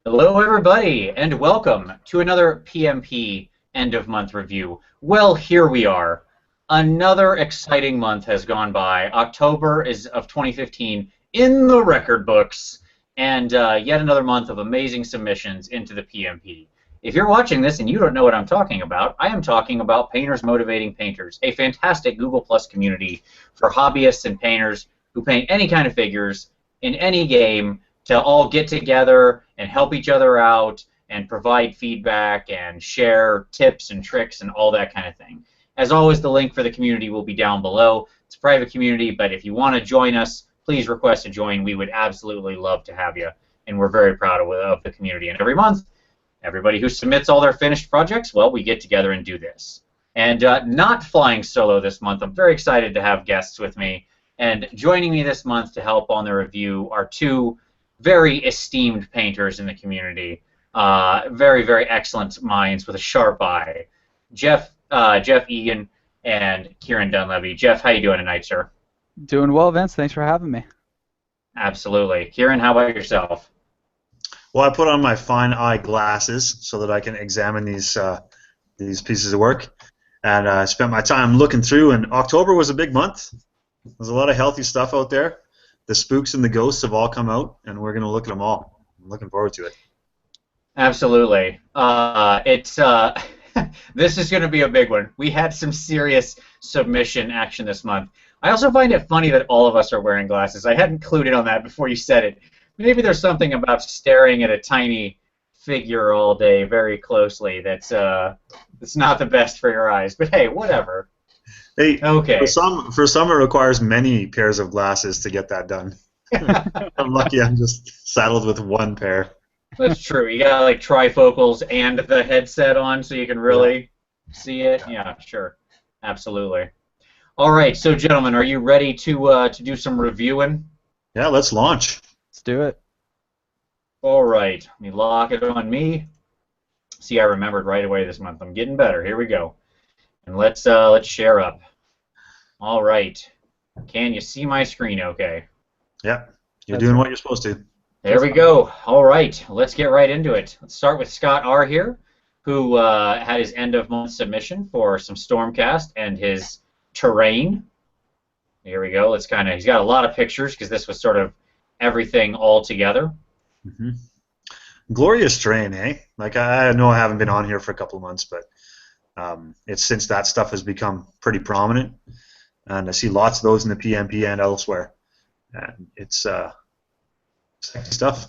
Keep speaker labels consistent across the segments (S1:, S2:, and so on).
S1: Hello, everybody, and welcome to another PmP end of month review. Well, here we are. Another exciting month has gone by. October is of 2015 in the record books, and yet another month of amazing submissions into the PmP. If you're watching this and you don't know what I'm talking about, I am talking about Painters Motivating Painters, a fantastic Google Plus community for hobbyists and painters who paint any kind of figures in any game to all get together and help each other out and provide feedback and share tips and tricks and all that kind of thing. As always, the link for the community will be down below. It's a private community, but if you want to join us, please request to join. We would absolutely love to have you, and we're very proud of the community. And every month, everybody who submits all their finished projects, well, we get together and do this. And not flying solo this month, I'm very excited to have guests with me. And joining me this month to help on the review are two very esteemed painters in the community, very, very excellent minds with a sharp eye. Jeff Egan and Kieran Dunleavy. Jeff, how you doing tonight, sir?
S2: Doing well, Vince. Thanks for having me.
S1: Absolutely. Kieran, how about yourself?
S3: Well, I put on my fine eye glasses so that I can examine these pieces of work, and I spent my time looking through. And October was a big month. There's a lot of healthy stuff out there. The spooks and the ghosts have all come out, and we're going to look at them all. I'm looking forward to it.
S1: Absolutely. This is going to be a big one. We had some serious submission action this month. I also find it funny that all of us are wearing glasses. I hadn't clued in on that before you said it. Maybe there's something about staring at a tiny figure all day very closely that's not the best for your eyes. But hey, whatever.
S3: Hey,
S1: okay.
S3: For some it requires many pairs of glasses to get that done. I'm lucky I'm just saddled with one pair.
S1: That's true. You got like trifocals and the headset on so you can really see it. Yeah, sure. Absolutely. All right, so gentlemen, are you ready to do some reviewing?
S3: Yeah, let's launch.
S2: Let's do it.
S1: All right. Let me lock it on me. See, I remembered right away this month. I'm getting better. Here we go. And let's share up. All right. Can you see my screen okay?
S3: Yeah. You're doing what you're supposed to.
S1: There we go. All right. Let's get right into it. Let's start with Scott R. here, who had his end-of-month submission for some Stormcast and his terrain. Here we go. He's got a lot of pictures because this was sort of everything all together.
S3: Mm-hmm. Glorious terrain, eh? Like, I know I haven't been on here for a couple of months, but it's since that stuff has become pretty prominent, and I see lots of those in the PmP and elsewhere, and it's sexy stuff.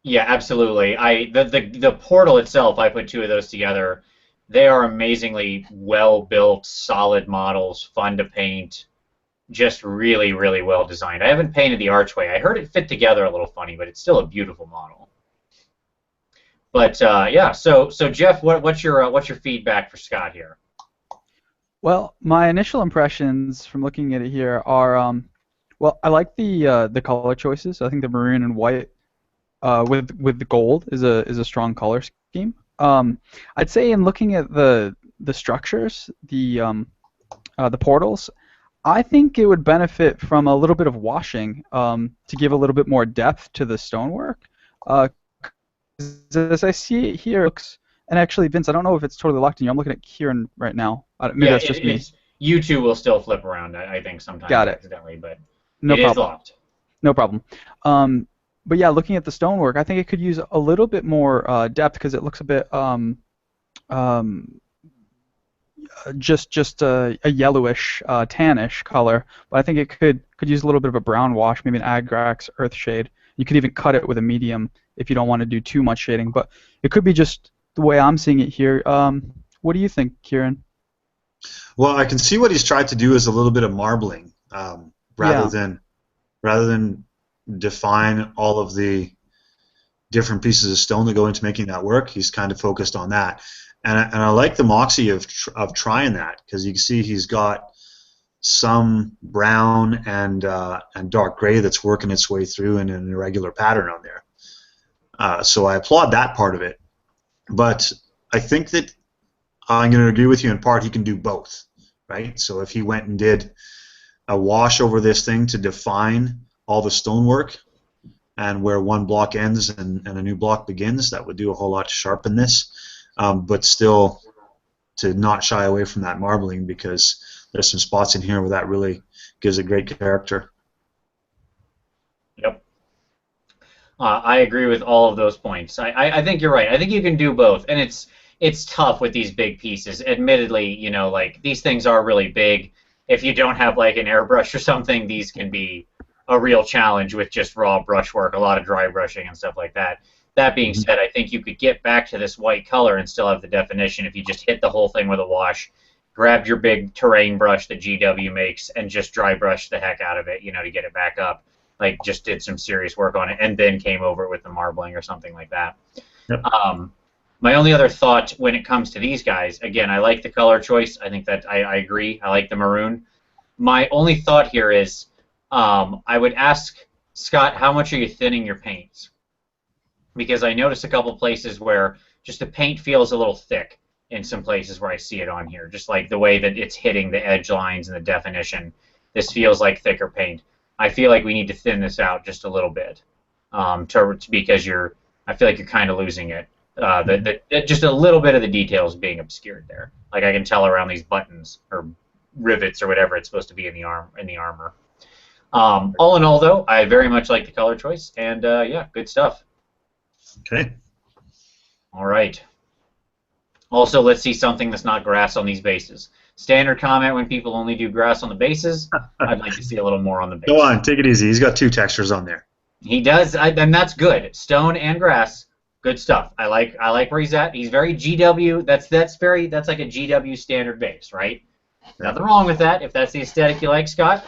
S1: Yeah, absolutely. The portal itself, I put two of those together. They are amazingly well-built, solid models, fun to paint, just really, really well designed. I haven't painted the archway. I heard it fit together a little funny, but it's still a beautiful model. But yeah, so Jeff, what's your feedback for Scott here?
S2: Well, my initial impressions from looking at it here are, well, I like the color choices. I think the maroon and white with the gold is a strong color scheme. I'd say in looking at the structures, the portals, I think it would benefit from a little bit of washing to give a little bit more depth to the stonework. As I see it here, it looks, and actually, Vince, I don't know if it's totally locked in you. I'm looking at Kieran right now. Maybe that's just me.
S1: You two will still flip around, I think, sometimes accidentally, but
S2: no
S1: it
S2: problem.
S1: is locked.
S2: No problem. But yeah, looking at the stonework, I think it could use a little bit more depth because it looks a bit just a yellowish, tannish color. But I think it could use a little bit of a brown wash, maybe an Agrax earth shade. You could even cut it with a medium if you don't want to do too much shading. But it could be just the way I'm seeing it here. What do you think, Kieran?
S3: Well, I can see what he's tried to do is a little bit of marbling rather than define all of the different pieces of stone that go into making that work. He's kind of focused on that, and I like the moxie of trying that, because you can see he's got some brown and dark gray that's working its way through in an irregular pattern on there. So I applaud that part of it, but I think that I'm going to agree with you in part. He can do both, right? So if he went and did a wash over this thing to define all the stonework, and where one block ends and a new block begins. That would do a whole lot to sharpen this, but still to not shy away from that marbling, because there's some spots in here where that really gives a great character.
S1: Yep. I agree with all of those points. I think you're right. I think you can do both, and it's tough with these big pieces. Admittedly, you know, like these things are really big. If you don't have like an airbrush or something, these can be a real challenge with just raw brushwork, a lot of dry brushing and stuff like that. That being said, I think you could get back to this white color and still have the definition if you just hit the whole thing with a wash, grabbed your big terrain brush that GW makes, and just dry brush the heck out of it, you know, to get it back up. Like, just did some serious work on it, and then came over it with the marbling or something like that.
S3: Yep.
S1: My only other thought when it comes to these guys, again, I like the color choice. I think that I agree. I like the maroon. My only thought here is I would ask Scott, how much are you thinning your paints? Because I noticed a couple places where just the paint feels a little thick in some places where I see it on here. Just like the way that it's hitting the edge lines and the definition. This feels like thicker paint. I feel like we need to thin this out just a little bit because I feel like you're kind of losing it. Just a little bit of the details being obscured there. Like I can tell around these buttons or rivets or whatever it's supposed to be in the armor. All in all, though, I very much like the color choice, and yeah, good stuff.
S3: Okay.
S1: All right. Also, let's see something that's not grass on these bases. Standard comment when people only do grass on the bases. I'd like to see a little more on the base.
S3: Go on, take it easy. He's got 2 textures on there.
S1: He does, and that's good. Stone and grass, good stuff. I like where he's at. He's very GW. That's like a GW standard base, right? Nothing wrong with that. If that's the aesthetic you like, Scott,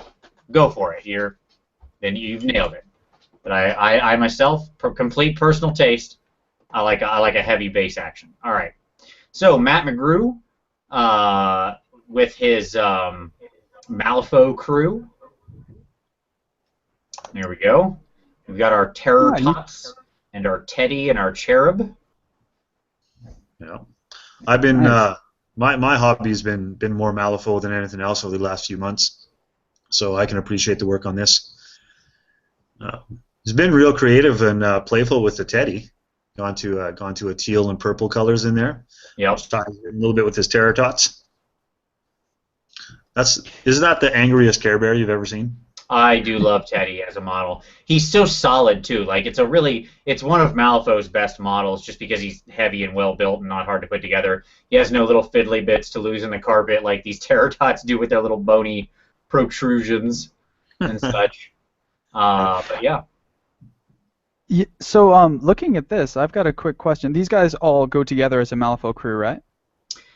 S1: go for it. Then you've nailed it. But I myself, complete personal taste, I like a heavy base action. All right. So Matt McGrew, with his Malifaux crew. There we go. We've got our Terror Tots and our Teddy and our Cherub.
S3: Yeah, I've been my hobby's been more Malifaux than anything else over the last few months, so I can appreciate the work on this. He's been real creative and playful with the Teddy. Gone to a teal and purple colors in there.
S1: Yep.
S3: A little bit with his Terror Tots. Isn't that the angriest Care Bear you've ever seen?
S1: I do love Teddy as a model. He's so solid too. Like it's one of Malifaux's best models, just because he's heavy and well built and not hard to put together. He has no little fiddly bits to lose in the carpet like these Terror Tots do with their little bony protrusions and such. But yeah.
S2: So looking at this, I've got a quick question. These guys all go together as a Malifaux crew, right?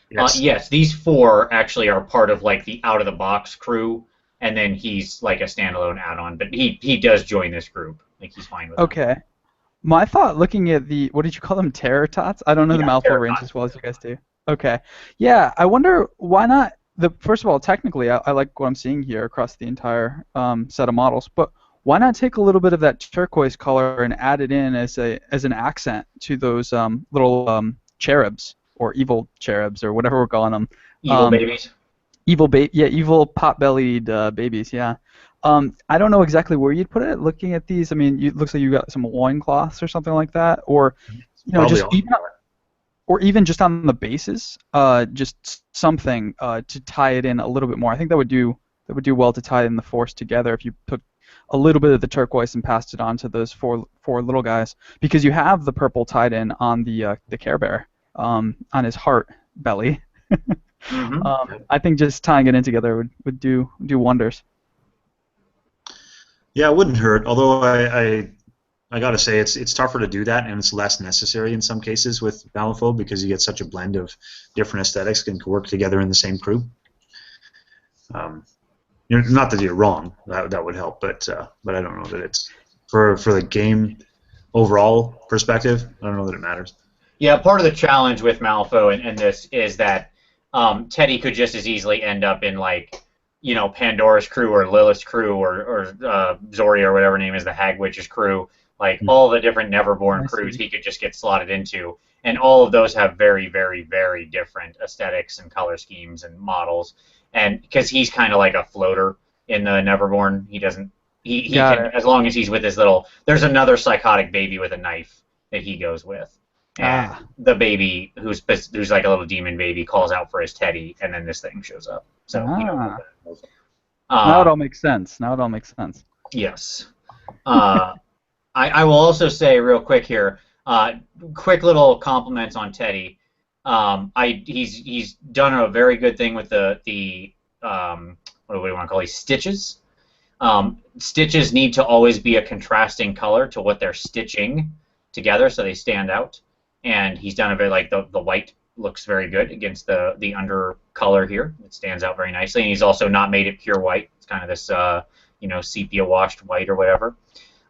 S1: Yes. Yes, these 4 actually are part of like the out-of-the-box crew, and then he's like a standalone add-on. But he does join this group. Like he's fine with it.
S2: Okay. My thought, looking at what did you call them, Terror Tots? I don't know the Malifaux range as well as you guys do. Okay. Yeah, I wonder why not. First of all, technically, I like what I'm seeing here across the entire set of models, but why not take a little bit of that turquoise color and add it in as an accent to those little cherubs or evil cherubs or whatever we're calling them?
S1: Evil babies.
S2: Evil pot-bellied babies. Yeah. I don't know exactly where you'd put it. Looking at these, I mean, it looks like you got some loincloths or something like that, or even just on the bases, just something to tie it in a little bit more. I think that would do well to tie in the force together if you took a little bit of the turquoise and passed it on to those four little guys, because you have the purple tied in on the Care Bear on his heart belly. I think just tying it in together would do wonders.
S3: Yeah, it wouldn't hurt. Although I gotta say it's tougher to do that, and it's less necessary in some cases with Malifaux, because you get such a blend of different aesthetics and can work together in the same crew. Not that you're wrong, that would help, but I don't know that it's for the game overall perspective. I don't know that it matters.
S1: Yeah, part of the challenge with Malifaux and this is that Teddy could just as easily end up in like, you know, Pandora's crew or Lilith's crew or Zoria or whatever her name is, the Hag Witch's crew. Like all the different Neverborn crews he could just get slotted into, and all of those have very, very, very different aesthetics and color schemes and models. And because he's kind of like a floater in the Neverborn, he doesn't He
S2: Got
S1: can,
S2: it.
S1: as long as he's with his little. There's another psychotic baby with a knife that he goes with, and
S2: Ah.
S1: the baby who's like a little demon baby calls out for his teddy, and then this thing shows up. So
S2: Ah. Now it
S1: uh,
S2: all makes sense. Now it all makes sense.
S1: yes. Uh, I will also say real quick here, quick little compliments on Teddy. He's done a very good thing with the what do we want to call these stitches. Stitches need to always be a contrasting color to what they're stitching together, so they stand out. And he's done a very like the white looks very good against the under color here. It stands out very nicely, and he's also not made it pure white. It's kind of this sepia washed white or whatever.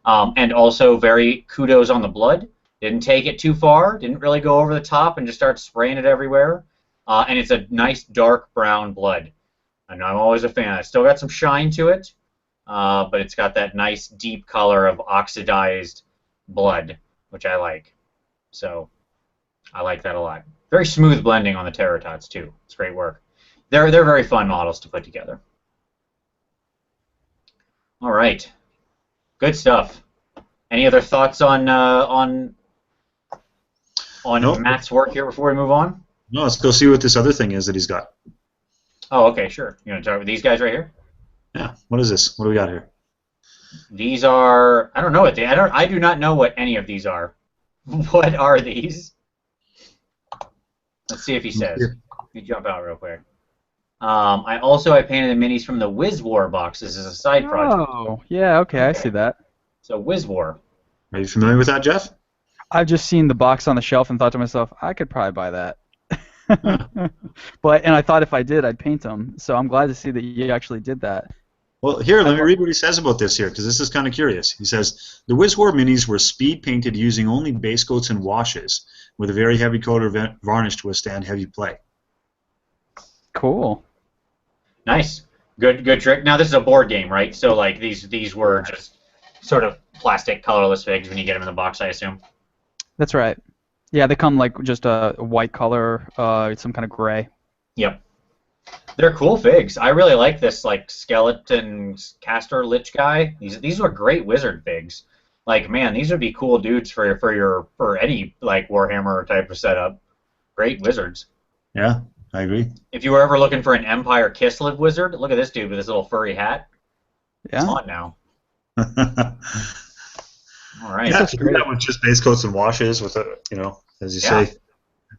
S1: And also very kudos on the blood. Didn't take it too far. Didn't really go over the top and just start spraying it everywhere. And it's a nice dark brown blood. And I'm always a fan. It's still got some shine to it, but it's got that nice deep color of oxidized blood, which I like. So I like that a lot. Very smooth blending on the Terratots too. It's great work. They're very fun models to put together. All right. Good stuff. Any other thoughts on
S3: Nope.
S1: Matt's work here before we move on?
S3: No, let's go see what this other thing is that he's got.
S1: Oh, okay, sure. You want to talk with these guys right here?
S3: Yeah. What is this? What do we got here?
S1: These are I don't know what I do not know what any of these are. What are these? Let's see if he says. Let me jump out real quick. I painted the minis from the Wiz War boxes as a side project.
S2: Oh, yeah, okay, I see that.
S1: So Wiz War.
S3: Are you familiar with that, Jeff?
S2: I've just seen the box on the shelf and thought to myself, I could probably buy that. And I thought if I did, I'd paint them. So I'm glad to see that you actually did that.
S3: Well, here, let me read what he says about this here, because this is kind of curious. He says, the Wiz War minis were speed painted using only base coats and washes, with a very heavy coat or varnish to withstand heavy play.
S2: Cool.
S1: Nice. Good trick. Now this is a board game, right? So like these were just sort of plastic colorless figs when you get them in the box, I assume.
S2: That's right. Yeah, they come like just a white color, some kind of gray.
S1: Yep. They're cool figs. I really like this like skeleton caster lich guy. These are great wizard figs. Like man, these would be cool dudes for any like Warhammer type of setup. Great wizards.
S3: Yeah, I agree.
S1: If you were ever looking for an Empire Kislev wizard, look at this dude with his little furry hat.
S2: Yeah.
S1: It's on now. All right.
S3: Yeah,
S2: That's
S3: to do
S2: great.
S3: that with just base coats and washes, with as you say.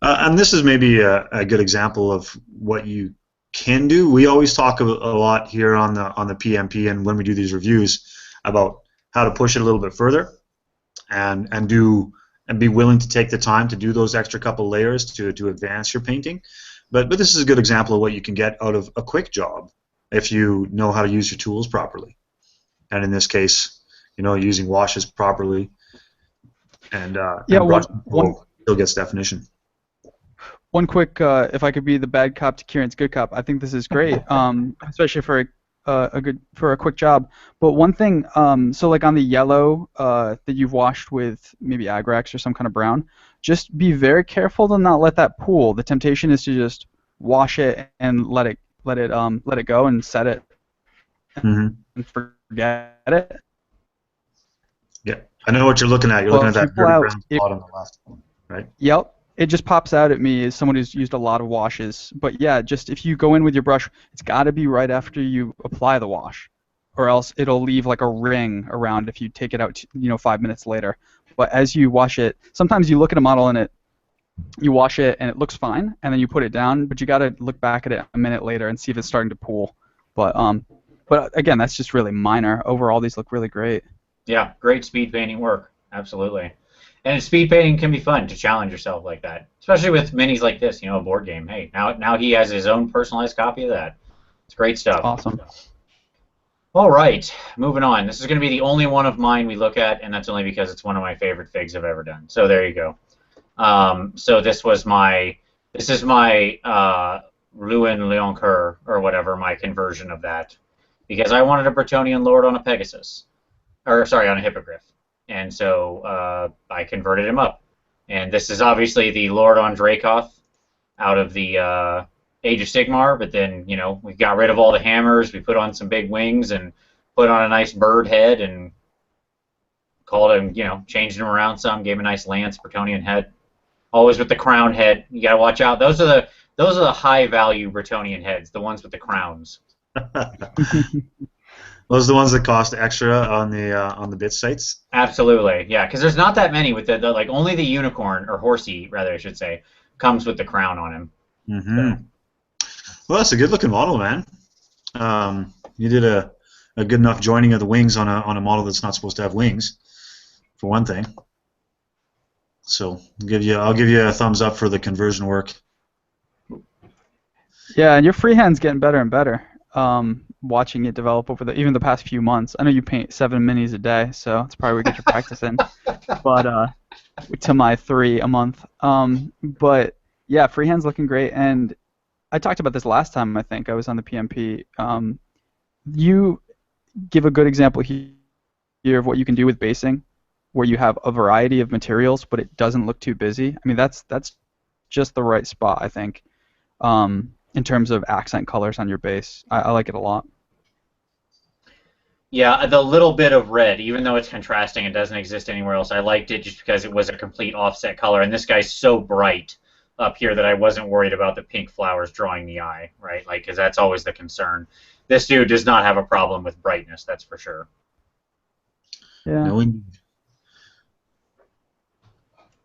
S3: And this is maybe a good example of what you can do. We always talk a lot here on the PmP and when we do these reviews about how to push it a little bit further, and be willing to take the time to do those extra couple layers to advance your painting. But this is a good example of what you can get out of a quick job if you know how to use your tools properly. And in this case, using washes properly and brush still gets definition.
S2: One quick, if I could be the bad cop to Kieran's good cop, I think this is great, especially for a quick job. But one thing, so like on the yellow that you've washed with maybe Agrax or some kind of brown, just be very careful to not let that pool. The temptation is to just wash it and let it go and set it and forget it.
S3: Yeah, I know what you're looking at. You're looking at that dirty brown spot on the left, right?
S2: Yep. It just pops out at me as someone who's used a lot of washes. But yeah, just if you go in with your brush, it's got to be right after you apply the wash, or else it'll leave like a ring around if you take it out 5 minutes later. But as you wash it, sometimes you look at a model and you wash it and it looks fine, and then you put it down, but you got to look back at it a minute later and see if it's starting to pool. But again, that's just really minor. Overall, these look really great.
S1: Yeah, great speed painting work. Absolutely. And speed painting can be fun to challenge yourself like that, especially with minis like this, a board game. Hey, now he has his own personalized copy of that. It's great stuff.
S2: Awesome.
S1: All right, moving on. This is going to be the only one of mine we look at, and that's only because it's one of my favorite figs I've ever done. So there you go. So this is my Ruin Leoncoeur, or whatever, my conversion of that, because I wanted a Bretonnian lord on a Pegasus, on a Hippogriff. And so I converted him up. And this is obviously the Lord on Dracoth out of the Age of Sigmar, but then, we got rid of all the hammers, we put on some big wings, and put on a nice bird head and called him, changed him around some, gave him a nice lance, Bretonnian head. Always with the crown head. You gotta watch out. Those are the high value Bretonnian heads, the ones with the crowns.
S3: Those are the ones that cost extra on the bit sites.
S1: Absolutely, yeah, because there's not that many with the like only the unicorn or horsey rather I should say comes with the crown on him.
S3: Mm-hmm. Well, that's a good looking model, man. You did a good enough joining of the wings on a model that's not supposed to have wings, for one thing. So I'll give you a thumbs up for the conversion work.
S2: Yeah, and your freehand's getting better and better. Watching it develop over even the past few months. I know you paint 7 minis a day, so it's probably where you get your practice in. But to my 3 a month. But yeah, freehand's looking great, and I talked about this last time. I think I was on the PmP. You give a good example here of what you can do with basing, where you have a variety of materials, but it doesn't look too busy. I mean, that's just the right spot, I think, in terms of accent colors on your base. I like it a lot.
S1: Yeah, the little bit of red, even though it's contrasting and doesn't exist anywhere else, I liked it just because it was a complete offset color. And this guy's so bright up here that I wasn't worried about the pink flowers drawing the eye, right? Like, because that's always the concern. This dude does not have a problem with brightness, that's for sure.
S2: Yeah.
S3: No,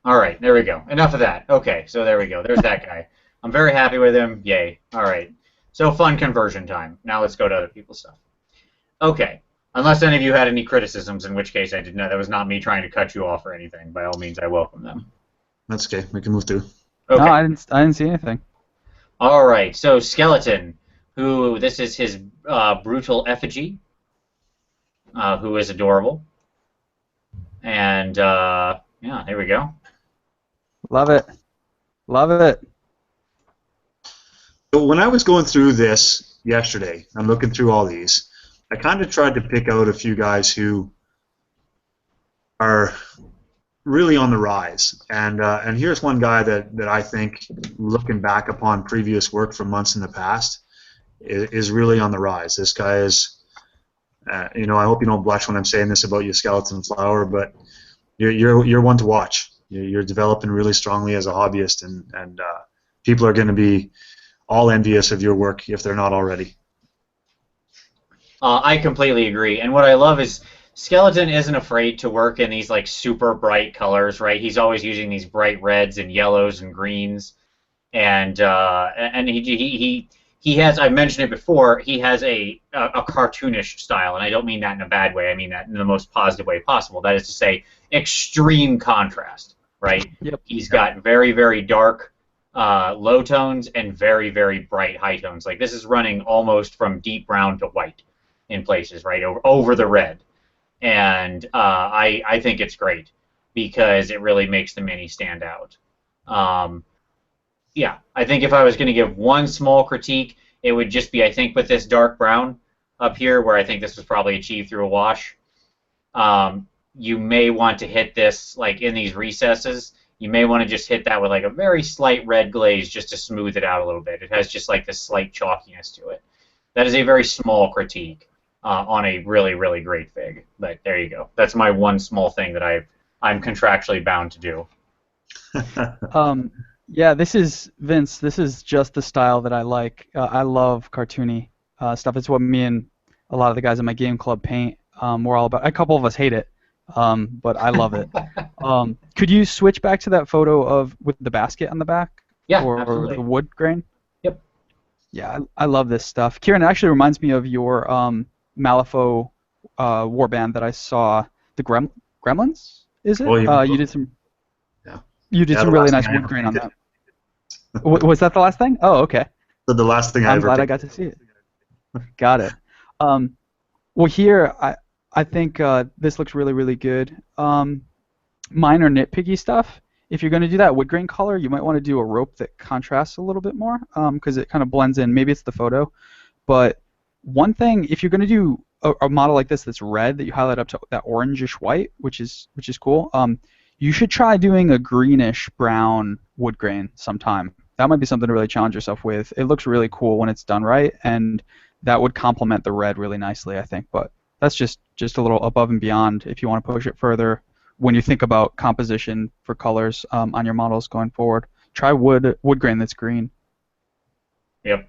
S1: All right, there we go. Enough of that. Okay, so there we go. There's that guy. I'm very happy with him. Yay. All right. So fun conversion time. Now let's go to other people's stuff. Okay. Unless any of you had any criticisms, in which case I did not. That was not me trying to cut you off or anything. By all means, I welcome them.
S3: that's okay. We can move through.
S1: Okay.
S2: No, I didn't see anything.
S1: All right. So Skeleton, this is his brutal effigy, who is adorable, and yeah, there we go.
S2: Love it. Love it.
S3: So when I was going through this yesterday, I'm looking through all these. I kind of tried to pick out a few guys who are really on the rise, and here's one guy that I think, looking back upon previous work from months in the past, is really on the rise. This guy is, I hope you don't blush when I'm saying this about you, Skeleton Flower, but you're one to watch. You're developing really strongly as a hobbyist, and people are going to be all envious of your work if they're not already.
S1: I completely agree. And what I love is Skeleton isn't afraid to work in these like super bright colors, right? He's always using these bright reds and yellows and greens, and he has. I mentioned it before. He has a cartoonish style, and I don't mean that in a bad way. I mean that in the most positive way possible. That is to say, extreme contrast, right?
S2: Yep.
S1: He's got very, very dark low tones and very, very bright high tones. Like this is running almost from deep brown to white in places, right, over the red. And I think it's great because it really makes the mini stand out. Yeah, I think if I was going to give one small critique, it would just be, I think, with this dark brown up here, where I think this was probably achieved through a wash, you may want to hit this, like, in these recesses. You may want to just hit that with, like, a very slight red glaze just to smooth it out a little bit. It has just, like, this slight chalkiness to it. That is a very small critique on a really, really great fig. But there you go. That's my one small thing that I'm contractually bound to do.
S2: Yeah, this is Vince. This is just the style that I like. I love cartoony stuff. It's what me and a lot of the guys in my game club paint. We're all about. A couple of us hate it, but I love it. Could you switch back to that photo with the basket on the back?
S1: Yeah,
S2: or
S1: absolutely.
S2: the wood grain?
S1: Yep.
S2: Yeah, I love this stuff. Kieran, it actually reminds me of your Malifaux warband that I saw. The Gremlins, is it?
S3: Oh, yeah.
S2: You did some.
S3: Yeah.
S2: You did
S3: Yeah,
S2: some
S3: the
S2: really
S3: last
S2: nice
S3: thing I
S2: wood grain on
S3: painted.
S2: that. Was that the last thing? Oh, okay.
S3: So the last thing I
S2: I'm
S3: ever
S2: glad I
S3: picked.
S2: got to see it. Got it. Well, here I think this looks really, really good. Minor nitpicky stuff. If you're going to do that wood grain color, you might want to do a rope that contrasts a little bit more because it kind of blends in. Maybe it's the photo, but one thing, if you're going to do a model like this that's red that you highlight up to that orangish white, which is cool, you should try doing a greenish brown wood grain sometime. That might be something to really challenge yourself with. It looks really cool when it's done right, and that would complement the red really nicely, I think. But that's just a little above and beyond if you want to push it further when you think about composition for colors on your models going forward. Try wood grain that's green.
S1: Yep.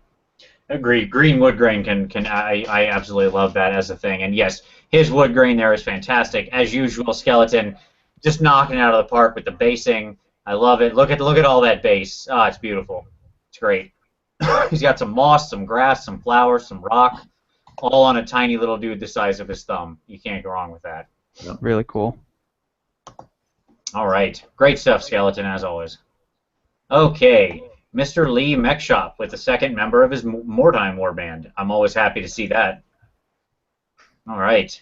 S1: Agreed. Green wood grain I absolutely love that as a thing. And yes, his wood grain there is fantastic. As usual, Skeleton just knocking it out of the park with the basing. I love it. Look at all that base. Ah, it's beautiful. It's great. He's got some moss, some grass, some flowers, some rock, all on a tiny little dude the size of his thumb. You can't go wrong with that.
S2: Yep. Really cool.
S1: All right. Great stuff, Skeleton, as always. Okay. Mr. Lee Mechshop with the second member of his Mordheim warband. I'm always happy to see that. All right.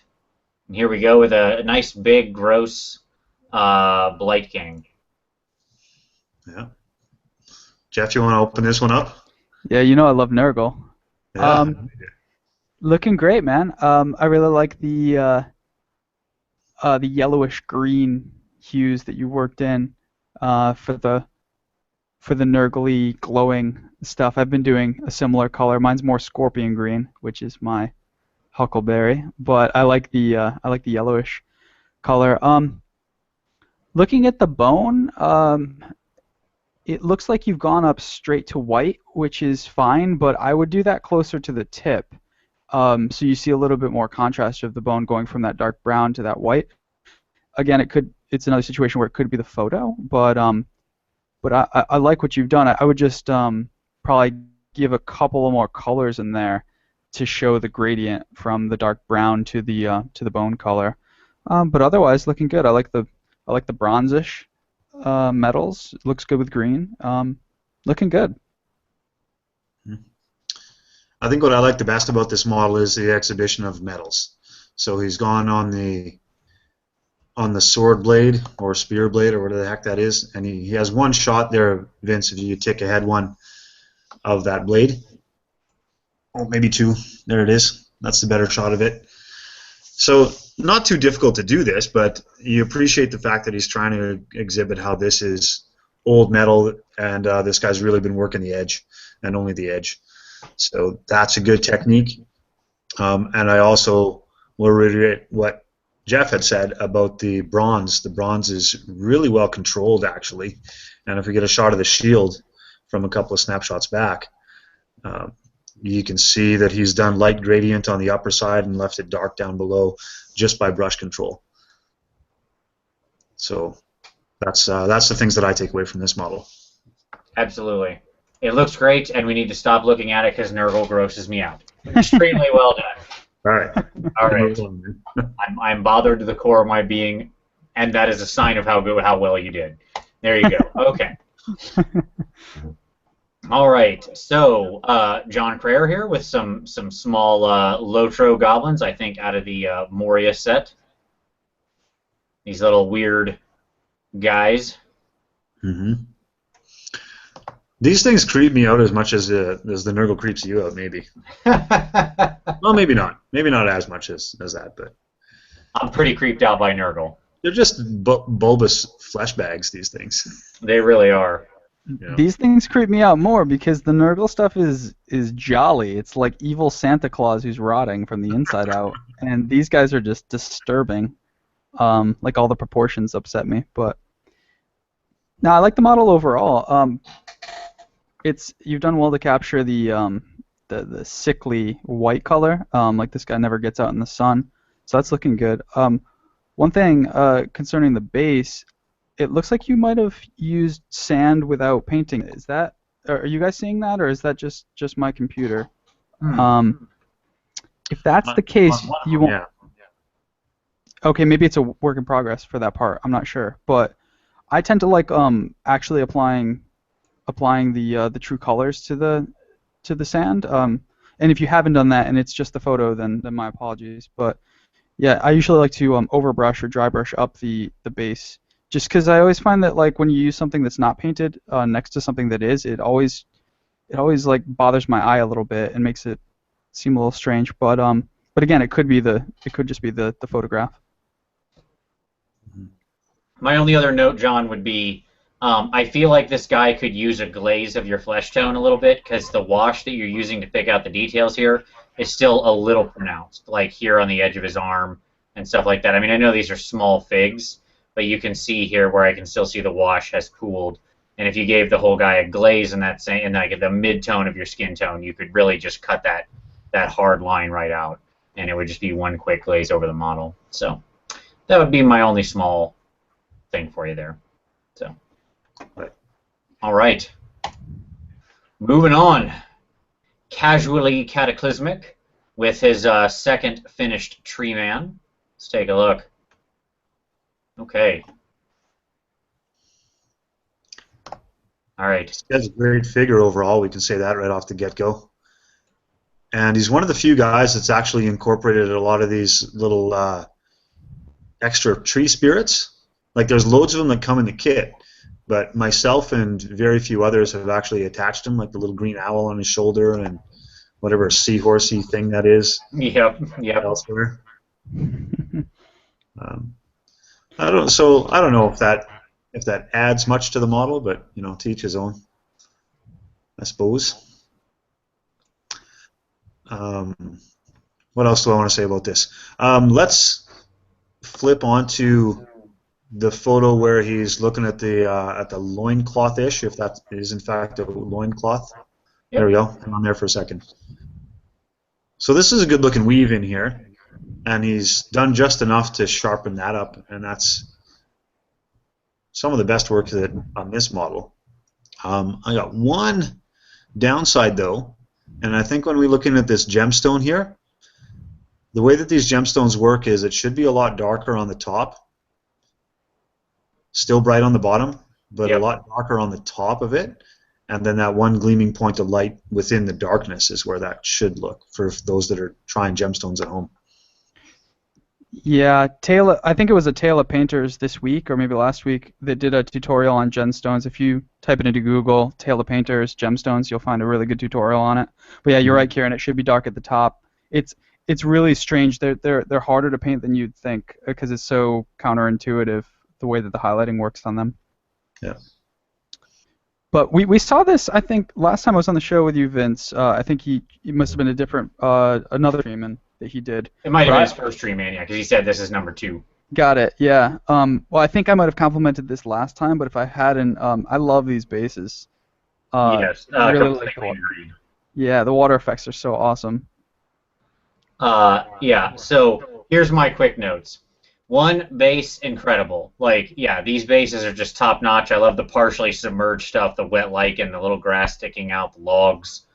S1: And here we go with a nice, big, gross Blight King.
S3: Yeah. Jeff, you want to open this one up?
S2: Yeah, you know I love Nurgle.
S3: Yeah.
S2: Looking great, man. I really like the yellowish green hues that you worked in for the Nurgle-y glowing stuff. I've been doing a similar color. Mine's more scorpion green, which is my huckleberry, but I like the yellowish color. Looking at the bone, it looks like you've gone up straight to white, which is fine, but I would do that closer to the tip, so you see a little bit more contrast of the bone going from that dark brown to that white. Again, it's another situation where it could be the photo, but I like what you've done. I would just probably give a couple of more colors in there to show the gradient from the dark brown to the bone color. But otherwise, looking good. I like the bronzish metals. It looks good with green. Looking good.
S3: I think what I like the best about this model is the exhibition of metals. So he's gone on the sword blade or spear blade or whatever the heck that is, and he has one shot there, Vince, if you take ahead one of that blade. Oh, maybe two. There it is. That's the better shot of it. So not too difficult to do this, but you appreciate the fact that he's trying to exhibit how this is old metal, and this guy's really been working the edge, and only the edge. So that's a good technique. And I also will reiterate what Jeff had said about the bronze. The bronze is really well controlled, actually. And if we get a shot of the shield from a couple of snapshots back, you can see that he's done light gradient on the upper side and left it dark down below just by brush control. So that's the things that I take away from this model.
S1: Absolutely. It looks great, and we need to stop looking at it because Nurgle grosses me out. Extremely well done.
S3: All right.
S1: All right. I'm bothered to the core of my being, and that is a sign of how well you did. There you go. Okay. All right. So John Crayer here with some small Lotro goblins, I think, out of the Moria set. These little weird guys.
S3: Mm-hmm. These things creep me out as much as the Nurgle creeps you out, maybe. Well, maybe not. Maybe not as much as that, but...
S1: I'm pretty creeped out by Nurgle.
S3: They're just bulbous flesh bags, these things.
S1: They really are.
S3: Yeah.
S2: These things creep me out more because the Nurgle stuff is jolly. It's like evil Santa Claus who's rotting from the inside out. And these guys are just disturbing. Like all the proportions upset me. But no, I like the model overall. You've done well to capture the sickly white color. Like this guy never gets out in the sun, so that's looking good. One thing concerning the base, it looks like you might have used sand without painting. Are you guys seeing that, or is that just my computer? If that's the case, you won't.
S3: Yeah.
S2: Okay, maybe it's a work in progress for that part. I'm not sure, but I tend to like actually applying the true colors to the sand. And if you haven't done that and it's just the photo, then my apologies. But yeah, I usually like to overbrush or dry brush up the base, just because I always find that like when you use something that's not painted next to something that is, it always like bothers my eye a little bit and makes it seem a little strange. But again, it could just be the photograph.
S1: My only other note, John, would be I feel like this guy could use a glaze of your flesh tone a little bit because the wash that you're using to pick out the details here is still a little pronounced, like here on the edge of his arm and stuff like that. I mean, I know these are small figs, but you can see here where I can still see the wash has pooled. And if you gave the whole guy a glaze in that same, in like the mid-tone of your skin tone, you could really just cut that hard line right out, and it would just be one quick glaze over the model. So that would be my only small thing for you there. So, all right, moving on. Casually Cataclysmic with his second finished Tree Man. Let's take a look. Okay. All right.
S3: He has a great figure overall. We can say that right off the get-go. And he's one of the few guys that's actually incorporated a lot of these little extra tree spirits. Like, there's loads of them that come in the kit, but myself and very few others have actually attached them, like the little green owl on his shoulder and whatever seahorsey thing that is.
S1: Yep.
S3: Elsewhere. I don't know if that adds much to the model, but to each his own, I suppose. What else do I want to say about this? Let's flip onto the photo where he's looking at the loincloth-ish, if that is in fact a loincloth. Yep. There we go. Hang on there for a second. So this is a good-looking weave in here, and he's done just enough to sharpen that up, and that's some of the best work on this model. I got one downside, though, and I think when we're looking at this gemstone here, the way that these gemstones work is it should be a lot darker on the top, still bright on the bottom, but a lot darker on the top of it, and then that one gleaming point of light within the darkness is where that should look for those that are trying gemstones at home.
S2: Yeah, I think it was a Tale of Painters this week or maybe last week that did a tutorial on gemstones. If you type it into Google, Tale of Painters, gemstones, you'll find a really good tutorial on it. But yeah, you're right, Kieran. It should be dark at the top. It's really strange. They're harder to paint than you'd think because it's so counterintuitive the way that the highlighting works on them.
S3: Yeah.
S2: But we saw this, I think, last time I was on the show with you, Vince. I think he must have been a different another Freeman that he did.
S1: It might have been his first Tree Man, yeah, because he said this is number 2.
S2: Got it, yeah. Well, I think I might have complimented this last time, but if I hadn't, I love these bases.
S1: Yes,
S2: really
S1: completely agreed.
S2: Yeah, the water effects are so awesome.
S1: Yeah, so here's my quick notes. One, base, incredible. Like, yeah, these bases are just top-notch. I love the partially submerged stuff, the wet lichen, the little grass sticking out, the logs,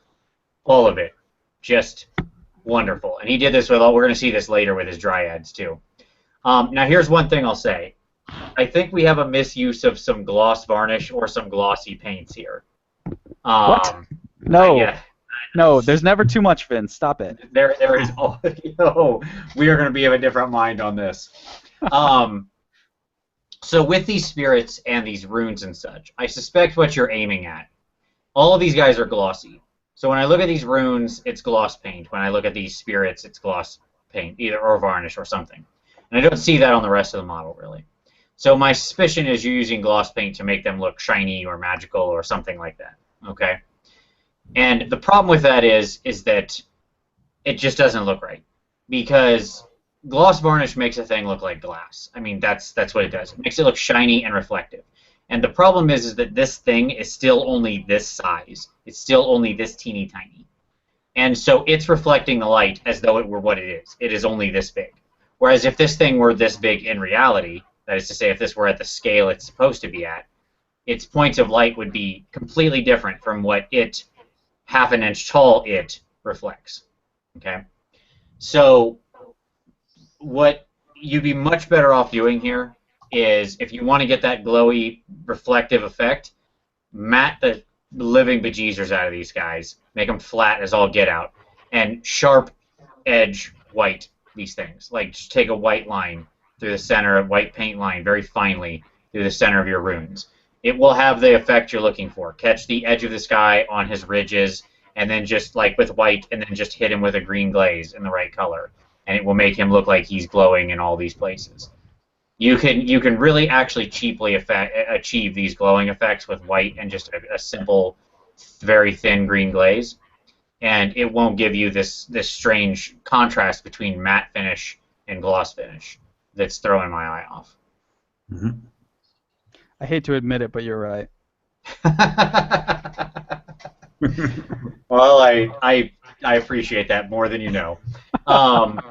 S1: all of it. Just wonderful. And he did this with we're going to see this later with his dryads, too. Now, here's one thing I'll say. I think we have a misuse of some gloss varnish or some glossy paints here.
S2: What? No. No, there's never too much, Vince. Stop it.
S1: There is. Oh, we are going to be of a different mind on this. So with these spirits and these runes and such, I suspect what you're aiming at. All of these guys are glossy. So when I look at these runes, it's gloss paint. When I look at these spirits, it's gloss paint, either or varnish or something. And I don't see that on the rest of the model, really. So my suspicion is you're using gloss paint to make them look shiny or magical or something like that. Okay. And the problem with that is that it just doesn't look right, because gloss varnish makes a thing look like glass. I mean, that's what it does. It makes it look shiny and reflective. And the problem is that this thing is still only this size. It's still only this teeny tiny. And so it's reflecting the light as though it were what it is. It is only this big. Whereas if this thing were this big in reality, that is to say if this were at the scale it's supposed to be at, its points of light would be completely different from what it, half an inch tall, it reflects. Okay? So what you'd be much better off doing here is, if you want to get that glowy, reflective effect, matte the living bejeezers out of these guys, make them flat as all get out, and sharp edge white these things. Like, just take a white line through the center, a white paint line very finely through the center of your runes. It will have the effect you're looking for. Catch the edge of this guy on his ridges, and then just, like with white, and then just hit him with a green glaze in the right color. And it will make him look like he's glowing in all these places. You can really actually cheaply achieve these glowing effects with white and just a simple, very thin green glaze. and it won't give you this strange contrast between matte finish and gloss finish that's throwing my eye off.
S3: Mm-hmm.
S2: I hate to admit it, but you're right.
S1: Well, I appreciate that more than you know. Other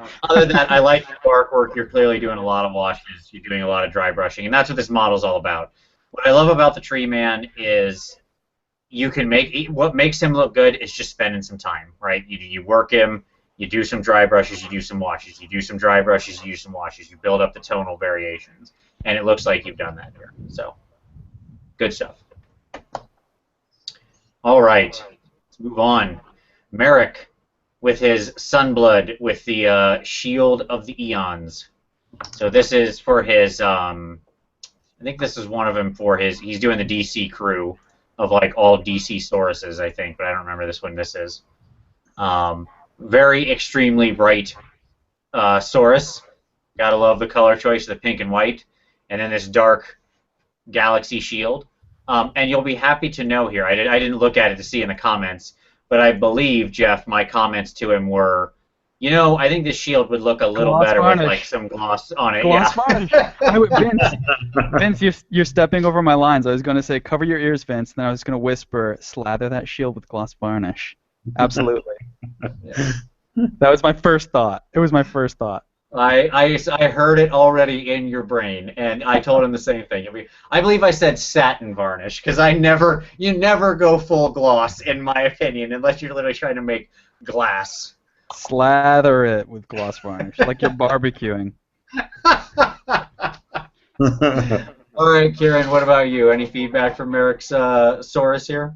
S1: than that, I like your artwork. You're clearly doing a lot of washes. You're doing a lot of dry brushing, and that's what this model's all about. What I love about the Tree Man is you can make what makes him look good is just spending some time, right? You work him, you do some dry brushes, you do some washes, you do some dry brushes, you do some washes, you build up the tonal variations, and it looks like you've done that here. So, good stuff. All right, let's move on. Merrick with his Sunblood with the Shield of the Eons. So this is for his, I think this is one of them for his, he's doing the DC crew of like all DC Sauruses, I think, but I don't remember this one this is. Very extremely bright Saurus. Gotta love the color choice, the pink and white. And then this dark Galaxy Shield. And you'll be happy to know here, I didn't look at it to see in the comments, but I believe, Jeff, my comments to him were, you know, I think this shield would look a little
S2: Gloss
S1: better
S2: varnish.
S1: with like some gloss on it.
S2: Gloss
S1: Yeah.
S2: varnish. Vince, you're stepping over my lines. I was going to say cover your ears, Vince, and then I was going to whisper slather that shield with gloss varnish. Absolutely. That was my first thought. It was my first thought.
S1: I heard it already in your brain, and I told him the same thing. I believe I said satin varnish because you never go full gloss in my opinion unless you're literally trying to make glass.
S2: Slather it with gloss varnish like you're barbecuing.
S1: All right, Kieran, what about you? Any feedback from Merrick's Saurus here?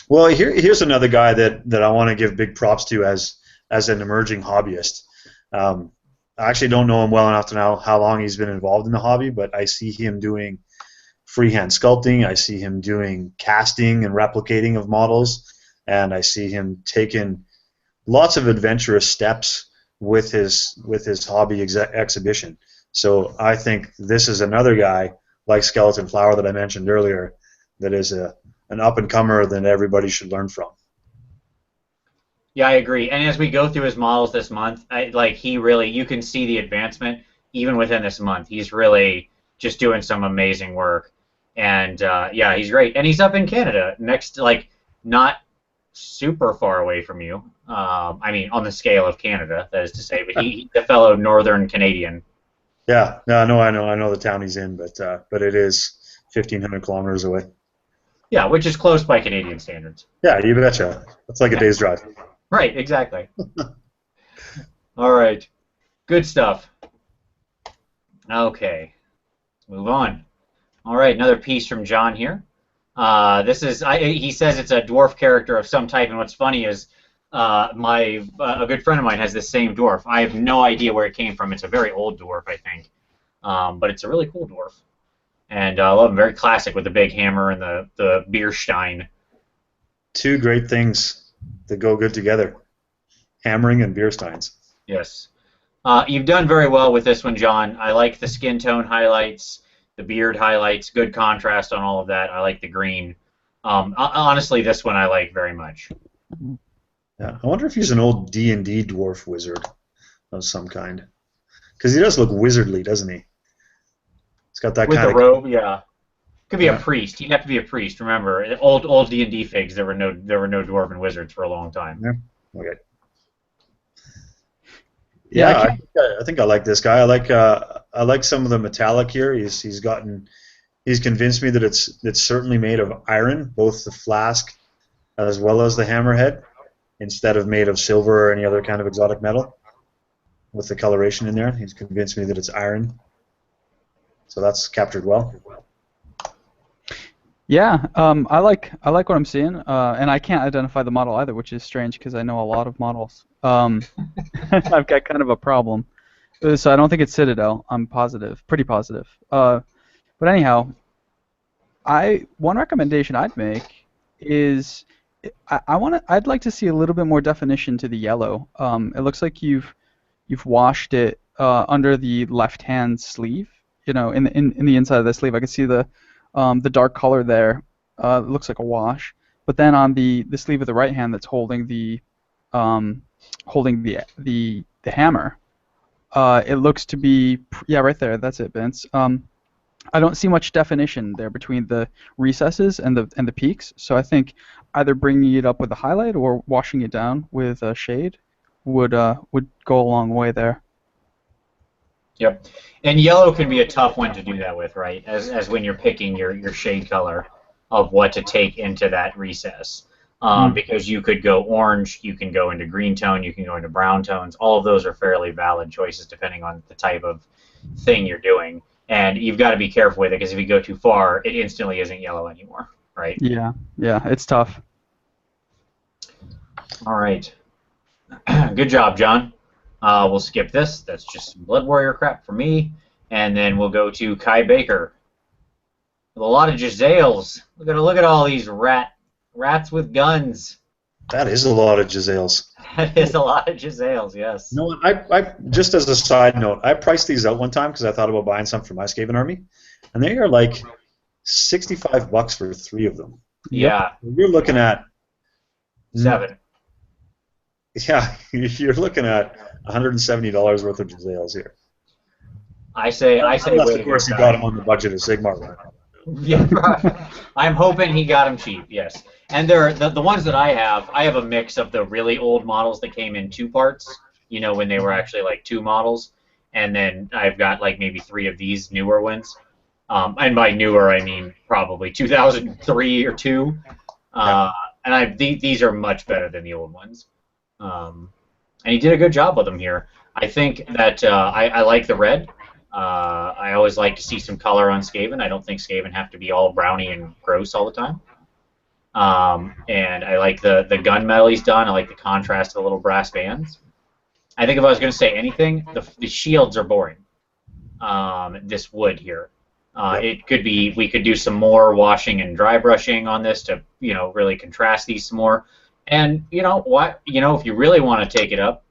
S3: Well, here's another guy that I want to give big props to as an emerging hobbyist. I actually don't know him well enough to know how long he's been involved in the hobby, but I see him doing freehand sculpting. I see him doing casting and replicating of models, and I see him taking lots of adventurous steps with his hobby exhibition. So I think this is another guy like Skeleton Flower that I mentioned earlier that is an up-and-comer that everybody should learn from.
S1: Yeah, I agree. And as we go through his models this month, you can see the advancement even within this month. He's really just doing some amazing work. And yeah, he's great. And he's up in Canada, not super far away from you. I mean, on the scale of Canada, that is to say. But he's a fellow Northern Canadian.
S3: Yeah, no, I know the town he's in, but it is 1,500 kilometers away.
S1: Yeah, which is close by Canadian standards.
S3: Yeah, you betcha. That's like a day's drive.
S1: Right, exactly. All right, good stuff. Okay, let's move on. All right, another piece from John here. This is he says it's a dwarf character of some type, and what's funny is a good friend of mine has the same dwarf. I have no idea where it came from. It's a very old dwarf, I think, but it's a really cool dwarf, and I love him. Very classic with the big hammer and the beer stein.
S3: Two great things that go good together: hammering and beer steins.
S1: Yes, you've done very well with this one, John. I like the skin tone highlights, the beard highlights, good contrast on all of that. I like the green. Honestly, this one I like very much.
S3: Yeah, I wonder if he's an old D&D dwarf wizard of some kind, because he does look wizardly, doesn't he? He's got that
S1: with
S3: kind
S1: the robe, yeah. Could be a priest. He'd have to be a priest. Remember, old D&D figs. There were no dwarven wizards for a long time.
S3: Yeah. Okay. Yeah, I think I like this guy. I like some of the metallic here. He's convinced me that it's certainly made of iron, both the flask as well as the hammerhead, instead of made of silver or any other kind of exotic metal. With the coloration in there, he's convinced me that it's iron. So that's captured well.
S2: Yeah, I like what I'm seeing, and I can't identify the model either, which is strange because I know a lot of models. I've got kind of a problem, so I don't think it's Citadel. I'm positive, pretty positive. But anyhow, one recommendation I'd make is I'd like to see a little bit more definition to the yellow. It looks like you've washed it under the left-hand sleeve. You know, in the inside of the sleeve, I can see the dark color there. It looks like a wash. but then on the sleeve of the right hand that's holding the the hammer, it looks to be, yeah, right there. That's it, Vince. I don't see much definition there between the recesses and the peaks. So I think either bringing it up with a highlight or washing it down with a shade would go a long way there.
S1: Yep. And yellow can be a tough one to do that with, right? As when you're picking your shade color of what to take into that recess. Because you could go orange, you can go into green tone, you can go into brown tones. All of those are fairly valid choices depending on the type of thing you're doing. And you've got to be careful with it because if you go too far, it instantly isn't yellow anymore, right?
S2: Yeah, it's tough.
S1: All right. Good job, John. We'll skip this. That's just some Blood Warrior crap for me. And then we'll go to Kai Baker. With a lot of Giselles. Look at all these rats with guns.
S3: That is a lot of Giselles.
S1: That is a lot of Giselles, yes.
S3: No, I just as a side note, I priced these out one time because I thought about buying some for my Skaven army, and they are like $65 for 3 of them.
S1: Yeah.
S3: You're looking at
S1: 7.
S3: Yeah, you're looking at $170 worth of Giselles here.
S1: I say.
S3: Unless, of course, he got them on the budget of Sigmar. Right?
S1: Yeah, I'm hoping he got them cheap. Yes, and they're the ones that I have a mix of the really old models that came in 2 parts. You know, when they were actually like 2 models, and then I've got like maybe 3 of these newer ones. And by newer, I mean probably 2003 or 2. And these are much better than the old ones. And he did a good job with them here. I think that I like the red. I always like to see some color on Skaven. I don't think Skaven have to be all browny and gross all the time. And I like the gunmetal he's done. I like the contrast of the little brass bands. I think if I was going to say anything, the shields are boring. This wood here. It could be, we could do some more washing and dry brushing on this to, really contrast these some more. And if you really want to take it up,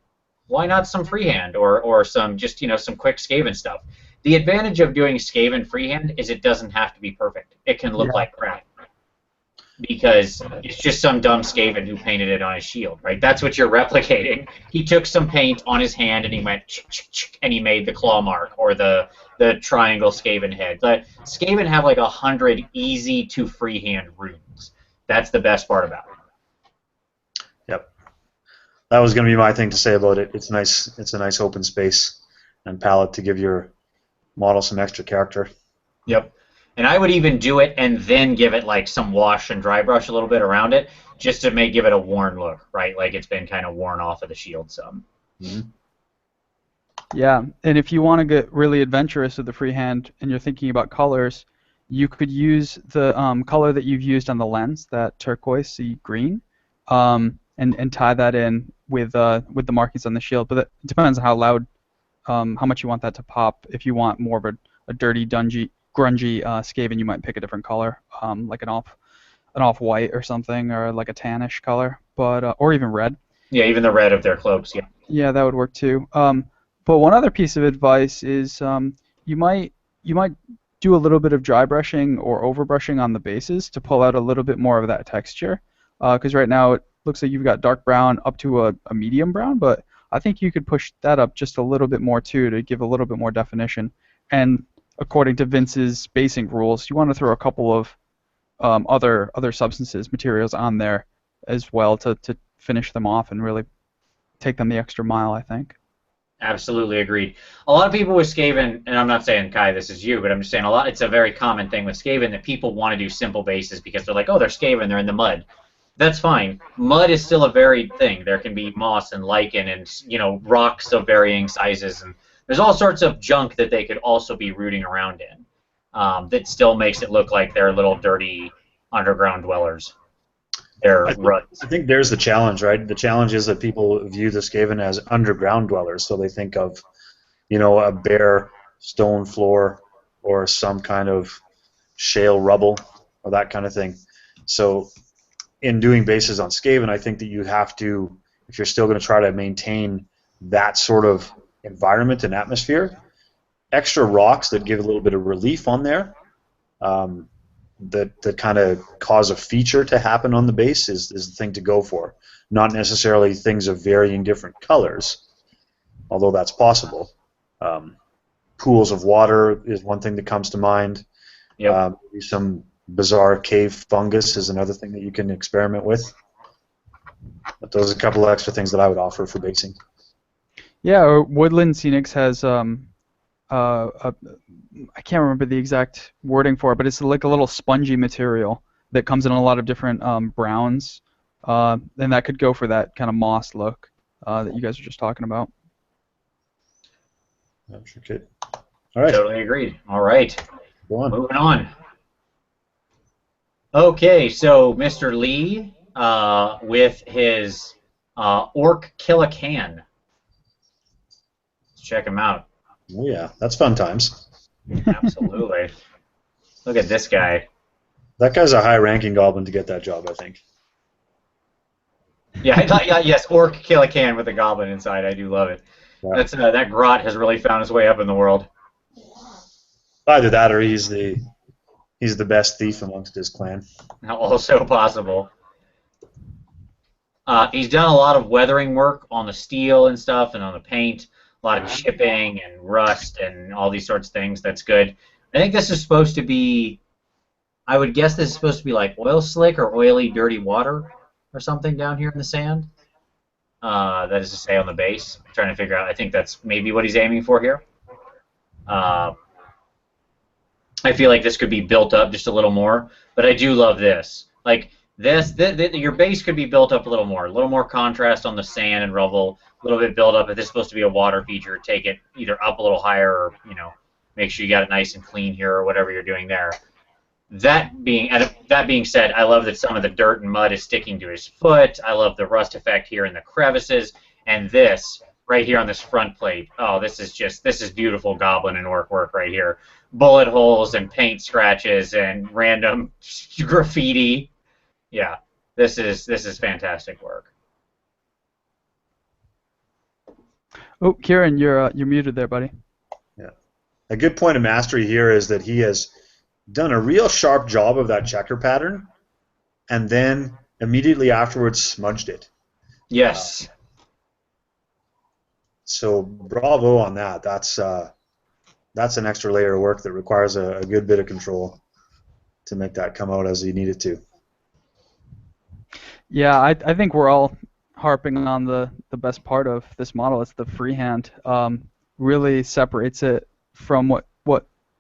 S1: why not some freehand or some just some quick Skaven stuff? The advantage of doing Skaven freehand is it doesn't have to be perfect. It can look like crap because it's just some dumb Skaven who painted it on his shield, right? That's what you're replicating. He took some paint on his hand and he went and he made the claw mark or the triangle Skaven head. The Skaven have like 100 easy to freehand runes. That's the best part about it.
S3: Yep. That was going to be my thing to say about it. It's nice. It's a nice open space and palette to give your model some extra character.
S1: Yep. And I would even do it and then give it like some wash and dry brush a little bit around it just to give it a worn look, right? Like it's been kind of worn off of the shield some.
S3: Mm-hmm.
S2: Yeah, and if you want to get really adventurous with the freehand and you're thinking about colors, you could use the color that you've used on the lens, that turquoise green, and tie that in with the markings on the shield. But it depends on how loud, how much you want that to pop. If you want more of a dirty, grungy Skaven, you might pick a different color, like an off-white or something, or like a tannish color, but or even red.
S1: Yeah, even the red of their cloaks. Yeah.
S2: Yeah, that would work too. But one other piece of advice is you might do a little bit of dry brushing or overbrushing on the bases to pull out a little bit more of that texture. Because right now it looks like you've got dark brown up to a medium brown, but I think you could push that up just a little bit more too to give a little bit more definition. And according to Vince's basing rules, you want to throw a couple of other substances, materials on there as well to finish them off and really take them the extra mile, I think.
S1: Absolutely agreed. A lot of people with Skaven, and I'm not saying, Kai, this is you, but I'm just saying it's a very common thing with Skaven that people want to do simple bases because they're like, oh, they're Skaven, they're in the mud. That's fine. Mud is still a varied thing. There can be moss and lichen and, rocks of varying sizes. And there's all sorts of junk that they could also be rooting around in that still makes it look like they're little dirty underground dwellers. I
S3: think there's the challenge, right? The challenge is that people view the Skaven as underground dwellers, so they think of, a bare stone floor or some kind of shale rubble or that kind of thing. So in doing bases on Skaven, I think that you have to, if you're still going to try to maintain that sort of environment and atmosphere, extra rocks that give a little bit of relief on there that kind of cause a feature to happen on the base is the thing to go for. Not necessarily things of varying different colors, although that's possible. Pools of water is one thing that comes to mind.
S1: Yep.
S3: Maybe some bizarre cave fungus is another thing that you can experiment with. But those are a couple of extra things that I would offer for basing.
S2: Yeah, or Woodland Scenics has I can't remember the exact wording for it, but it's like a little spongy material that comes in a lot of different browns, and that could go for that kind of moss look that you guys were just talking about.
S3: I'm sure could. All right.
S1: Totally agreed. All right.
S3: Go on.
S1: Moving on. Okay, so Mr. Lee with his Orc Kill a Can. Let's check him out.
S3: Oh yeah, that's fun times.
S1: Absolutely. Look at this guy.
S3: That guy's a high-ranking goblin to get that job, I think.
S1: Yeah, yes, Orc Kill a Can with a goblin inside. I do love it.
S3: Yeah.
S1: That's that grot has really found his way up in the world.
S3: Either that, or he's the best thief amongst his clan.
S1: Also possible. He's done a lot of weathering work on the steel and stuff, and on the paint. A lot of chipping and rust and all these sorts of things. That's good. I think this is supposed to be. I would guess this is supposed to be like oil slick or oily, dirty water or something down here in the sand. That is to say, on the base. I'm trying to figure out. I think that's maybe what he's aiming for here. I feel like this could be built up just a little more, but I do love this. Like this, your base could be built up a little more contrast on the sand and rubble, a little bit build up. If this is supposed to be a water feature, take it either up a little higher, or make sure you got it nice and clean here, or whatever you're doing there. That being said, I love that some of the dirt and mud is sticking to his foot. I love the rust effect here in the crevices, and this right here on this front plate. Oh, this is beautiful goblin and orc work right here. Bullet holes and paint scratches and random graffiti. Yeah, this is fantastic work.
S2: Oh, Kieran, you're muted there, buddy.
S3: Yeah, a good point of mastery here is that he has done a real sharp job of that checker pattern, and then immediately afterwards smudged it.
S1: Yes.
S3: So bravo on that. That's an extra layer of work that requires a good bit of control to make that come out as you need it to.
S2: Yeah, I think we're all harping on the best part of this model. It's the freehand. Really separates it from what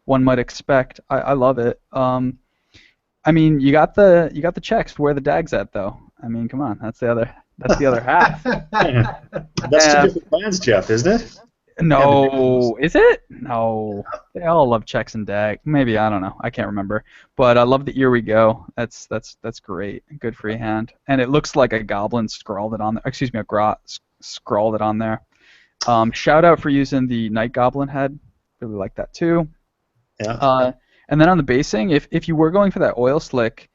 S2: one might expect. I love it. I mean, you got the checks. Where the dag's at, though. I mean, come on, that's the other half.
S3: That's two different plans, Jeff, isn't it?
S2: No, is it? No, they all love checks and dag. Maybe, I don't know. I can't remember. But I love the "Here We Go." That's great. Good freehand, and it looks like a goblin scrawled it on there. Excuse me, a grot scrawled it on there. Shout out for using the night goblin head. Really like that too.
S3: Yeah.
S2: And then on the basing, if you were going for that oil slick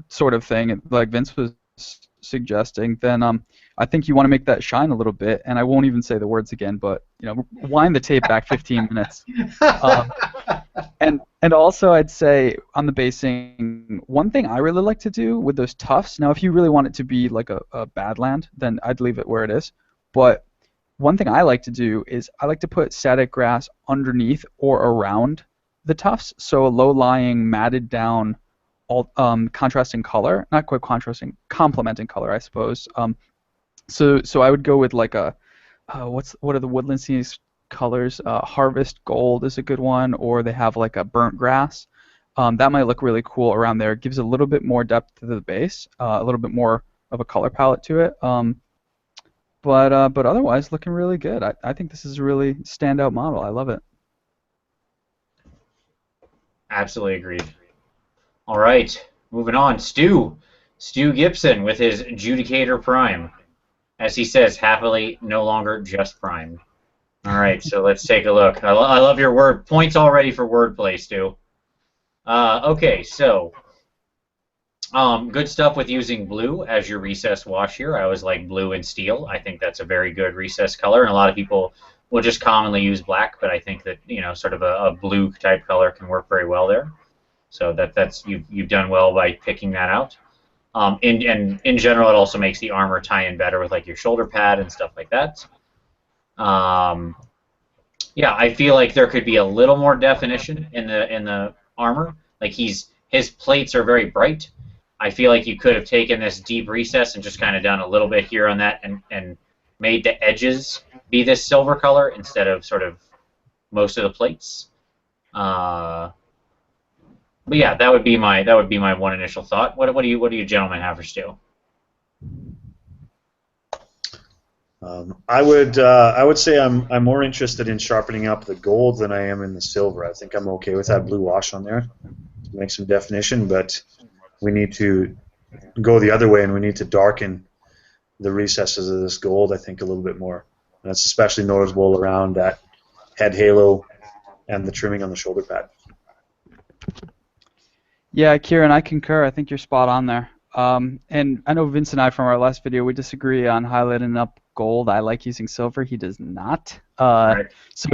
S2: sort of thing, like Vince was suggesting, then I think you want to make that shine a little bit. And I won't even say the words again, but wind the tape back 15 minutes. And also, I'd say on the basing, one thing I really like to do with those tufts. Now, if you really want it to be like a badland, then I'd leave it where it is. But one thing I like to do is I like to put static grass underneath or around the tufts, so a low-lying, matted down, all contrasting color, not quite contrasting, complementing color, I suppose. So I would go with like a what are the Woodland Scenics colors? Harvest Gold is a good one, or they have like a burnt grass. That might look really cool around there. It gives a little bit more depth to the base, a little bit more of a color palette to it. But otherwise, looking really good. I think this is a really standout model. I love it.
S1: Absolutely agreed. All right, moving on. Stu Gibson with his Judicator Prime. As he says, happily no longer just Prime. All right, so let's take a look. I love your word points already for wordplay, Stu. Okay, so good stuff with using blue as your recessed wash here. I always like blue and steel. I think that's a very good recessed color, and a lot of people will just commonly use black, but I think that sort of a blue type color can work very well there. So that's you've done well by picking that out. And in general, it also makes the armor tie in better with like your shoulder pad and stuff like that. Yeah, I feel like there could be a little more definition in the armor. Like his plates are very bright. I feel like you could have taken this deep recess and just kind of done a little bit here on that and made the edges be this silver color instead of sort of most of the plates. But yeah, that would be my one initial thought. What do you gentlemen have for Stu?
S3: I would say I'm more interested in sharpening up the gold than I am in the silver. I think I'm okay with that blue wash on there to make some definition, but we need to go the other way and we need to darken the recesses of this gold, I think, a little bit more. And that's especially noticeable around that head halo and the trimming on the shoulder pad.
S2: Yeah, Kieran, I concur. I think you're spot on there. And I know Vince and I from our last video, we disagree on highlighting up gold. I like using silver. He does not.
S1: Right.
S2: So,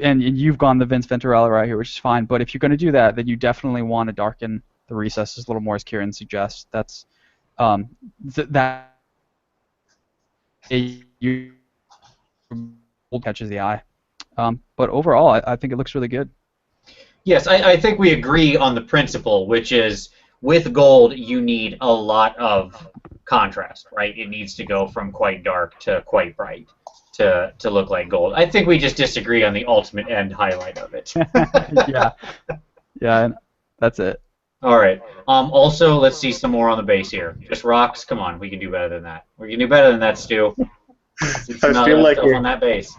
S2: and you've gone the Vince Venturella right here, which is fine. But if you're going to do that, then you definitely want to darken the recesses a little more, as Kieran suggests. That's that you catches the eye. But overall, I think it looks really good.
S1: Yes, I think we agree on the principle, which is with gold you need a lot of contrast, right? It needs to go from quite dark to quite bright to look like gold. I think we just disagree on the ultimate end highlight of it.
S2: Yeah, that's it.
S1: All right. Also, let's see some more on the base here. Just rocks. Come on, we can do better than that. We can do better than that, Stu.
S3: I feel like
S1: on that base.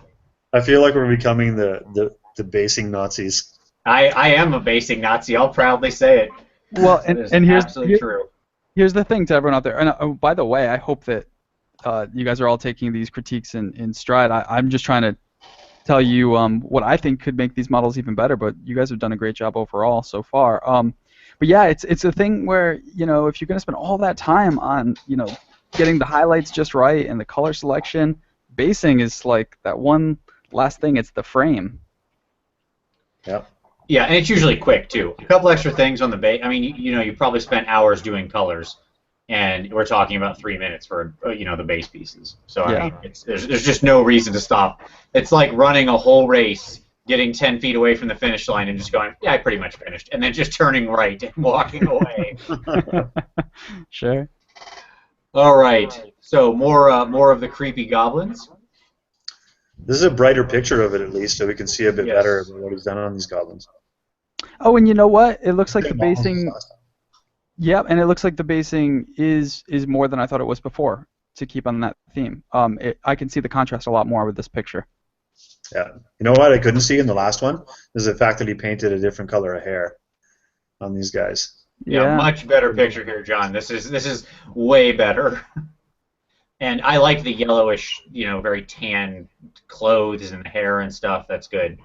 S3: I feel like we're becoming the basing Nazis.
S1: I am a basing Nazi. I'll proudly say it.
S2: Well, and here's
S1: absolutely true.
S2: Here's the thing to everyone out there. And by the way, I hope that you guys are all taking these critiques in stride. I'm just trying to tell you what I think could make these models even better. But you guys have done a great job overall so far. But yeah, it's a thing where if you're going to spend all that time on getting the highlights just right and the color selection, basing is like that one last thing. It's the frame.
S3: Yep.
S1: Yeah, and it's usually quick too. A couple extra things on the base. I mean, you probably spent hours doing colors, and we're talking about 3 minutes for the base pieces. So
S2: yeah.
S1: I mean, there's just no reason to stop. It's like running a whole race, getting 10 feet away from the finish line, and just going, yeah, I pretty much finished, and then just turning right and walking away.
S2: Sure.
S1: All right. So more of the creepy goblins.
S3: This is a brighter picture of it, at least, so we can see a bit
S1: Yes.
S3: better about what he's done on these goblins.
S2: Oh, and you know what? It looks like the basing. Yeah, and it looks like the basing is more than I thought it was before. To keep on that theme, I can see the contrast a lot more with this picture.
S3: Yeah. You know what I couldn't see in the last one is the fact that he painted a different color of hair on these guys.
S1: Yeah, much better picture here, John. This is way better. And I like the yellowish, very tan clothes and hair and stuff. That's good.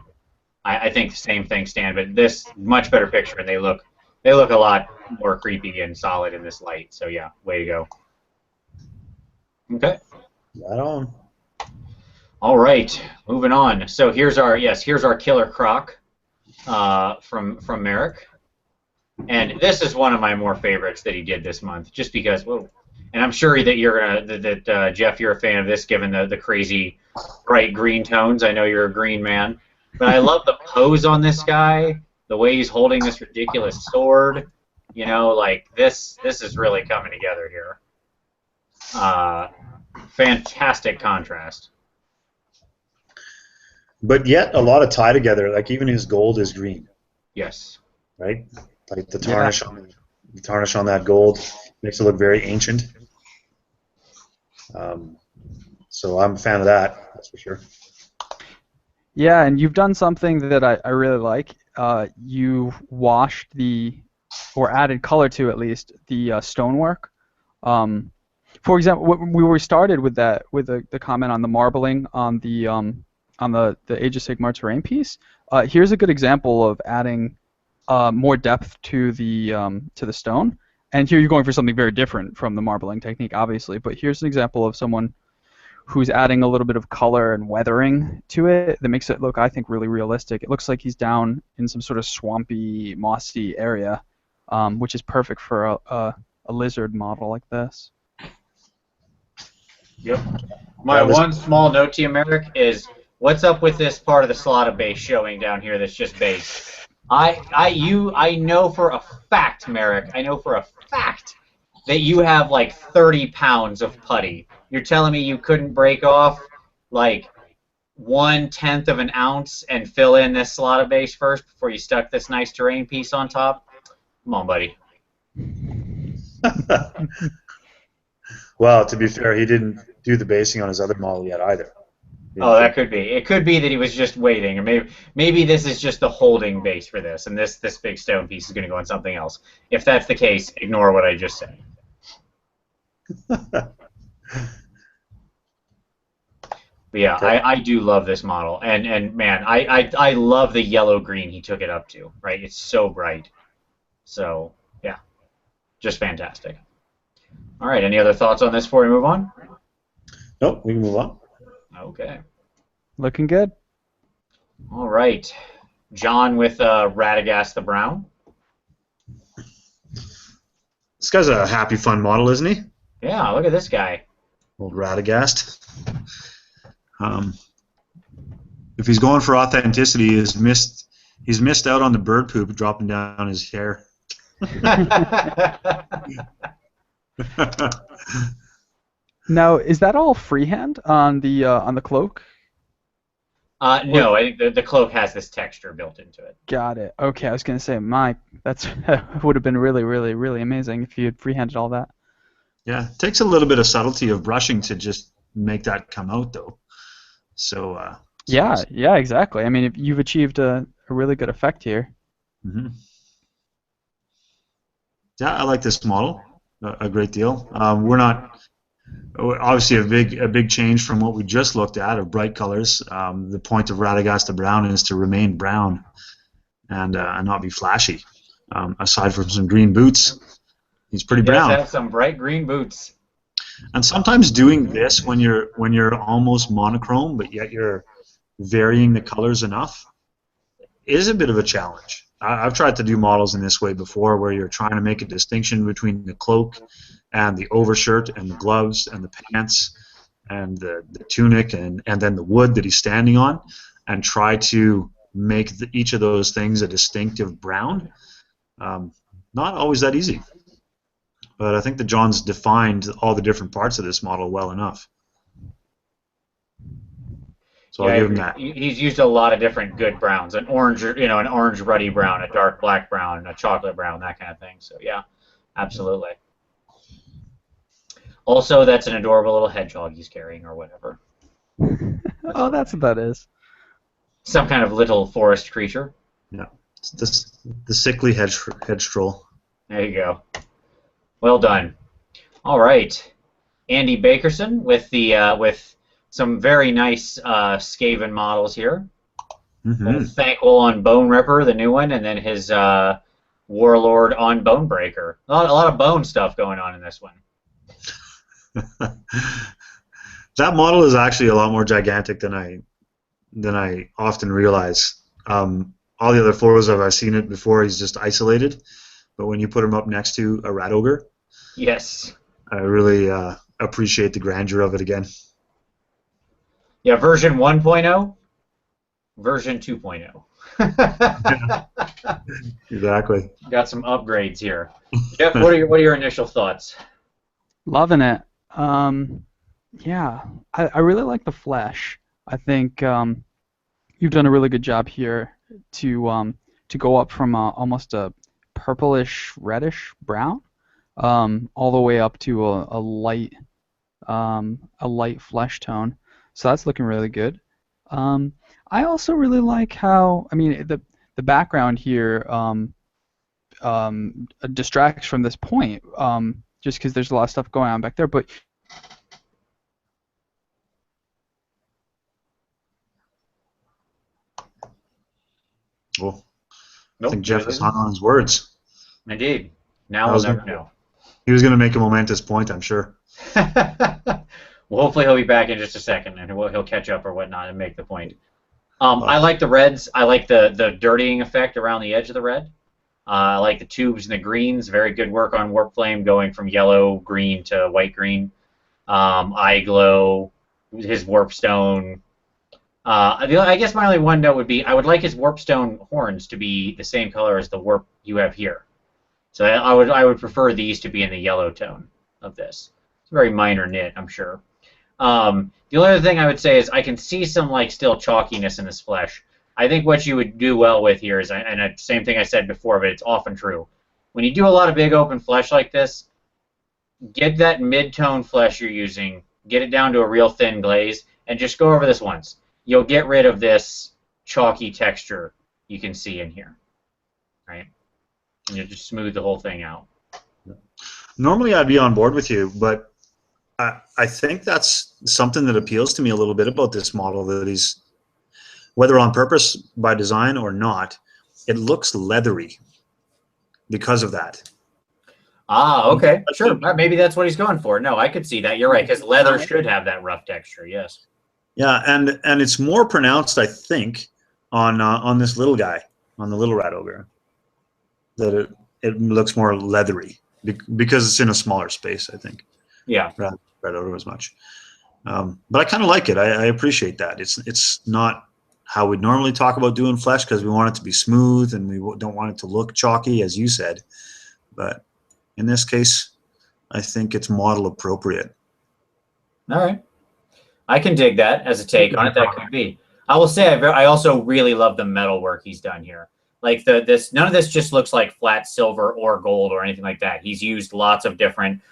S1: I think the same thing, Stan. But this much better picture, and they look a lot more creepy and solid in this light. So yeah, way to go. Okay.
S3: Right on.
S1: All right, moving on. So here's our killer croc from Merrick, and this is one of my more favorites that he did this month, just because. Whoa. And I'm sure that Jeff, you're a fan of this, given the crazy bright green tones. I know you're a green man, but I love the pose on this guy, the way he's holding this ridiculous sword. Like this is really coming together here. Fantastic contrast.
S3: But yet a lot of tie together. Like even his gold is green.
S1: Yes.
S3: Right. Like the tarnish on that gold makes it look very ancient. So I'm a fan of that. That's for sure.
S2: Yeah, and you've done something that I really like. You washed or added color to at least the stonework. For example, we started with the comment on the marbling on the Age of Sigmar terrain piece. Here's a good example of adding more depth to the stone. And here you're going for something very different from the marbling technique, obviously. But here's an example of someone who's adding a little bit of color and weathering to it that makes it look, I think, really realistic. It looks like he's down in some sort of swampy, mossy area, which is perfect for a lizard model like this.
S1: Yep. My
S3: That was-
S1: one small note to you, Merrick, is what's up with this part of the slot of base showing down here that's just base? I know for a fact, Merrick, I know for a fact that you have like 30 pounds of putty. You're telling me you couldn't break off like 1/10 of an ounce and fill in this slot of base first before you stuck this nice terrain piece on top? Come on, buddy.
S3: Well, to be fair, he didn't do the basing on his other model yet either.
S1: Oh, that could be. It could be that he was just waiting, or maybe this is just the holding base for this, and this big stone piece is going to go on something else. If that's the case, ignore what I just said. But yeah,
S3: Okay.
S1: I do love this model, and man, I love the yellow green he took it up to. Right, it's so bright. So yeah, just fantastic. All right, any other thoughts on this before we move on?
S3: Nope, we can move on.
S1: Okay.
S2: Looking good.
S1: All right, John with Radagast the Brown.
S3: This guy's a happy, fun model, isn't he?
S1: Yeah, look at this guy.
S3: Old Radagast. If he's going for authenticity, he's missed out on the bird poop dropping down his hair.
S2: Now, is that all freehand on the cloak?
S1: No, I think the cloak has this texture built into it.
S2: Got it. Okay, I was gonna say, that would have been really, really, really amazing if you had freehanded all that.
S3: Yeah, it takes a little bit of subtlety of brushing to just make that come out, though. So.
S2: Yeah, exactly. I mean, if you've achieved a really good effect here.
S3: Mm-hmm. Yeah, I like this model a great deal. We're not obviously a big change from what we just looked at of bright colors. The point of Radagast the Brown is to remain brown and not be flashy. Aside from some green boots, he's pretty brown.
S1: He does have some bright green boots.
S3: And sometimes doing this when you're almost monochrome, but yet you're varying the colors enough, is a bit of a challenge. I've tried to do models in this way before, where you're trying to make a distinction between the cloak and the overshirt and the gloves and the pants and the tunic and then the wood that he's standing on, and try to make each of those things a distinctive brown. Not always that easy. But I think that John's defined all the different parts of this model well enough. So
S1: Yeah,
S3: I'll give him that.
S1: He's used a lot of different good browns, an orange ruddy brown, a dark black brown, a chocolate brown, that kind of thing. So yeah, absolutely. Also, that's an adorable little hedgehog he's carrying, or whatever.
S2: Oh, that's what that is.
S1: Some kind of little forest creature.
S3: Yeah, it's the sickly hedge troll.
S1: There you go. Well done. All right, Andy Bakerson with some very nice Skaven models here.
S3: Mm-hmm.
S1: Thankful on Bone Ripper, the new one, and then his Warlord on Bonebreaker. A lot of bone stuff going on in this one.
S3: That model is actually a lot more gigantic than I often realize. All the other photos I've seen it before, he's just isolated, but when you put him up next to a rat ogre,
S1: Yes.
S3: I really appreciate the grandeur of it again.
S1: Yeah, version 1.0, version 2.0.
S3: Exactly.
S1: Got some upgrades here. Jeff, what are your initial thoughts?
S2: Loving it. Yeah, I really like the flesh. I think you've done a really good job here to go up from almost a purplish reddish brown all the way up to a light flesh tone. So that's looking really good. I also really like how, I mean, the background here distracts from this point just because there's a lot of stuff going on back there, but
S3: Well,
S1: Nope,
S3: I think Jeff is hung on his words.
S1: Indeed. Now we'll never know.
S3: He was going to make a momentous point, I'm sure.
S1: Well, hopefully he'll be back in just a second, and he'll catch up or whatnot and make the point. I
S3: Uh,
S1: like the reds. I like the dirtying effect around the edge of the red. I like the tubes and the greens. Very good work on Warp Flame going from yellow green to white green. Eye glow, his warp stone. I guess my only one note would be I would like his warp stone horns to be the same color as the warp you have here. So I would prefer these to be in the yellow tone of this. It's a very minor nit, I'm sure. The only other thing I would say is I can see some like still chalkiness in this flesh. I think what you would do well with here is, and the same thing I said before, but it's often true. When you do a lot of big open flesh like this, get that mid-tone flesh you're using, get it down to a real thin glaze, and just go over this once. You'll get rid of this chalky texture you can see in here, right? And you'll just smooth the whole thing out.
S3: Normally, I'd be on board with you, but I think that's something that appeals to me a little bit about this model, that he's, whether on purpose by design or not, it looks leathery because of that.
S1: Ah, okay, sure. Maybe that's what he's going for. No, I could see that. You're right, because leather should have that rough texture. Yes.
S3: Yeah, and it's more pronounced, I think, on this little guy, on the little rat ogre, that it looks more leathery because it's in a smaller space, I think.
S1: Yeah.
S3: Rather than rat ogre as much. But I kind of like it. I appreciate that. It's not how we'd normally talk about doing flesh because we want it to be smooth and we don't want it to look chalky, as you said. But in this case, I think it's model appropriate.
S1: All right. I can dig that as a take on it. That could be. I will say I also really love the metal work he's done here. Like none of this just looks like flat silver or gold or anything like that. He's used lots of different,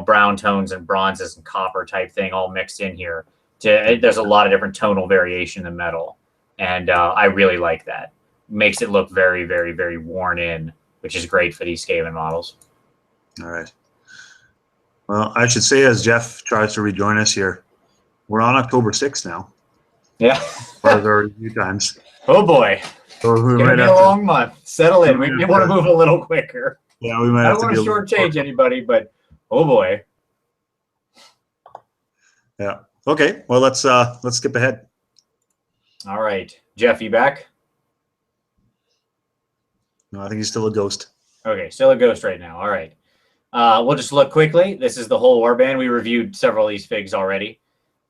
S1: brown tones and bronzes and copper type thing all mixed in here. There's a lot of different tonal variation in the metal, and I really like that. Makes it look very, very, very worn in, which is great for these Skaven models.
S3: All right. Well, I should say, as Jeff tries to rejoin us here, we're on October 6th now.
S1: Yeah.
S3: Part of our review times.
S1: Oh boy.
S3: So
S1: It's going to be a long month. Settle in. We want to move a little quicker.
S3: Yeah, we might have to.
S1: I don't want to shortchange anybody, but oh boy.
S3: Yeah. Okay. Well, let's skip ahead.
S1: All right, Jeff, you back?
S3: No, I think he's still a ghost.
S1: Okay, still a ghost right now. All right. We'll just look quickly. This is the whole warband. We reviewed several of these figs already,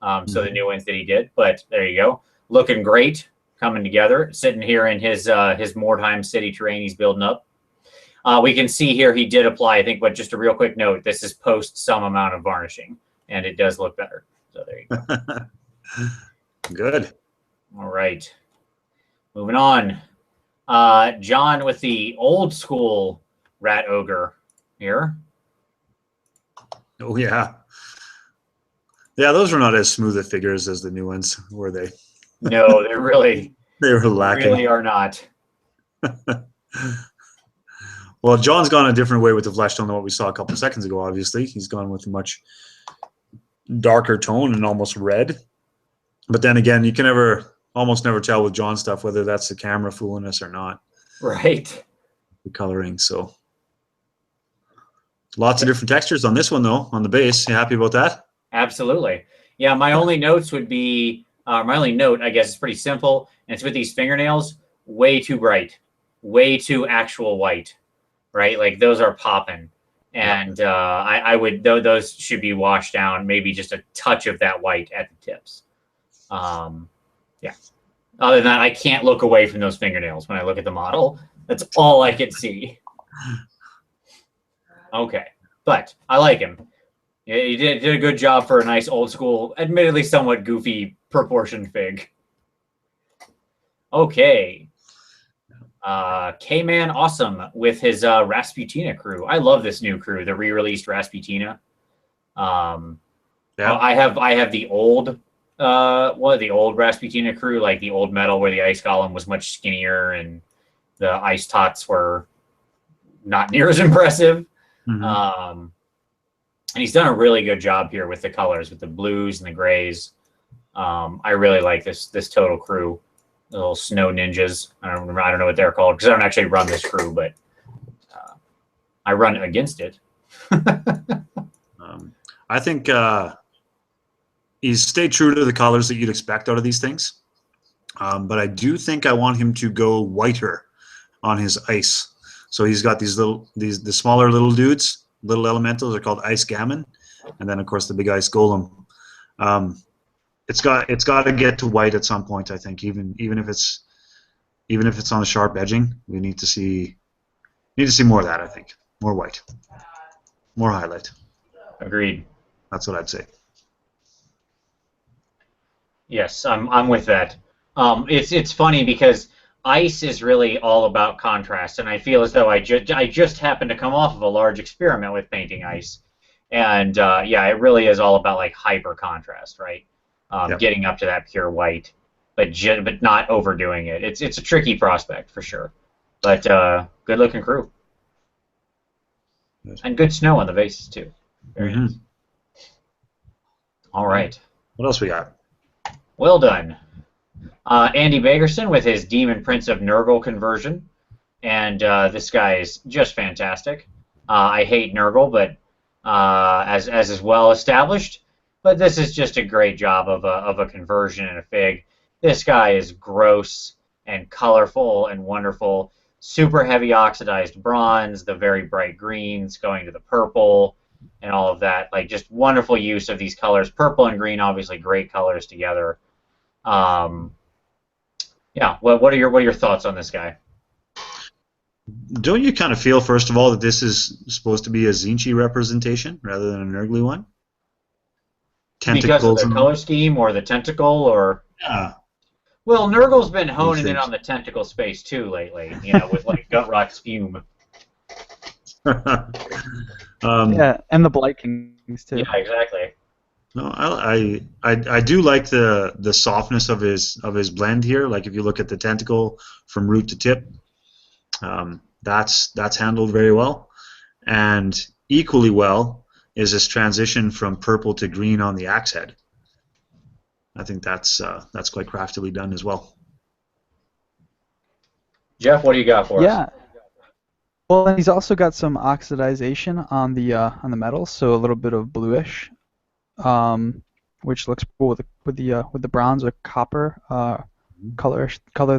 S1: so the new ones that he did. But there you go. Looking great, coming together. Sitting here in his Mordheim city terrain he's building up. We can see here he did apply, I think, but just a real quick note, this is post some amount of varnishing, and it does look better. So there you go.
S3: Good.
S1: All right. Moving on. John with the old school rat ogre here.
S3: Oh, yeah. Yeah, those were not as smooth a figures as the new ones, were they?
S1: No, they're really
S3: they were lacking.
S1: Really are not.
S3: Well, John's gone a different way with the flesh tone than what we saw a couple of seconds ago, obviously. He's gone with a much darker tone and almost red. But then again, you can almost never tell with John stuff whether that's the camera fooling us or not.
S1: Right.
S3: The coloring, so. Lots of different textures on this one, though, on the base. You happy about that?
S1: Absolutely. Yeah, my only notes would be, my only note, I guess, is pretty simple. And it's with these fingernails, way too bright, way too actual white, right? Like those are popping. And I would, those should be washed down, maybe just a touch of that white at the tips. Yeah. Other than that, I can't look away from those fingernails when I look at the model. That's all I can see. Okay, but I like him. He did a good job for a nice old school, admittedly somewhat goofy proportioned fig. Okay. K-Man Awesome with his Rasputina crew. I love this new crew, the re-released Rasputina. Yeah. I have the old the old Rasputina crew, like the old metal where the ice golem was much skinnier and the ice tots were not near as impressive. Mm-hmm. And he's done a really good job here with the colors, with the blues and the grays. I really like this total crew. The little snow ninjas. I don't know what they're called because I don't actually run this crew, but I run against it.
S3: I think he's stayed true to the colors that you'd expect out of these things. But I do think I want him to go whiter on his ice. So he's got the smaller little dudes, little elementals are called ice gammon, and then of course the big ice golem. It's got to get to white at some point. I think even if it's on the sharp edging, we need to see more of that. I think more white, more highlight.
S1: Agreed.
S3: That's what I'd say.
S1: Yes, I'm with that. It's funny because ice is really all about contrast, and I feel as though I just happened to come off of a large experiment with painting ice, and yeah, it really is all about like hyper contrast, right?
S3: Yep.
S1: Getting up to that pure white, but not overdoing it. It's a tricky prospect for sure, but good looking crew,
S3: Good.
S1: and good snow on the vases too. Very nice. All right.
S3: What else we got?
S1: Well done. Andy Bagerson with his Demon Prince of Nurgle conversion, and this guy is just fantastic. I hate Nurgle, but as is well established, but this is just a great job of a conversion and a fig. This guy is gross and colorful and wonderful. Super heavy oxidized bronze, the very bright greens going to the purple, and all of that. Like just wonderful use of these colors. Purple and green, obviously great colors together. Yeah, what are your thoughts on this guy?
S3: Don't you kind of feel, first of all, that this is supposed to be a Zinchi representation rather than a Nurgly one?
S1: Because of the color scheme or the tentacle, or
S3: yeah.
S1: Well, Nurgle's been honing in on the tentacle space too lately, with like Gutrock's fume.
S2: Yeah, and the Blight Kings too.
S1: Yeah, exactly.
S3: No, I do like the softness of his blend here. Like if you look at the tentacle from root to tip, that's handled very well, and equally well is this transition from purple to green on the axe head. I think that's quite craftily done as well.
S1: Jeff, what do you got for us?
S2: Yeah. Well, and he's also got some oxidization on the metals, so a little bit of bluish, which looks cool with the bronze or copper color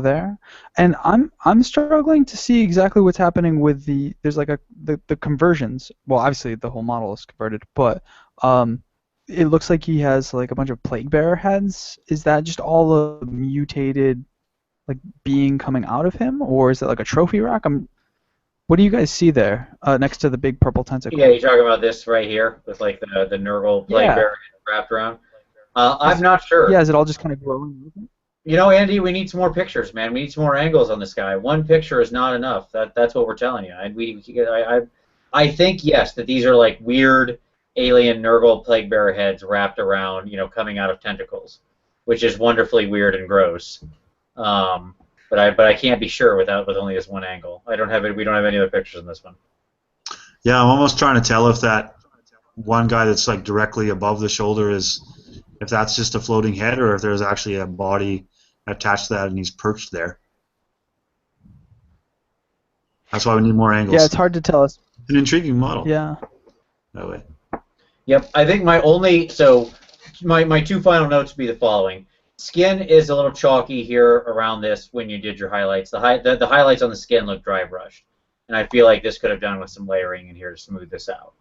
S2: there. And I'm struggling to see exactly what's happening with there's like the conversions. Well, obviously the whole model is converted, but it looks like he has like a bunch of plague bearer heads. Is that just all a mutated like being coming out of him, or is it like a trophy rack? What do you guys see there next to the big purple tentacle?
S1: Yeah, you're talking about this right here with like the Nurgle plague bearer wrapped around. I'm not sure.
S2: Yeah, is it all just kind of glowing?
S1: Andy, we need some more pictures, man. We need some more angles on this guy. One picture is not enough. That's what we're telling you. I think yes, that these are like weird alien Nurgle plague bearer heads wrapped around, coming out of tentacles, which is wonderfully weird and gross. But I can't be sure with only this one angle. We don't have any other pictures in this one.
S3: Yeah, I'm almost trying to tell if that one guy that's like directly above the shoulder if that's just a floating head or if there's actually a body attached to that and he's perched there. That's why we need more angles.
S2: Yeah, it's hard to tell us.
S3: It's an intriguing model.
S2: Yeah.
S3: That way.
S1: Yep, I think my two final notes would be the following. Skin is a little chalky here around this when you did your highlights. The highlights on the skin look dry brushed, and I feel like this could have done with some layering in here to smooth this out.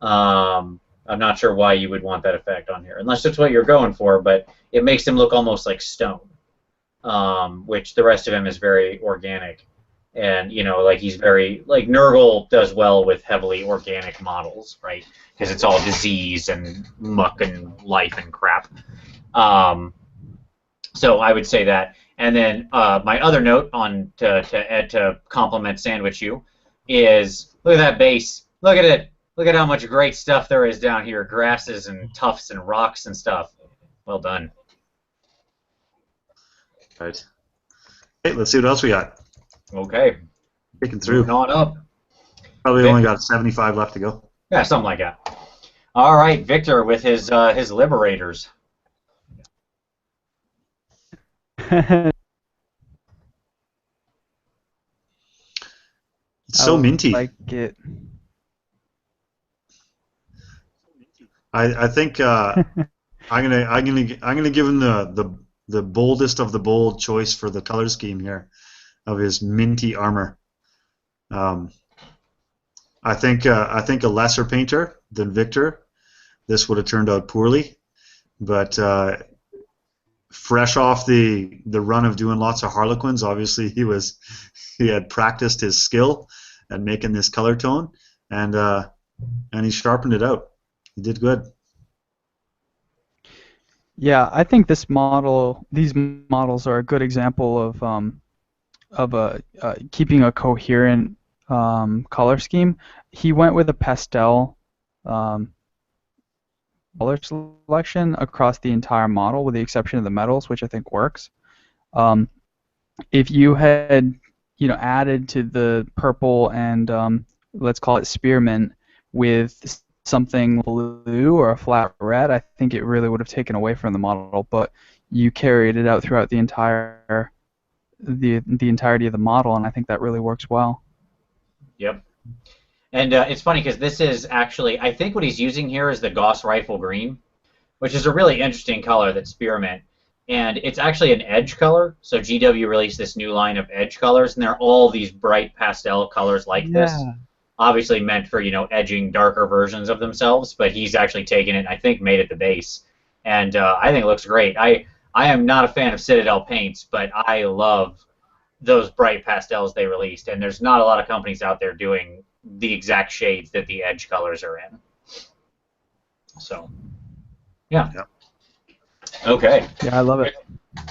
S1: I'm not sure why you would want that effect on here, unless it's what you're going for, but it makes him look almost like stone, which the rest of him is very organic. And, like he's very, like Nurgle does well with heavily organic models, right? Because it's all disease and muck and life and crap. So I would say that. And then my other note to compliment Sandwich You is, look at that base. Look at it. Look at how much great stuff there is down here. Grasses and tufts and rocks and stuff. Well done.
S3: All right. Hey, let's see what else we got.
S1: Okay.
S3: Picking through.
S1: Moving on up.
S3: Probably only got 75 left to go.
S1: Yeah, something like that. All right, Victor with his Liberators.
S3: It's so minty.
S2: I like it.
S3: I think I'm gonna give him the boldest of the bold choice for the color scheme here of his minty armor. I think a lesser painter than Victor, this would have turned out poorly, but fresh off the run of doing lots of Harlequins, obviously he had practiced his skill at making this color tone, and he sharpened it out. He did good.
S2: Yeah, I think these models are a good example of keeping a coherent color scheme. He went with a pastel color selection across the entire model, with the exception of the metals, which I think works. If you had, added to the purple and let's call it spearmint with something blue or a flat red, I think it really would have taken away from the model. But you carried it out throughout the entirety of the model, and I think that really works well.
S1: Yep. And it's funny because this is actually, I think what he's using here is the Gauss Rifle Green, which is a really interesting color that's spearmint. And it's actually an edge color. So GW released this new line of edge colors, and they're all these bright pastel colors like this. Obviously meant for, edging darker versions of themselves, but he's actually taken it and I think made it the base. And I think it looks great. I am not a fan of Citadel paints, but I love those bright pastels they released, and there's not a lot of companies out there doing the exact shades that the edge colors are in. So, yeah. Okay.
S2: Yeah, I love it.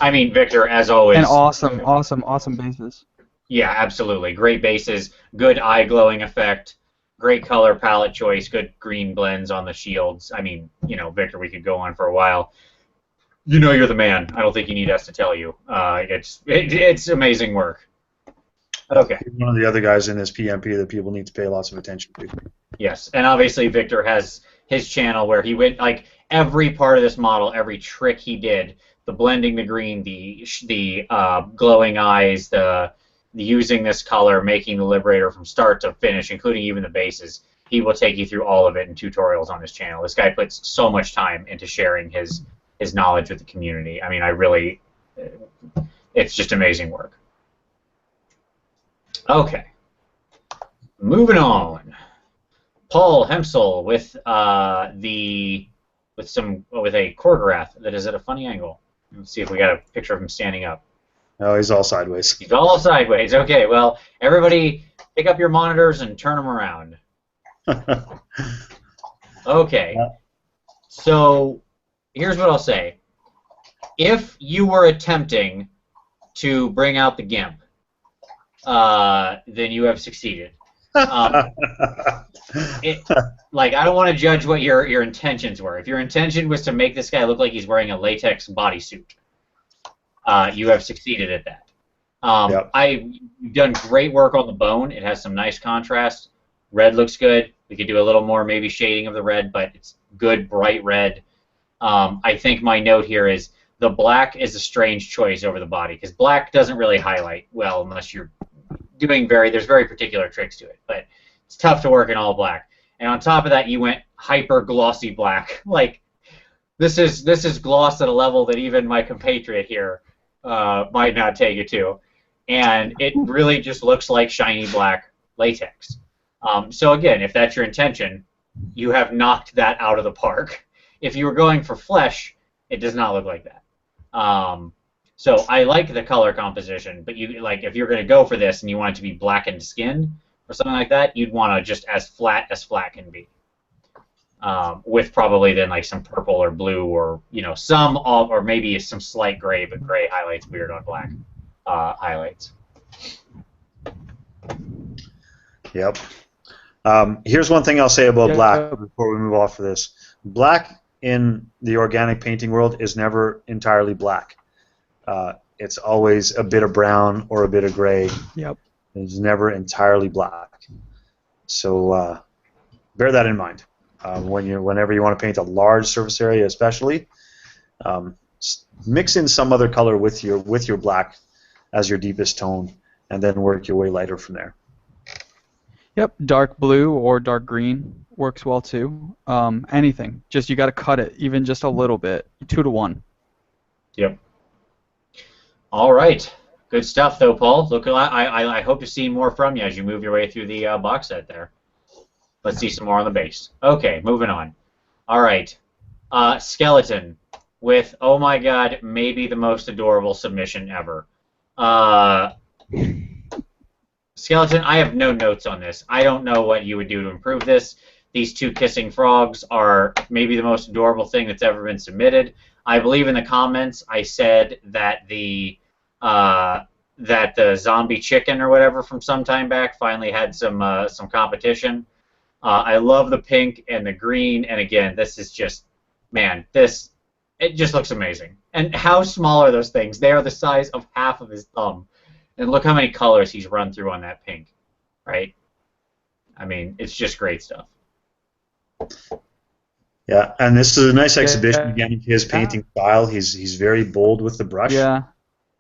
S1: I mean, Victor, as always.
S2: And awesome bases.
S1: Yeah, absolutely. Great bases, good eye glowing effect, great color palette choice, good green blends on the shields. I mean, Victor, we could go on for a while. You're the man. I don't think you need us to tell you. It's amazing work. Okay.
S3: He's one of the other guys in this PmP that people need to pay lots of attention to.
S1: Yes, and obviously Victor has his channel where he went, like, every part of this model, every trick he did, the blending the green, the glowing eyes, the using this color, making the Liberator from start to finish, including even the bases. He will take you through all of it in tutorials on his channel. This guy puts so much time into sharing his knowledge with the community. I mean, it's just amazing work. Okay. Moving on. Paul Hemsel with a Korgorath that is at a funny angle. Let's see if we got a picture of him standing up.
S3: No, he's all sideways.
S1: He's all sideways. Okay, well, everybody pick up your monitors and turn them around. Okay. So here's what I'll say. If you were attempting to bring out the GIMP, then you have succeeded. I don't want to judge what your intentions were. If your intention was to make this guy look like he's wearing a latex bodysuit, you have succeeded at that.
S3: Yep.
S1: You've done great work on the bone. It has some nice contrast. Red looks good. We could do a little more maybe shading of the red, but it's good, bright red. I think my note here is the black is a strange choice over the body, because black doesn't really highlight well unless you're doing there's very particular tricks to it, but it's tough to work in all black. And on top of that, you went hyper glossy black. Like, this is gloss at a level that even my compatriot here might not take it to, and it really just looks like shiny black latex. So again, if that's your intention, you have knocked that out of the park. If you were going for flesh, it does not look like that. So I like the color composition, but if you're going to go for this and you want it to be blackened skin or something like that, you'd want to just as flat can be, with probably then like some purple or blue or or maybe some slight gray, but gray highlights weird on black highlights.
S3: Yep. Here's one thing I'll say about black before we move off of this. Black in the organic painting world is never entirely black. It's always a bit of brown or a bit of gray.
S2: Yep.
S3: It's never entirely black. So bear that in mind whenever you want to paint a large surface area, especially. Mix in some other color with your black as your deepest tone, and then work your way lighter from there.
S2: Yep, dark blue or dark green works well too. Anything, just you got to cut it, even just a little bit, 2-to-1.
S1: Yep. All right. Good stuff, though, Paul. Look, I hope to see more from you as you move your way through the box set there. Let's see some more on the base. Okay, moving on. All right. Skeleton with, oh my god, maybe the most adorable submission ever. Skeleton, I have no notes on this. I don't know what you would do to improve this. These two kissing frogs are maybe the most adorable thing that's ever been submitted. I believe in the comments I said that the zombie chicken or whatever from some time back finally had some competition. I love the pink and the green, and again, this is just, man, it just looks amazing. And how small are those things? They are the size of half of his thumb. And look how many colors he's run through on that pink, right? I mean, it's just great stuff.
S3: Yeah, and this is a nice exhibition again of his painting style. He's very bold with the brush.
S2: Yeah,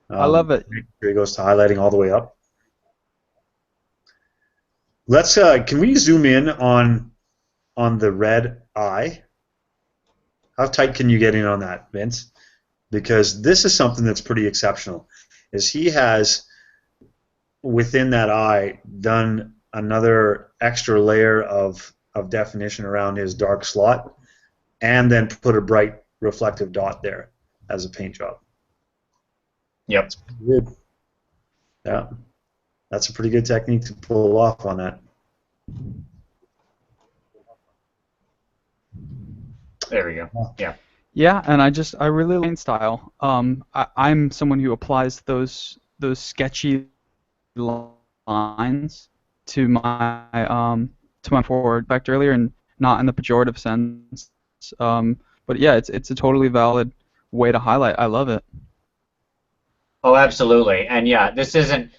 S2: I love it.
S3: Here he goes to highlighting all the way up. Let's can we zoom in on the red eye? How tight can you get in on that, Vince? Because this is something that's pretty exceptional. Is he has within that eye done another extra layer of definition around his dark slot, and then put a bright reflective dot there as a paint job.
S1: Yep.
S3: That's good. Yeah, that's a pretty good technique to pull off on that.
S1: There we go. Yeah.
S2: Yeah, and I really like paint style. I'm someone who applies those sketchy lines to my forward effect earlier, and not in the pejorative sense. But yeah, it's a totally valid way to highlight. I love it.
S1: Oh, absolutely. And yeah, this isn't,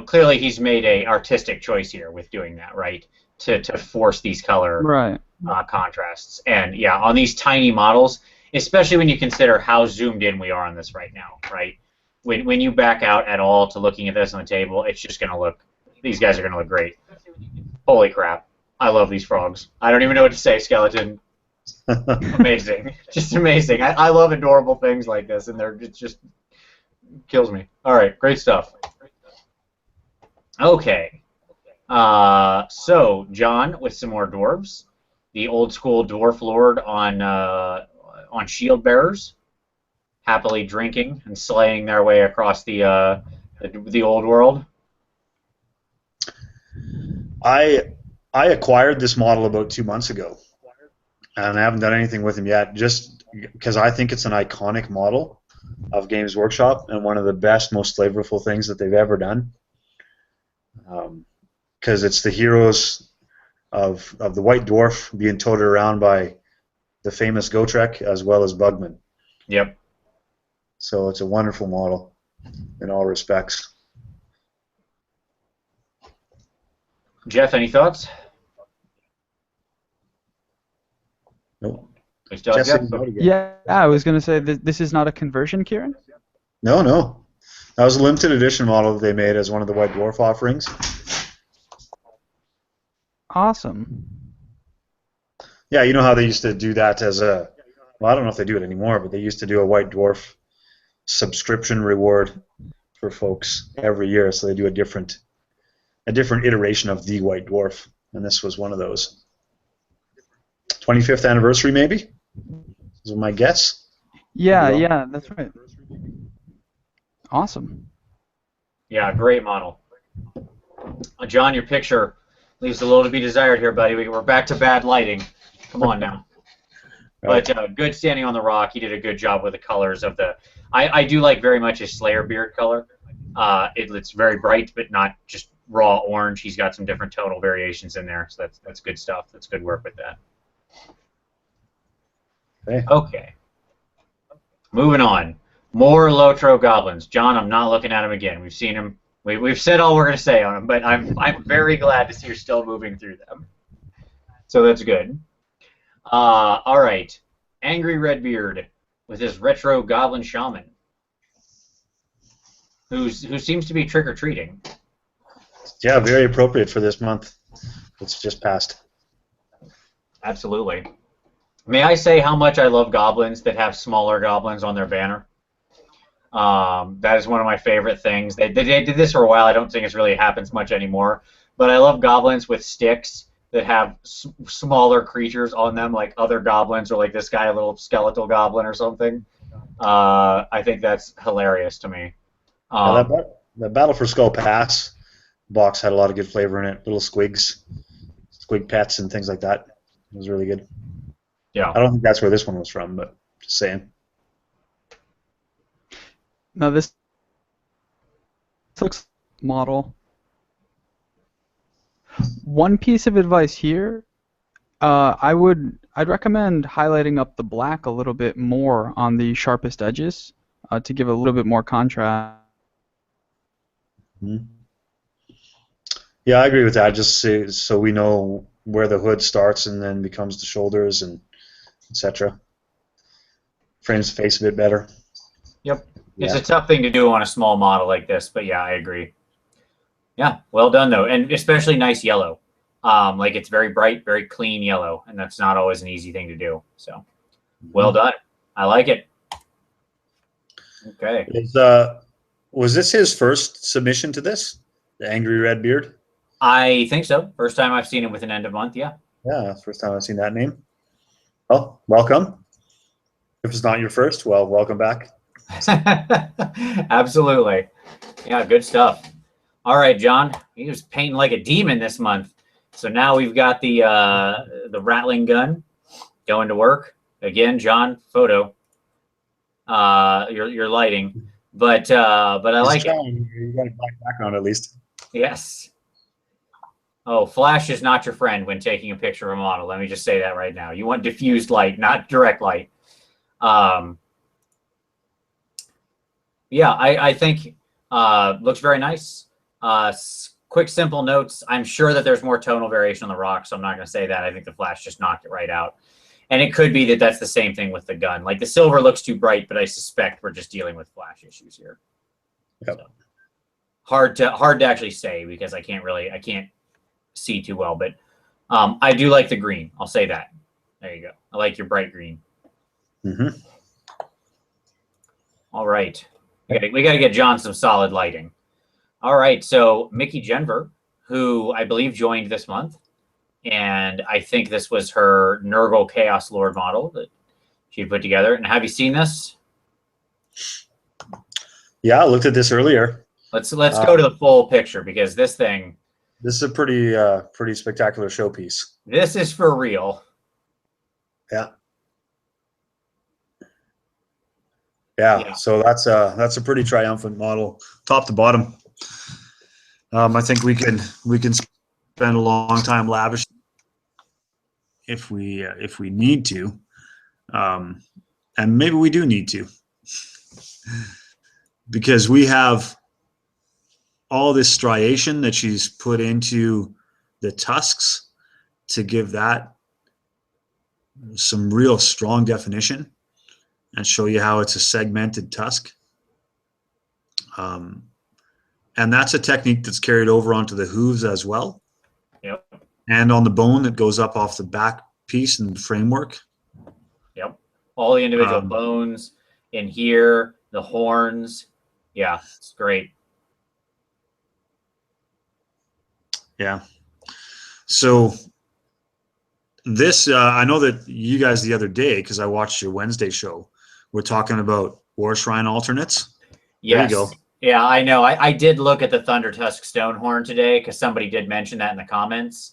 S1: clearly he's made a artistic choice here with doing that, right? To force these color contrasts. And yeah, on these tiny models, especially when you consider how zoomed in we are on this right now, right? When you back out at all to looking at this on the table, it's just going to look, these guys are going to look great. Holy crap. I love these frogs. I don't even know what to say, Skeleton. Amazing. Just amazing. I love adorable things like this, and it just kills me. All right, great stuff. Okay. So, John with some more dwarves. The old school dwarf lord on shield bearers, happily drinking and slaying their way across the old world.
S3: I acquired this model about 2 months ago, and I haven't done anything with him yet, just because I think it's an iconic model of Games Workshop and one of the best, most flavorful things that they've ever done. Because it's the heroes of the White Dwarf being toted around by the famous Gotrek as well as Bugman.
S1: Yep.
S3: So it's a wonderful model in all respects.
S1: Jeff, any thoughts?
S3: Nope.
S2: Yeah, I was going to say this is not a conversion, Kieran?
S3: No. That was a limited edition model that they made as one of the White Dwarf offerings.
S2: Awesome.
S3: Yeah, you know how they used to do that as a... Well, I don't know if they do it anymore, but they used to do a White Dwarf subscription reward for folks every year, so they do a different iteration of the White Dwarf, and this was one of those. 25th anniversary, maybe? Is my guess.
S2: Yeah, that's right. Awesome.
S1: Yeah, great model. John, your picture leaves a little to be desired here, buddy. We're back to bad lighting. Come on now. Right. But good standing on the rock. He did a good job with the colors of the... I do like very much his Slayer beard color. It's very bright, but not just raw orange. He's got some different tonal variations in there, so that's good stuff. That's good work with that. Okay. Moving on. More Lotro goblins. John, I'm not looking at him again. We've seen him. We've said all we're going to say on him, but I'm very glad to see you're still moving through them. So that's good. All right. Angry Redbeard with his retro goblin shaman, who seems to be trick-or-treating.
S3: Yeah, very appropriate for this month. It's just passed.
S1: Absolutely. May I say how much I love goblins that have smaller goblins on their banner? That is one of my favorite things. They did this for a while. I don't think it really happens much anymore. But I love goblins with sticks that have smaller creatures on them, like other goblins, or like this guy, a little skeletal goblin or something. I think that's hilarious to me.
S3: Yeah, that Battle for Skull Pass box had a lot of good flavor in it. Little squigs, squig pets, and things like that. It was really good.
S1: Yeah.
S3: I don't think that's where this one was from, but just saying.
S2: Now this looks model. One piece of advice here, I'd recommend highlighting up the black a little bit more on the sharpest edges to give a little bit more contrast.
S3: Mm-hmm. Yeah, I agree with that. Just so we know where the hood starts and then becomes the shoulders and etc. Frames the face a bit better.
S1: Yep.
S3: Yeah.
S1: It's a tough thing to do on a small model like this, but yeah, I agree. Yeah, well done though, and especially nice yellow. Like it's very bright, very clean yellow, and that's not always an easy thing to do. So, well done. I like it. Okay.
S3: Was this his first submission to this? The Angry Red Beard?
S1: I think so. First time I've seen it with an end of month, yeah.
S3: Yeah, first time I've seen that name. Well, welcome. If it's not your first, well, welcome back.
S1: Absolutely. Yeah, good stuff. All right, John. He was painting like a demon this month. So now we've got the rattling gun going to work. Again, John, photo. Your lighting. But I like it.
S3: You got a black background at least.
S1: Yes. Oh, flash is not your friend when taking a picture of a model. Let me just say that right now. You want diffused light, not direct light. Yeah, I think looks very nice. Quick, simple notes. I'm sure that there's more tonal variation on the rock, so I'm not going to say that. I think the flash just knocked it right out. And it could be that that's the same thing with the gun. Like the silver looks too bright, but I suspect we're just dealing with flash issues here.
S3: Yep.
S1: So, hard to actually say because I can't see too well, but I do like the green. I'll say that. There you go. I like your bright green.
S3: Mm-hmm.
S1: All right. We got to get John some solid lighting. All right. So Mickey Jenver, who I believe joined this month, and I think this was her Nurgle Chaos Lord model that she put together. And have you seen this?
S3: Yeah, I looked at this earlier.
S1: Let's go to the full picture because this thing.
S3: This is a pretty spectacular showpiece.
S1: This is for real.
S3: Yeah. Yeah. So that's a pretty triumphant model, top to bottom. I think we can spend a long time lavish if we need to, and maybe we do need to, because we have all this striation that she's put into the tusks to give that some real strong definition and show you how it's a segmented tusk. And that's a technique that's carried over onto the hooves as well.
S1: Yep.
S3: And on the bone that goes up off the back piece and framework.
S1: Yep. All the individual bones in here, the horns. Yeah, it's great.
S3: Yeah. So this, I know that you guys the other day, because I watched your Wednesday show, we're talking about War Shrine alternates.
S1: Yes.
S3: There you go.
S1: Yeah, I know. I did look at the Thunder Tusk Stonehorn today because somebody did mention that in the comments.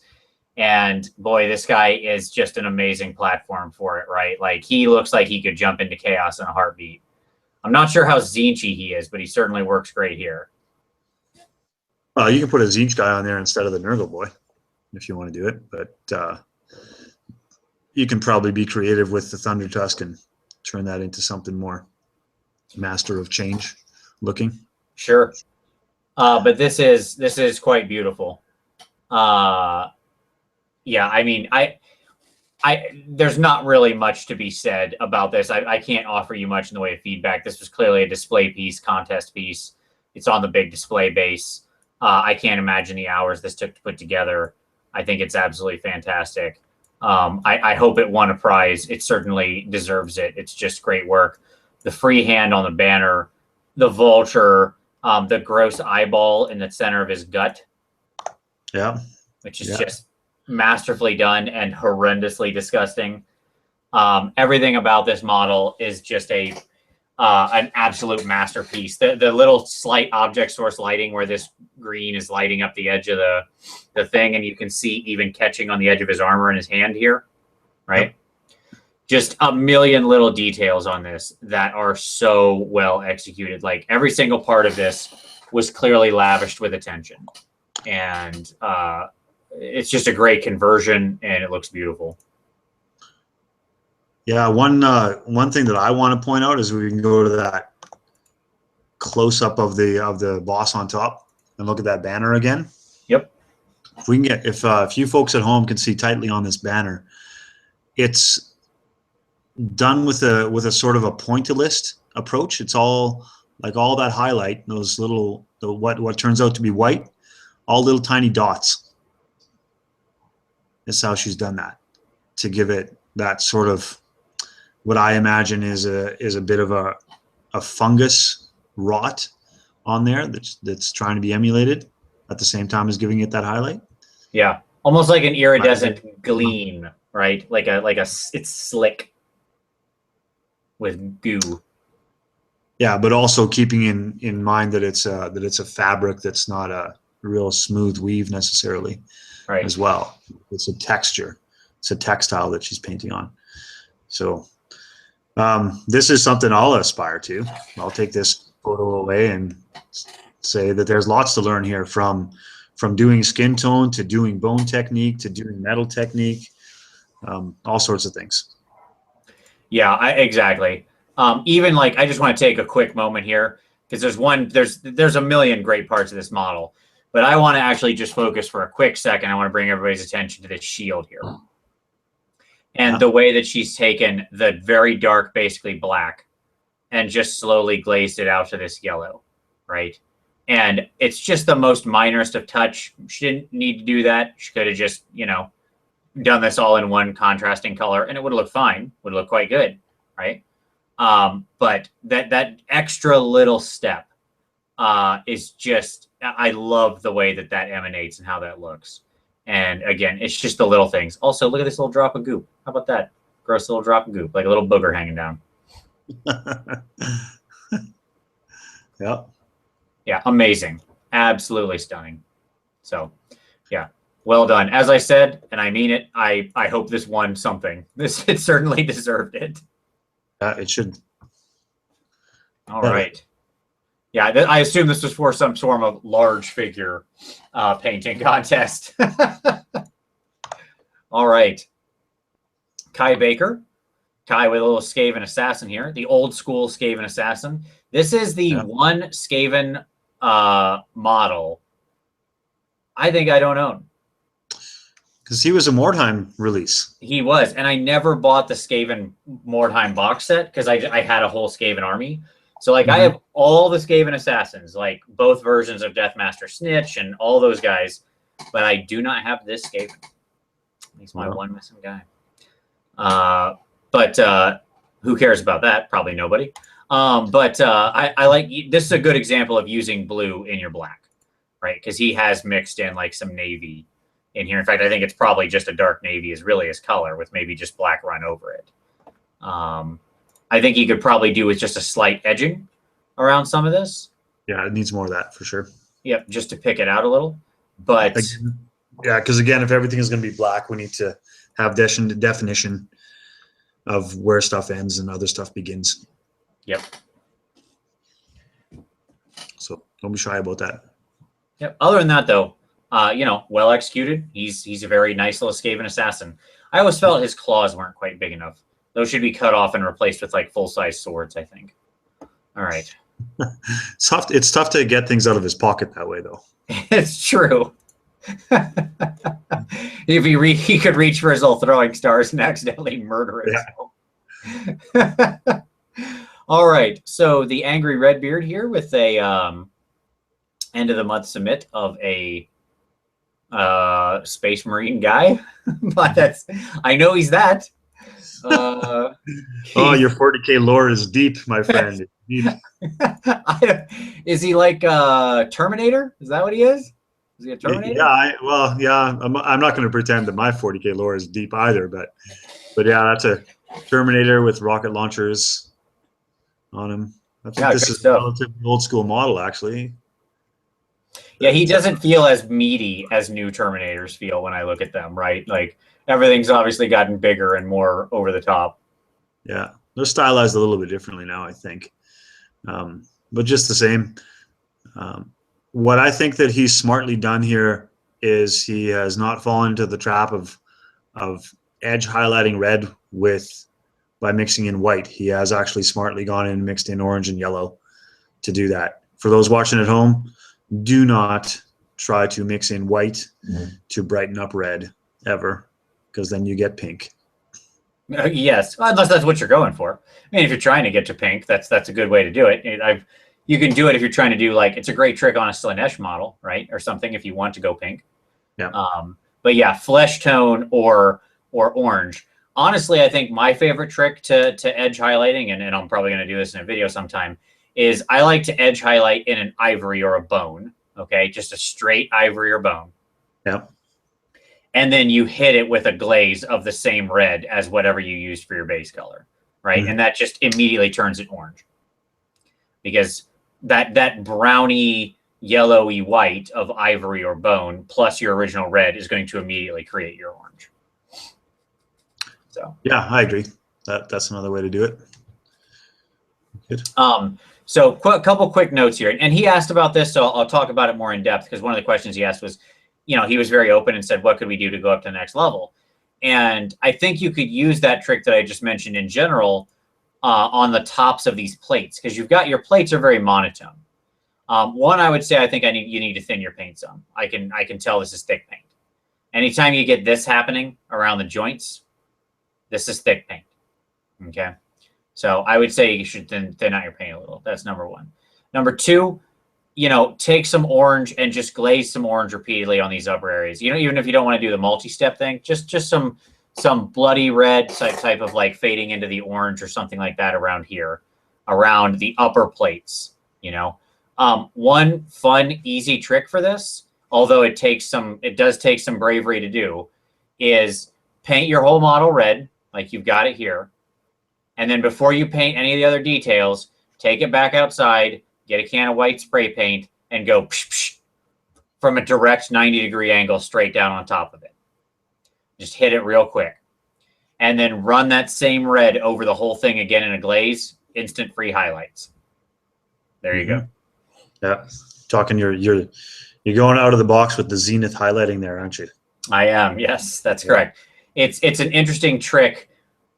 S1: And boy, this guy is just an amazing platform for it, right? Like he looks like he could jump into chaos in a heartbeat. I'm not sure how Zinchy he is, but he certainly works great here.
S3: Well, you can put a Zinch guy on there instead of the Nurgle boy if you want to do it, but you can probably be creative with the Thunder Tusk and turn that into something more master of change looking.
S1: Sure. But this is quite beautiful. Yeah, I mean, there's not really much to be said about this. I can't offer you much in the way of feedback. This was clearly a display piece, contest piece. It's on the big display base. I can't imagine the hours this took to put together. I think it's absolutely fantastic. I hope it won a prize. It certainly deserves it. It's just great work. The free hand on the banner, the vulture, the gross eyeball in the center of his gut.
S3: Yeah.
S1: Which is just masterfully done and horrendously disgusting. Everything about this model is just an absolute masterpiece. The little slight object source lighting where this green is lighting up the edge of the thing, and you can see even catching on the edge of his armor in his hand here, right? Yep. Just a million little details on this that are so well executed. Like every single part of this was clearly lavished with attention, and it's just a great conversion, and it looks beautiful.
S3: Yeah, one thing that I want to point out is we can go to that close up of the boss on top and look at that banner again.
S1: Yep.
S3: If we can get, if you folks at home can see tightly on this banner, it's done with a sort of a pointillist approach. It's all like all that highlight, those little what turns out to be white, all little tiny dots. That's how she's done that to give it that sort of what I imagine is a bit of a fungus rot on there that's trying to be emulated at the same time as giving it that highlight.
S1: Yeah, almost like an iridescent gleam, right? Like a it's slick with goo.
S3: Yeah, but also keeping in mind that it's a fabric that's not a real smooth weave necessarily,
S1: right? As
S3: well, it's a texture. It's a textile that she's painting on. So this is something I'll aspire to. I'll take this photo away and say that there's lots to learn here from doing skin tone to doing bone technique to doing metal technique, all sorts of things.
S1: Yeah, exactly. Even like I just want to take a quick moment here because there's a million great parts of this model, but I want to actually just focus for a quick second. I want to bring everybody's attention to this shield here. And the way that she's taken the very dark, basically black, and just slowly glazed it out to this yellow, right? And it's just the most minorest of touch. She didn't need to do that. She could have just, done this all in one contrasting color, and it would have looked fine. Would look quite good, right? But that extra little step is just, I love the way that emanates and how that looks. And again, it's just the little things. Also, look at this little drop of goop. How about that? Gross little drop of goop, like a little booger hanging down.
S3: Yeah.
S1: Yeah, amazing. Absolutely stunning. So, yeah, well done. As I said, and I mean it, I hope this won something. It certainly deserved it.
S3: It should.
S1: All right. Yeah, I assume this was for some sort of large figure painting contest. All right. Kai Baker. Kai with a little Skaven assassin here. The old school Skaven assassin. This is the one Skaven model I think I don't own.
S3: Because he was a Mordheim release.
S1: He was. And I never bought the Skaven Mordheim box set because I had a whole Skaven army. So, like, I have all the Skaven assassins, like both versions of Deathmaster Snitch and all those guys, but I do not have this Skaven. He's my one missing guy. But who cares about that? Probably nobody. I like this is a good example of using blue in your black, right? Because he has mixed in like some navy in here. In fact, I think it's probably just a dark navy is really his color with maybe just black run over it. I think he could probably do with just a slight edging around some of this.
S3: Yeah, it needs more of that for sure.
S1: Yep, just to pick it out a little. But
S3: yeah, because again, if everything is going to be black, we need to have definition of where stuff ends and other stuff begins.
S1: Yep.
S3: So don't be shy about that.
S1: Yep. Other than that, though, well executed. He's a very nice little Skaven assassin. I always felt his claws weren't quite big enough. Those should be cut off and replaced with like full-size swords, I think. All right.
S3: It's tough to get things out of his pocket that way, though.
S1: It's true. If he could reach for his little throwing stars and accidentally murder it. Yeah. All right. So the Angry Redbeard here with a end of the month submit of a Space Marine guy, but I know he's that.
S3: Oh, your 40K lore is deep, my friend. It's deep.
S1: Is he like Terminator? Is that what he is? Is he a Terminator?
S3: Yeah. I'm not going to pretend that my 40K lore is deep either, but yeah, that's a Terminator with rocket launchers on him. I think this is a relatively old school model, actually.
S1: Yeah, he doesn't feel as meaty as new Terminators feel when I look at them, right? Like everything's obviously gotten bigger and more over the top.
S3: Yeah, they're stylized a little bit differently now, I think, but just the same. What I think that he's smartly done here is he has not fallen into the trap of edge highlighting red by mixing in white. He has actually smartly gone in and mixed in orange and yellow to do that. For those watching at home, do not try to mix in white to brighten up red ever, because then you get pink.
S1: Yes, unless that's what you're going for. I mean, if you're trying to get to pink, that's a good way to do it. You can do it if you're trying to do like, it's a great trick on a Slanesh model, right, or something if you want to go pink.
S3: Yeah.
S1: But yeah, flesh tone or orange. Honestly, I think my favorite trick to edge highlighting, and I'm probably going to do this in a video sometime, is I like to edge highlight in an ivory or a bone. Okay, just a straight ivory or bone.
S3: Yeah.
S1: And then you hit it with a glaze of the same red as whatever you used for your base color, right? And that just immediately turns it orange, because that browny, yellowy white of ivory or bone plus your original red is going to immediately create your orange. So
S3: yeah, I agree. That's another way to do it. Good.
S1: So a couple quick notes here, and he asked about this, so I'll talk about it more in depth, because one of the questions he asked was, he was very open and said, what could we do to go up to the next level? And I think you could use that trick that I just mentioned in general on the tops of these plates, because your plates are very monotone. One, I would say, I think you need to thin your paint some. I can tell this is thick paint. Anytime you get this happening around the joints, this is thick paint. Okay. So I would say you should thin out your paint a little. That's number one. Number two, take some orange and just glaze some orange repeatedly on these upper areas. Even if you don't want to do the multi-step thing, just some bloody red type of like fading into the orange or something like that around here, around the upper plates. One fun, easy trick for this, although it does take some bravery to do, is paint your whole model red, like you've got it here. And then before you paint any of the other details, take it back outside, get a can of white spray paint, and go psh, psh, from a direct 90-degree angle straight down on top of it. Just hit it real quick. And then run that same red over the whole thing again in a glaze, instant free highlights. There you go.
S3: Yeah. Talking you're going out of the box with the zenith highlighting there, aren't you?
S1: I am, yes, that's correct. It's an interesting trick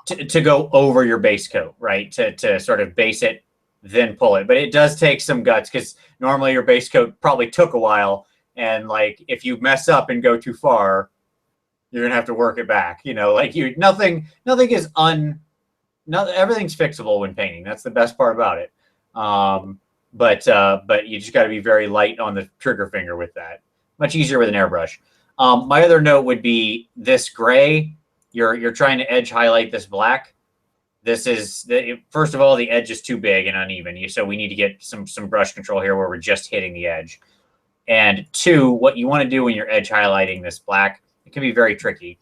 S1: to go over your base coat, right? To sort of base it, then pull it. But it does take some guts, because normally your base coat probably took a while, and like if you mess up and go too far, you're gonna have to work it back. Nothing is everything's fixable when painting. That's the best part about it. But you just got to be very light on the trigger finger with that. Much easier with an airbrush. My other note would be this gray. You're trying to edge highlight this black. This is first of all, the edge is too big and uneven. So we need to get some brush control here where we're just hitting the edge. And two, what you want to do when you're edge highlighting this black, it can be very tricky.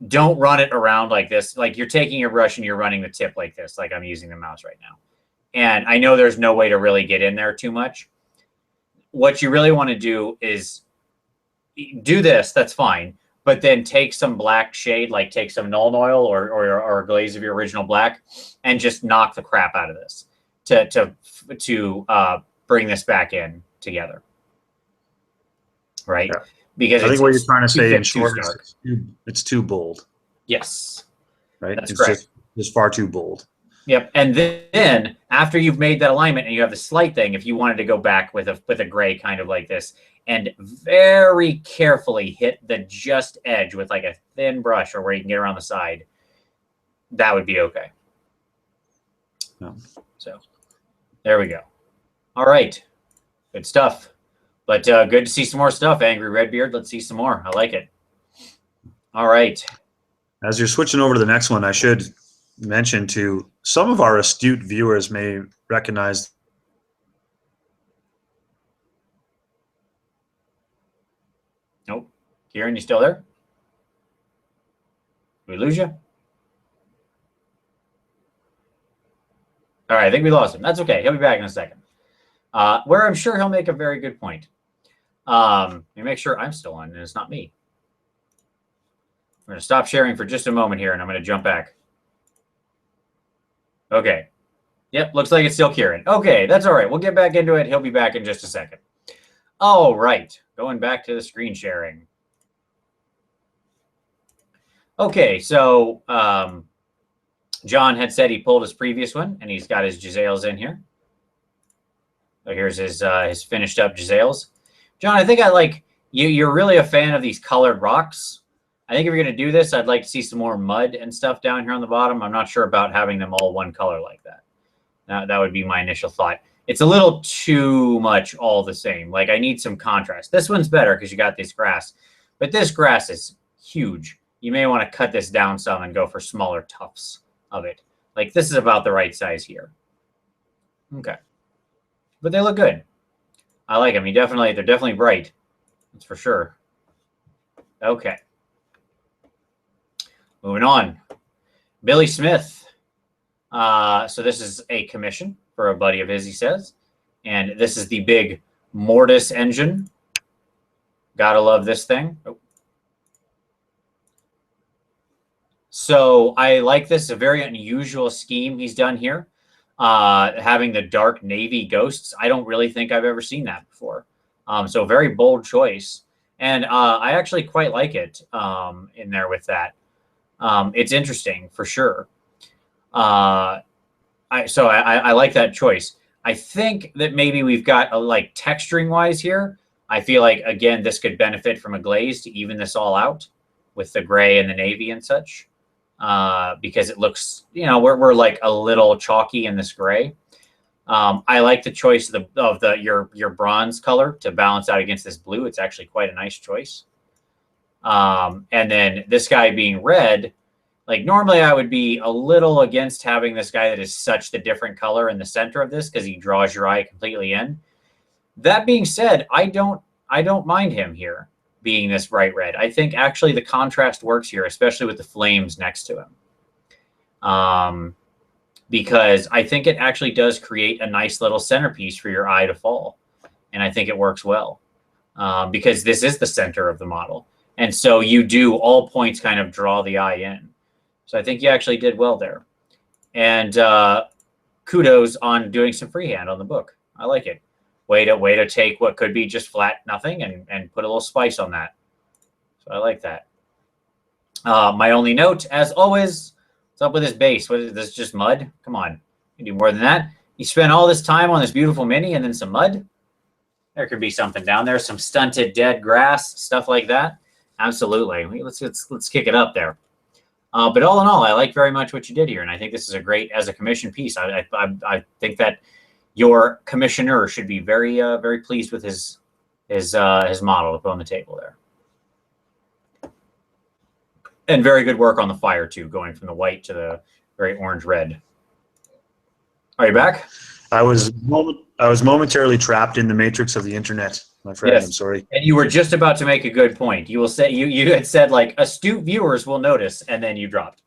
S1: Don't run it around like this. Like you're taking your brush and you're running the tip like this, like I'm using the mouse right now. And I know there's no way to really get in there too much. What you really want to do is do this, that's fine. But then take some black shade, like take some Nuln Oil or a glaze of your original black, and just knock the crap out of this to bring this back in together, right?
S3: Yeah.
S1: Because
S3: I think what you're trying to say in short
S1: is
S3: it's too bold.
S1: Yes,
S3: right.
S1: That's
S3: it's
S1: correct.
S3: Just far too bold.
S1: Yep. And then after you've made that alignment and you have the slight thing, if you wanted to go back with a gray kind of like this, and very carefully hit the just edge with like a thin brush or where you can get around the side, that would be okay.
S3: Yeah.
S1: So there we go. All right. Good stuff. But good to see some more stuff, Angry Redbeard. Let's see some more. I like it. All right.
S3: As you're switching over to the next one, I should mention to some of our astute viewers may recognize.
S1: Nope. Kieran, you still there? Did we lose you? All right, I think we lost him. That's okay. He'll be back in a second. Where I'm sure he'll make a very good point. Let me make sure I'm still on and it's not me. I'm going to stop sharing for just a moment here, and I'm going to jump back. Okay. Yep, looks like it's still Kieran. Okay, that's all right. We'll get back into it. He'll be back in just a second. All right. Going back to the screen sharing. Okay, so John had said he pulled his previous one, and he's got his Giselles in here. So here's his finished up Giselles. John, I think I like you. You're really a fan of these colored rocks. I think if you're going to do this, I'd like to see some more mud and stuff down here on the bottom. I'm not sure about having them all one color like that. That would be my initial thought. It's a little too much all the same. Like, I need some contrast. This one's better because you got this grass. But this grass is huge. You may want to cut this down some and go for smaller tufts of it. Like, this is about the right size here. Okay. But they look good. I like them. They're definitely bright. That's for sure. Okay. Moving on. Billy Smith. So this is a commission for a buddy of his, he says. And this is the big Mortis engine. Gotta love this thing. Oh. So I like this. A very unusual scheme he's done here. Having the dark navy ghosts. I don't really think I've ever seen that before. So very bold choice. And I actually quite like it in there with that. It's interesting for sure. I like that choice. I think that maybe we've got like texturing wise here. I feel like, again, this could benefit from a glaze to even this all out with the gray and the navy and such. Because it looks, we're like a little chalky in this gray. I like the choice of your bronze color to balance out against this blue. It's actually quite a nice choice. And then this guy being red, like normally I would be a little against having this guy that is such the different color in the center of this because he draws your eye completely in. That being said, I don't mind him here being this bright red. I think actually the contrast works here, especially with the flames next to him. Because I think it actually does create a nice little centerpiece for your eye to fall. And I think it works well because this is the center of the model. And so you do all points kind of draw the eye in. So I think you actually did well there. And kudos on doing some freehand on the book. I like it. Way to take what could be just flat nothing and put a little spice on that. So I like that. My only note, as always, what's up with this base? What is this, just mud? Come on. You do more than that. You spent all this time on this beautiful mini and then some mud. There could be something down there, some stunted dead grass, stuff like that. Absolutely. Let's kick it up there. But all in all, I like very much what you did here, and I think this is a great as a commission piece. I think that your commissioner should be very very pleased with his model to put on the table there. And very good work on the fire too, going from the white to the very orange red. Are you back?
S3: I was momentarily trapped in the matrix of the internet, my friend. Yes. I'm sorry.
S1: And you were just about to make a good point. You will say you had said like astute viewers will notice, and then you dropped.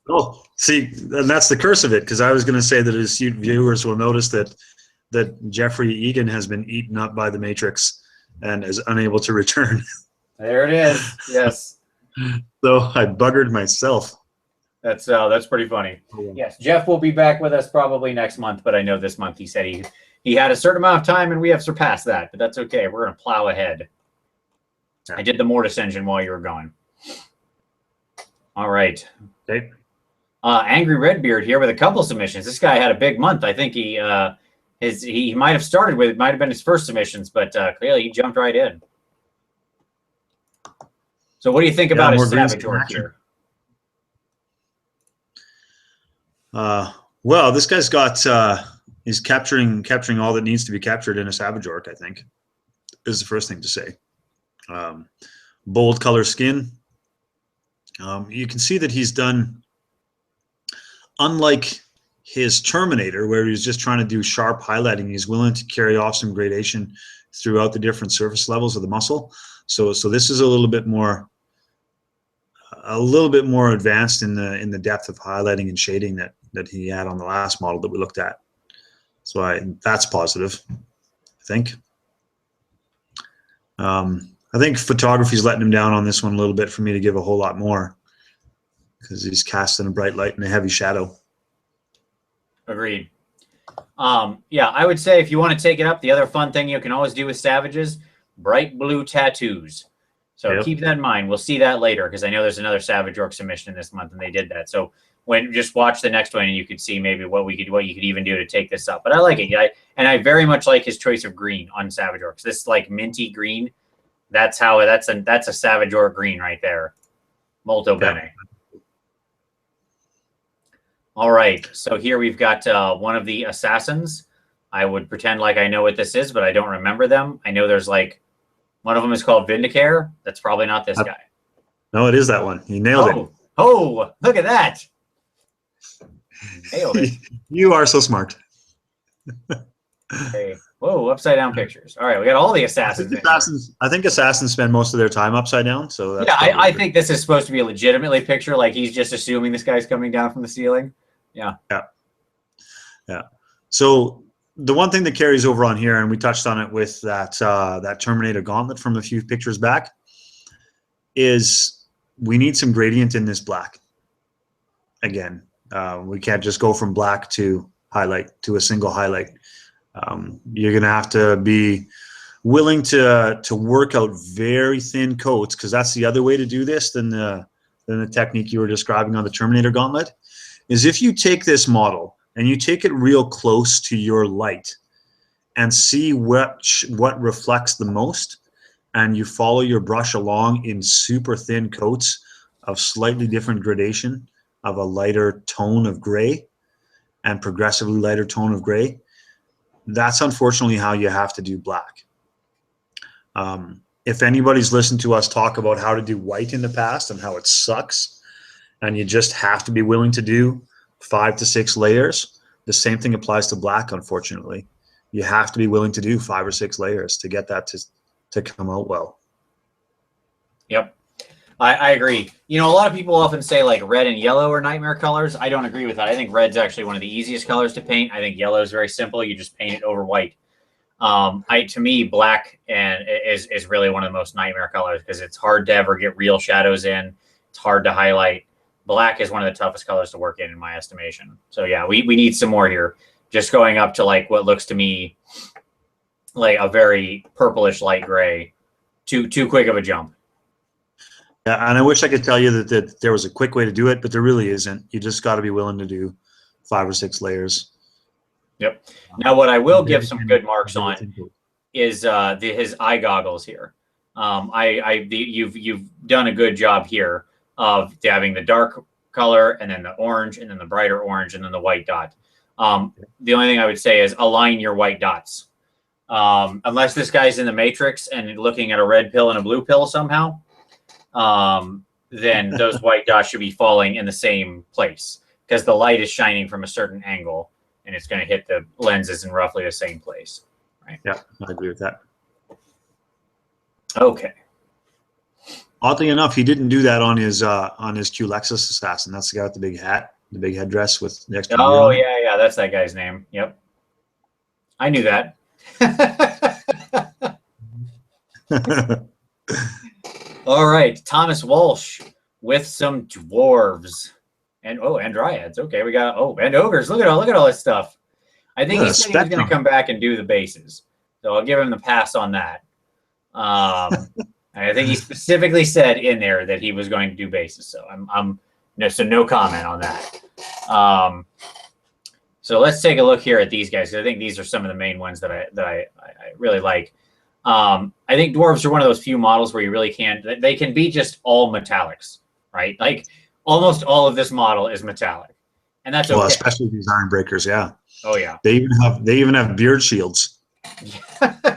S3: Oh, see, and that's the curse of it, because I was going to say that astute viewers will notice that Jeffrey Egan has been eaten up by the matrix and is unable to return.
S1: There it is. Yes.
S3: So I buggered myself.
S1: That's pretty funny. Yeah. Yes, Jeff will be back with us probably next month, but I know this month he said he had a certain amount of time, and we have surpassed that, but that's okay. We're going to plow ahead. Yeah. I did the Mortis engine while you were gone. All right.
S3: Okay.
S1: Angry Redbeard here with a couple submissions. This guy had a big month. I think he might have started with, it might have been his first submissions, but clearly he jumped right in. So what do you think about his Savage Orc here?
S3: Well, this guy's got, he's capturing all that needs to be captured in a Savage Orc, I think, is the first thing to say. Bold color skin. You can see that he's done, unlike his Terminator, where he's just trying to do sharp highlighting, he's willing to carry off some gradation throughout the different surface levels of the muscle. So this is a little bit more advanced in the depth of highlighting and shading that he had on the last model that we looked at. So that's positive, I think. I think photography's letting him down on this one a little bit for me to give a whole lot more, because he's casting a bright light and a heavy shadow.
S1: Agreed. Yeah, I would say if you want to take it up, the other fun thing you can always do with Savages, bright blue tattoos. So keep that in mind. We'll see that later, because I know there's another Savage Orc submission this month, and they did that. So just watch the next one, and you could see maybe what you could even do to take this up. But I like it. I very much like his choice of green on Savage Orcs. This like minty green. That's a Savage Orc green right there. Molto bene. All right. So here we've got one of the assassins. I would pretend like I know what this is, but I don't remember them. I know there's like one of them is called Vindicare. That's probably not this guy.
S3: No, it is that one. You nailed it.
S1: Oh, look at that. Nailed it.
S3: You are so smart.
S1: Okay. Whoa, upside down pictures. All right, we got all the assassins.
S3: I think assassins spend most of their time upside down. So that's
S1: I think this is supposed to be a legitimately picture. Like he's just assuming this guy's coming down from the ceiling. Yeah.
S3: So the one thing that carries over on here, and we touched on it with that Terminator gauntlet from a few pictures back, is we need some gradient in this black. Again, we can't just go from black to highlight to a single highlight. You're going to have to be willing to work out very thin coats, because that's the other way to do this than the technique you were describing on the Terminator gauntlet, is if you take this model and you take it real close to your light and see what reflects the most, and you follow your brush along in super thin coats of slightly different gradation of a lighter tone of gray and progressively lighter tone of gray, that's unfortunately how you have to do black. If anybody's listened to us talk about how to do white in the past and how it sucks, and you just have to be willing to do 5 to 6 layers, the same thing applies to black, unfortunately. You have to be willing to do 5 or 6 layers to get that to come out well.
S1: Yep. I agree. You know, a lot of people often say like red and yellow are nightmare colors. I don't agree with that. I think red's actually one of the easiest colors to paint. I think yellow is very simple. You just paint it over white. To me, black is really one of the most nightmare colors, because it's hard to ever get real shadows in. It's hard to highlight. Black is one of the toughest colors to work in my estimation. So yeah, we need some more here. Just going up to like what looks to me like a very purplish light gray. Too quick of a jump.
S3: Yeah, and I wish I could tell you that there was a quick way to do it, but there really isn't. You just got to be willing to do 5 or 6 layers.
S1: Yep. Now, what I will give some good marks on is his eye goggles here. You've done a good job here of having the dark color and then the orange and then the brighter orange and then the white dot. The only thing I would say is align your white dots. Unless this guy's in the Matrix and looking at a red pill and a blue pill somehow, then those white dots should be falling in the same place, because the light is shining from a certain angle and it's going to hit the lenses in roughly the same place. Right?
S3: Yeah, I agree with that.
S1: Okay.
S3: Oddly enough, he didn't do that on his Q Lexus assassin. That's the guy with the big hat, the big headdress with the extra.
S1: Oh yeah, that's that guy's name. Yep, I knew that. All right, Thomas Walsh with some dwarves and dryads. Okay, we got and ogres. Look at all this stuff. I think he said he was going to come back and do the bases, so I'll give him the pass on that. I think he specifically said in there that he was going to do bases, so no comment on that. So let's take a look here at these guys. I think these are some of the main ones that I really like. I think dwarves are one of those few models where you really they can be just all metallics, right? Like almost all of this model is metallic, and that's okay.
S3: Well, especially these iron breakers, yeah.
S1: Oh yeah.
S3: They even have beard shields.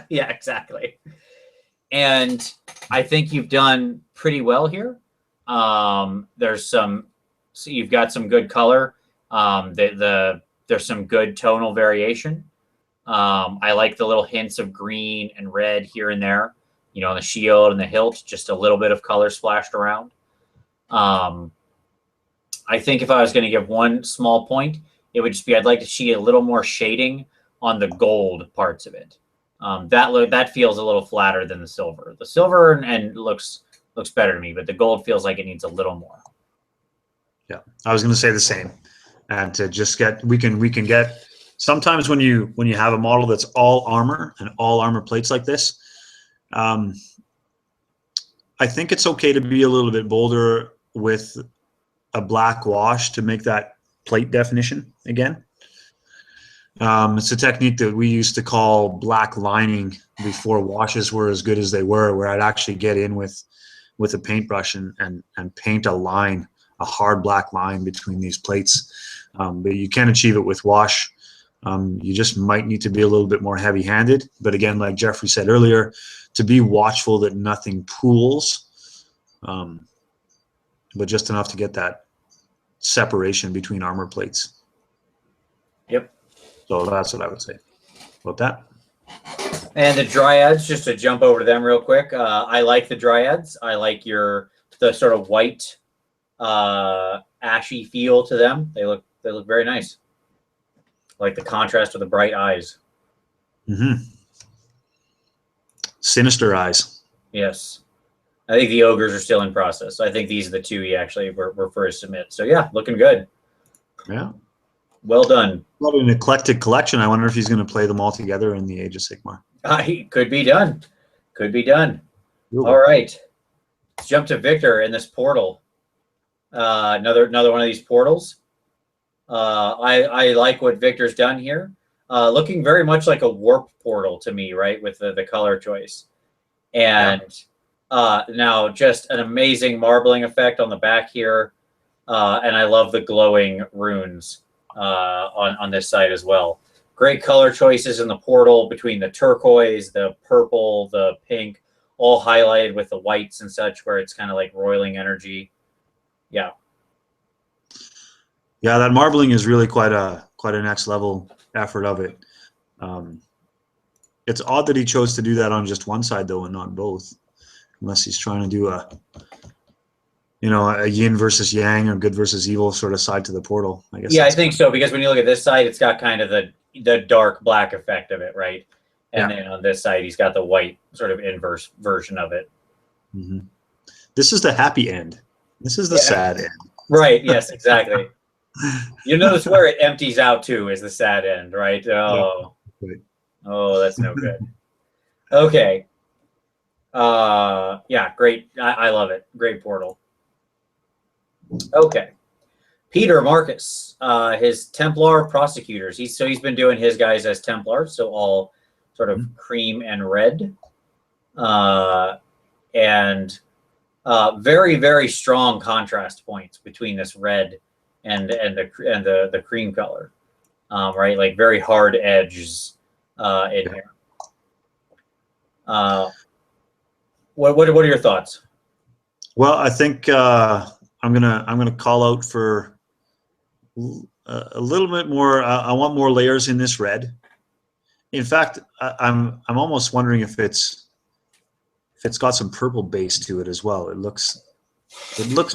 S1: Yeah, exactly. And I think you've done pretty well here. So you've got some good color. There's some good tonal variation. I like the little hints of green and red here and there, you know, on the shield and the hilt, just a little bit of color splashed around. I think if I was going to give one small point, it would just be I'd like to see a little more shading on the gold parts of it. That feels a little flatter than the silver. The silver and looks better to me, but the gold feels like it needs a little more.
S3: Yeah, I was going to say the same. And to just get, we can get, sometimes when you have a model that's all armor and all armor plates like this, I think it's okay to be a little bit bolder with a black wash to make that plate definition again. It's a technique that we used to call black lining before washes were as good as they were, where I'd actually get in with a paintbrush and paint a line, a hard black line between these plates. But you can achieve it with wash. You just might need to be a little bit more heavy-handed. But again, like Jeffrey said earlier, to be watchful that nothing pools, but just enough to get that separation between armor plates.
S1: Yep.
S3: So that's what I would say about that.
S1: And the dryads, just to jump over to them real quick. I like the dryads. I like the sort of white, ashy feel to them. They look very nice. I like the contrast with the bright eyes.
S3: Mm-hmm. Sinister eyes.
S1: Yes. I think the ogres are still in process. I think these are the two he actually were first to submit. So yeah, looking good.
S3: Yeah.
S1: Well done.
S3: What an eclectic collection. I wonder if he's going to play them all together in the Age of Sigmar.
S1: Could be done. Could be done.
S3: Ooh.
S1: All right. Let's jump to Victor in this portal. Another one of these portals. I like what Victor's done here. Looking very much like a warp portal to me, right, with the color choice. And now just an amazing marbling effect on the back here. And I love the glowing runes on this side as well. Great color choices in the portal between the turquoise, the purple, the pink, all highlighted with the whites and such, where it's kind of like roiling energy. Yeah.
S3: Yeah, that marbling is really quite a next level effort of it. It's odd that he chose to do that on just one side though and not both, unless he's trying to do a yin versus yang or good versus evil sort of side to the portal. I guess.
S1: Yeah, I think so, because when you look at this side, it's got kind of the dark black effect of it, right? And then on this side, he's got the white sort of inverse version of it.
S3: Mm-hmm. This is the happy end. This is the sad end.
S1: Right. Yes. Exactly. You notice where it empties out to is the sad end, right? Oh.
S3: Right.
S1: Oh, that's no good. Okay. Yeah. Great. I love it. Great portal. Okay. Peter Marcus, his Templar prosecutors. He's been doing his guys as Templars, so all sort of cream and red, and very, very strong contrast points between this red and the cream color, right? Like very hard edges in here. What are your thoughts?
S3: Well, I think I'm gonna call out for a little bit more. I want more layers in this red. In fact, I'm almost wondering if it's got some purple base to it as well. It looks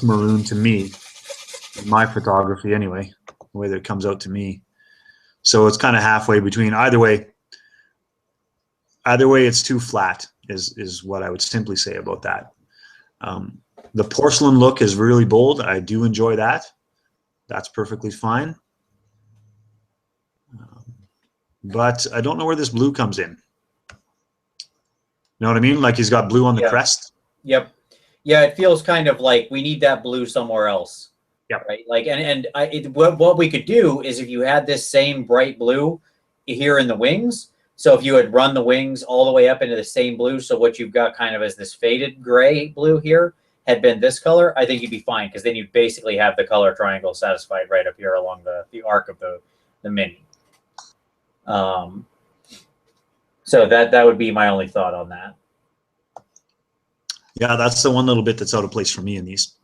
S3: maroon to me, in my photography anyway, the way that it comes out to me. So it's kind of halfway between. Either way, it's too flat. Is what I would simply say about that. The porcelain look is really bold. I do enjoy that. That's perfectly fine. But I don't know where this blue comes in. You know what I mean? Like he's got blue on the crest.
S1: Yep. Yeah, it feels kind of like we need that blue somewhere else.
S3: Yeah.
S1: Right. Like, what we could do is if you had this same bright blue here in the wings. So if you had run the wings all the way up into the same blue, so what you've got kind of as this faded gray blue here had been this color, I think you'd be fine, because then you basically have the color triangle satisfied right up here along the arc of the mini. So that would be my only thought on that.
S3: Yeah, that's the one little bit that's out of place for me in these.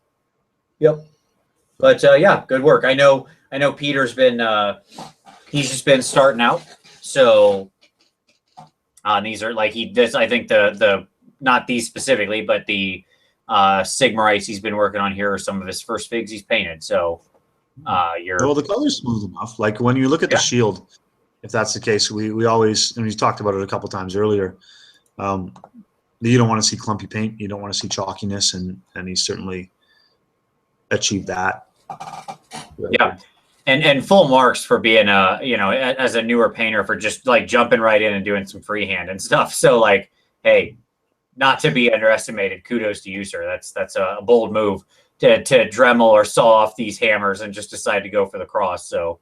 S1: Yep. But yeah, good work. I know Peter's been he's just been starting out. So these are like he does. I think the not these specifically, but the Sigmarites he's been working on here are some of his first figs he's painted. So
S3: well, the color's smooth enough. Like when you look at the shield, if that's the case, we always, and we talked about it a couple times earlier. You don't want to see clumpy paint. You don't want to see chalkiness, and he's certainly achieved that.
S1: Yeah. And full marks for being as a newer painter for just like jumping right in and doing some freehand and stuff. So like, hey, not to be underestimated. Kudos to you, sir. That's a bold move to Dremel or saw off these hammers and just decide to go for the cross. So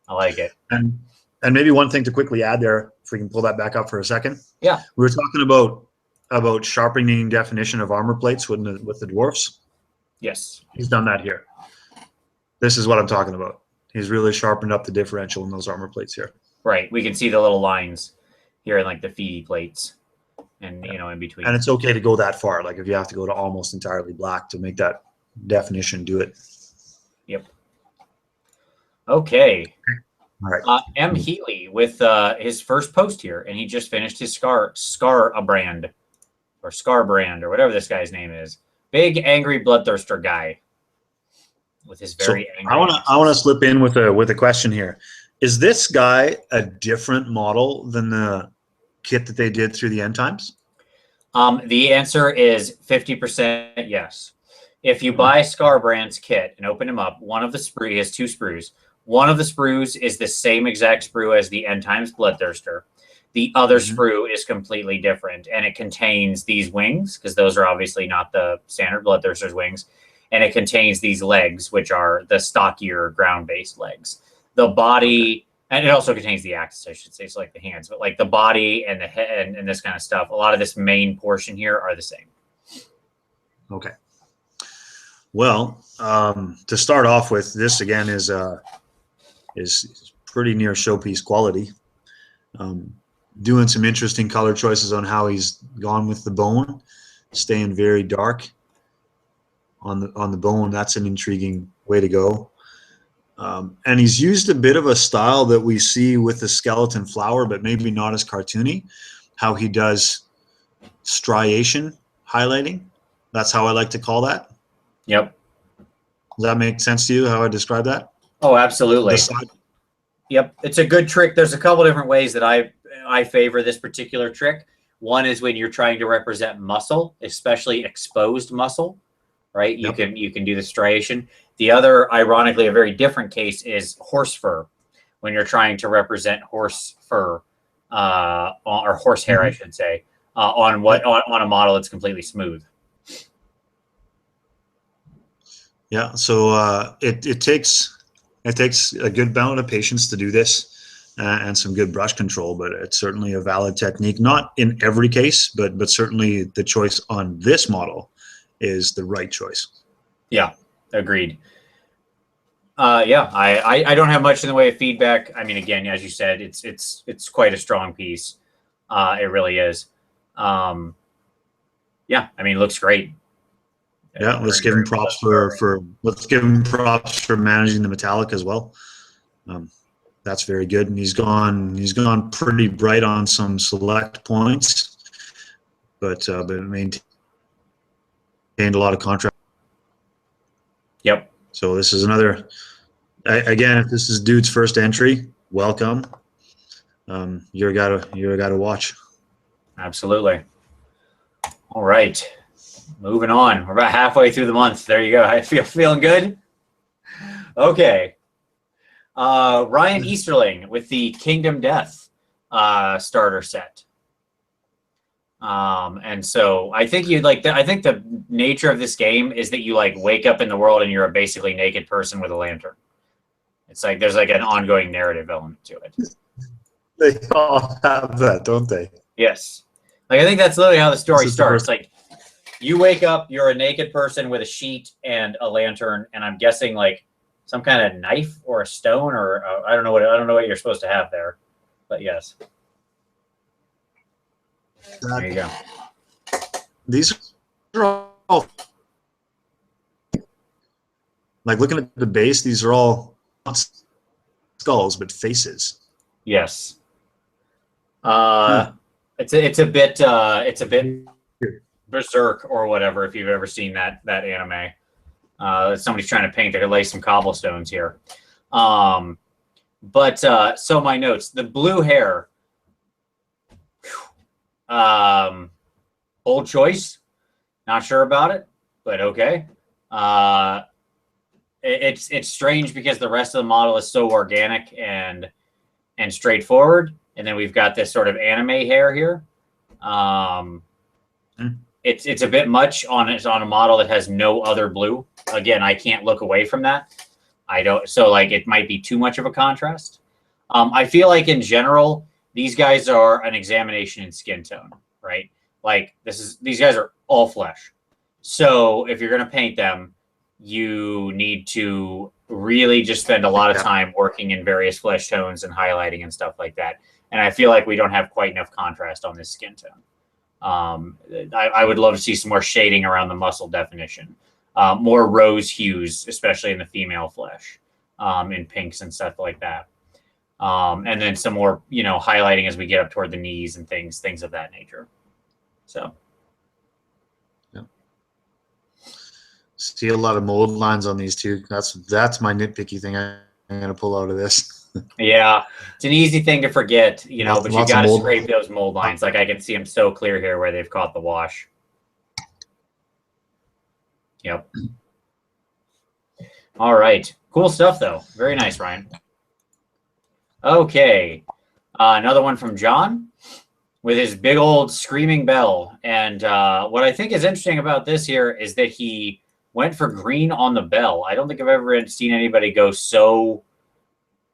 S1: I like it.
S3: And maybe one thing to quickly add there, if we can pull that back up for a second.
S1: Yeah.
S3: We were talking about sharpening definition of armor plates with the dwarfs.
S1: Yes.
S3: He's done that here. This is what I'm talking about. He's really sharpened up the differential in those armor plates here.
S1: Right. We can see the little lines here in like the feedy plates and, in between.
S3: And it's okay to go that far. Like if you have to go to almost entirely black to make that definition, do it.
S1: Yep. Okay.
S3: All right.
S1: M. Healy with his first post here, and he just finished his Scar brand or whatever this guy's name is. Big angry bloodthirster guy. With his very angry.
S3: I want to slip in with a question here. Is this guy a different model than the kit that they did through the end times?
S1: The answer is 50% yes. If you buy Scarbrand's kit and open him up, he has two sprues. One of the sprues is the same exact sprue as the end times bloodthirster. The other sprue is completely different, and it contains these wings because those are obviously not the standard bloodthirster's wings. And it contains these legs, which are the stockier ground-based legs. The body, and it also contains the axis, I should say, so like the hands, but like the body and the head and this kind of stuff. A lot of this main portion here are the same.
S3: Okay. Well, to start off with, this again is pretty near showpiece quality. Doing some interesting color choices on how he's gone with the bone, staying very dark on the bone. That's an intriguing way to go. And he's used a bit of a style that we see with the skeleton flower, but maybe not as cartoony, how he does striation highlighting. That's how I like to call that.
S1: Yep.
S3: Does that make sense to you, how I describe that?
S1: Oh, absolutely. Yep. It's a good trick. There's a couple different ways that I favor this particular trick. One is when you're trying to represent muscle, especially exposed muscle. Right, you can do the striation. The other, ironically, a very different case is horse fur, when you're trying to represent horse fur or horse hair, I should say, on a model that's completely smooth.
S3: Yeah, so it takes a good amount of patience to do this and some good brush control, but it's certainly a valid technique. Not in every case, but certainly the choice on this model is the right choice. Yeah,
S1: agreed. I don't have much in the way of feedback. I mean, again, as you said, it's quite a strong piece. It really is. I mean, it looks great.
S3: Yeah, let's give him props for managing the metallic as well. That's very good, and he's gone pretty bright on some select points, but maintained a lot of contrast.
S1: Yep.
S3: So this is another. Again, if this is dude's first entry, welcome. You're a guy to watch.
S1: Absolutely. All right, moving on. We're about halfway through the month. There you go. I feeling good. Okay. Ryan Easterling with the Kingdom Death starter set. And so I think I think the nature of this game is that you like wake up in the world and you're a basically naked person with a lantern. It's like there's like an ongoing narrative element to it.
S3: They all have that, don't they?
S1: Yes. Like I think that's literally how the story starts. Like you wake up, you're a naked person with a sheet and a lantern, and I'm guessing like some kind of knife or a stone or I don't know what you're supposed to have there. But yes, there you go.
S3: These are all, like looking at the base, these are all not skulls, but faces.
S1: Yes. It's a bit Berserk or whatever, if you've ever seen that anime. Somebody's trying to paint. They could lay some cobblestones here. So my notes: the blue hair, bold choice. Not sure about it, but okay. It's strange because the rest of the model is so organic and straightforward, and then we've got this sort of anime hair here. It's a bit much on a model that has no other blue. Again, I can't look away from that. So like it might be too much of a contrast. I feel like in general, these guys are an examination in skin tone, right? Like these guys are all flesh. So if you're gonna paint them, you need to really just spend a lot of time working in various flesh tones and highlighting and stuff like that. And I feel like we don't have quite enough contrast on this skin tone. I would love to see some more shading around the muscle definition, more rose hues, especially in the female flesh, in pinks and stuff like that. And then some more, highlighting as we get up toward the knees and things of that nature. So.
S3: Yeah. See a lot of mold lines on these two. That's my nitpicky thing I'm going to pull out of this.
S1: Yeah, it's an easy thing to forget, but you got to scrape those mold lines. Like I can see them so clear here where they've caught the wash. Yep. All right. Cool stuff, though. Very nice, Ryan. Okay. Another one from John with his big old screaming bell. And what I think is interesting about this here is that he went for green on the bell. I don't think I've ever seen anybody go so,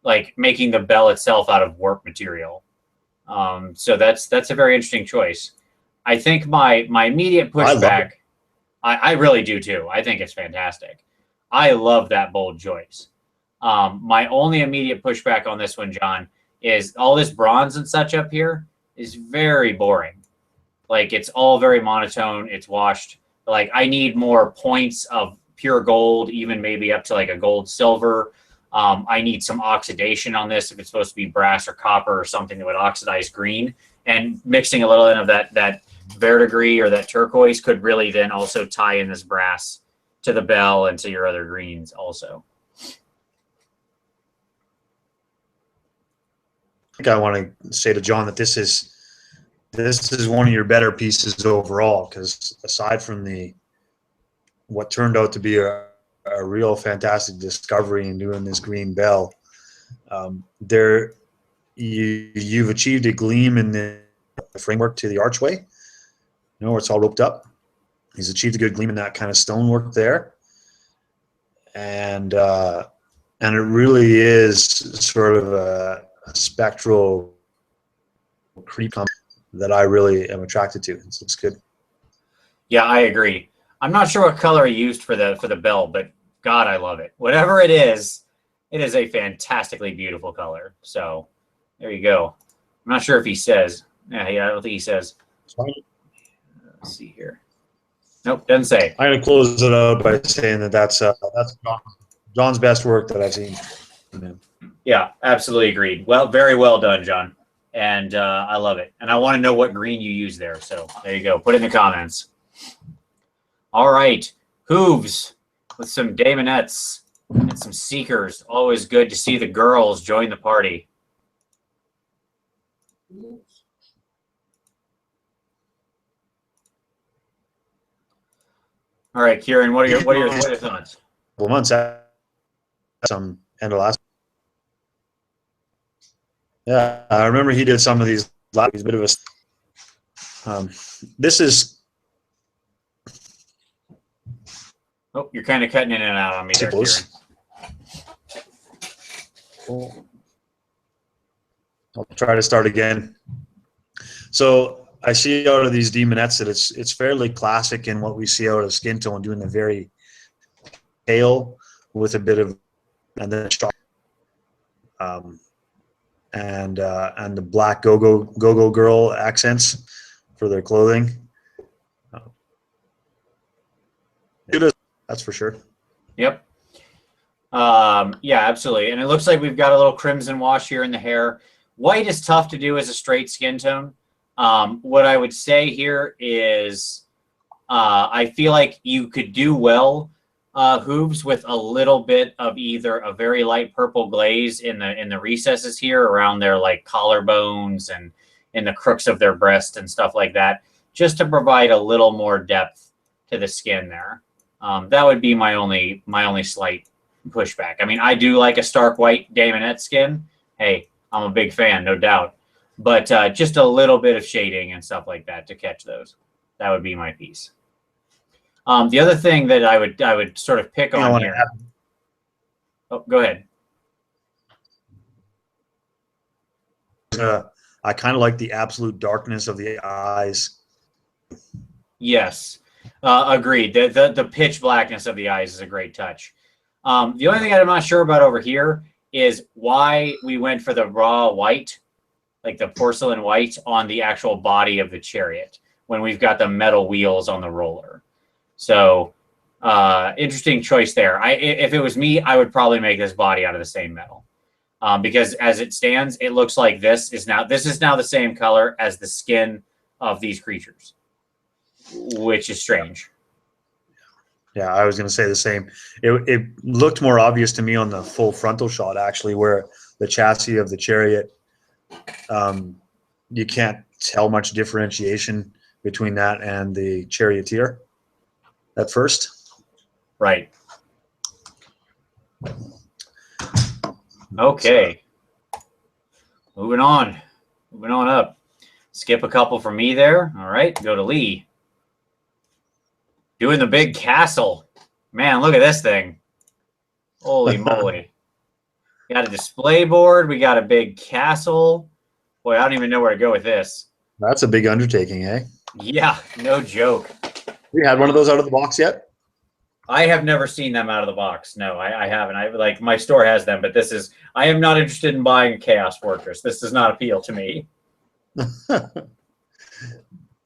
S1: like, making the bell itself out of warp material. So that's a very interesting choice. I think my immediate pushback, I really do too. I think it's fantastic. I love that bold choice. My only immediate pushback on this one, John, is all this bronze and such up here is very boring. Like, it's all very monotone. It's washed. Like, I need more points of pure gold, even maybe up to like a gold silver. I need some oxidation on this if it's supposed to be brass or copper or something that would oxidize green. And mixing a little in of that verdigris or that turquoise could really then also tie in this brass to the bell and to your other greens also.
S3: I think I want to say to John that this is one of your better pieces overall, because aside from what turned out to be a real fantastic discovery in doing this green bell, you've achieved a gleam in the framework to the archway, where it's all roped up. He's achieved a good gleam in that kind of stonework there, and it really is sort of a spectral creep that I really am attracted to. It looks good.
S1: Yeah, I agree. I'm not sure what color he used for the bell, but God, I love it. Whatever it is a fantastically beautiful color. So there you go. I'm not sure if he says. Yeah, I don't think he says. Let's see here. Nope, doesn't say.
S3: I'm going to close it out by saying that's John's best work that I've seen.
S1: Yeah, absolutely agreed. Well, very well done, John. And I love it. And I want to know what green you use there. So there you go. Put it in the comments. All right. Hooves with some Daemonettes and some Seekers. Always good to see the girls join the party. All right, Kieran, what are your thoughts?
S3: Well, months some end of last. Yeah, I remember he did some of these. He's a bit of a. This is.
S1: Oh, you're kind of cutting in and out on me there, Kieran.
S3: I'll try to start again. So I see out of these Daemonettes that it's fairly classic in what we see out of skin tone, doing the very pale with a bit of, and then strong. and the black go-go girl accents for their clothing. Good, that's for sure.
S1: Yep. Yeah, absolutely. And it looks like we've got a little crimson wash here in the hair. White is tough to do as a straight skin tone. What I would say here is I feel like you could do well hooves with a little bit of either a very light purple glaze in the recesses here around their like collarbones and in the crooks of their breast and stuff like that, just to provide a little more depth to the skin there. That would be my only slight pushback. I mean, I do like a stark white Damonette skin. Hey, I'm a big fan, no doubt. But just a little bit of shading and stuff like that to catch those. That would be my piece. The other thing that I would sort of pick on here. Oh, go ahead.
S3: I kind of like the absolute darkness of the eyes.
S1: Yes, agreed. The pitch blackness of the eyes is a great touch. The only thing I'm not sure about over here is why we went for the raw white, like the porcelain white on the actual body of the chariot when we've got the metal wheels on the roller. So interesting choice there. If it was me, I would probably make this body out of the same metal because as it stands, it looks like this is now the same color as the skin of these creatures, which is strange.
S3: Yeah, I was going to say the same. It looked more obvious to me on the full frontal shot, actually, where the chassis of the chariot, you can't tell much differentiation between that and the charioteer at first.
S1: Right. Okay. Moving on up. Skip a couple for me there. All right, go to Lee. Doing the big castle. Man, look at this thing. Holy moly. We got a display board. We got a big castle. Boy, I don't even know where to go with this.
S3: That's a big undertaking, eh?
S1: Yeah, no joke.
S3: We had one of those out of the box yet?
S1: I have never seen them out of the box. No, I haven't. My store has them, but I am not interested in buying a Chaos Fortress. This does not appeal to me.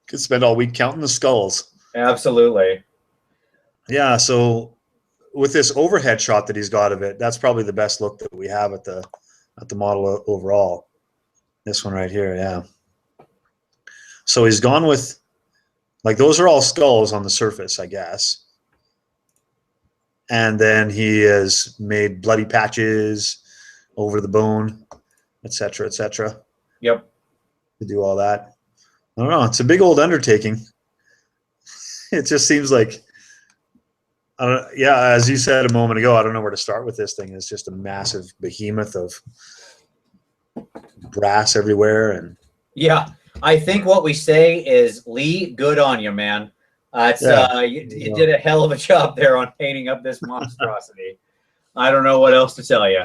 S3: Could spend all week counting the skulls.
S1: Absolutely.
S3: Yeah, so with this overhead shot that he's got of it, that's probably the best look that we have at the model overall. This one right here, yeah. So he's gone with, like, those are all skulls on the surface, I guess. And then he has made bloody patches over the bone, etc., etc.
S1: Yep.
S3: To do all that. I don't know. It's a big old undertaking. It just seems like, yeah, as you said a moment ago, I don't know where to start with this thing. It's just a massive behemoth of brass everywhere. And
S1: yeah, I think what we say is, Lee, good on you, man. You did a hell of a job there on painting up this monstrosity. I don't know what else to tell you.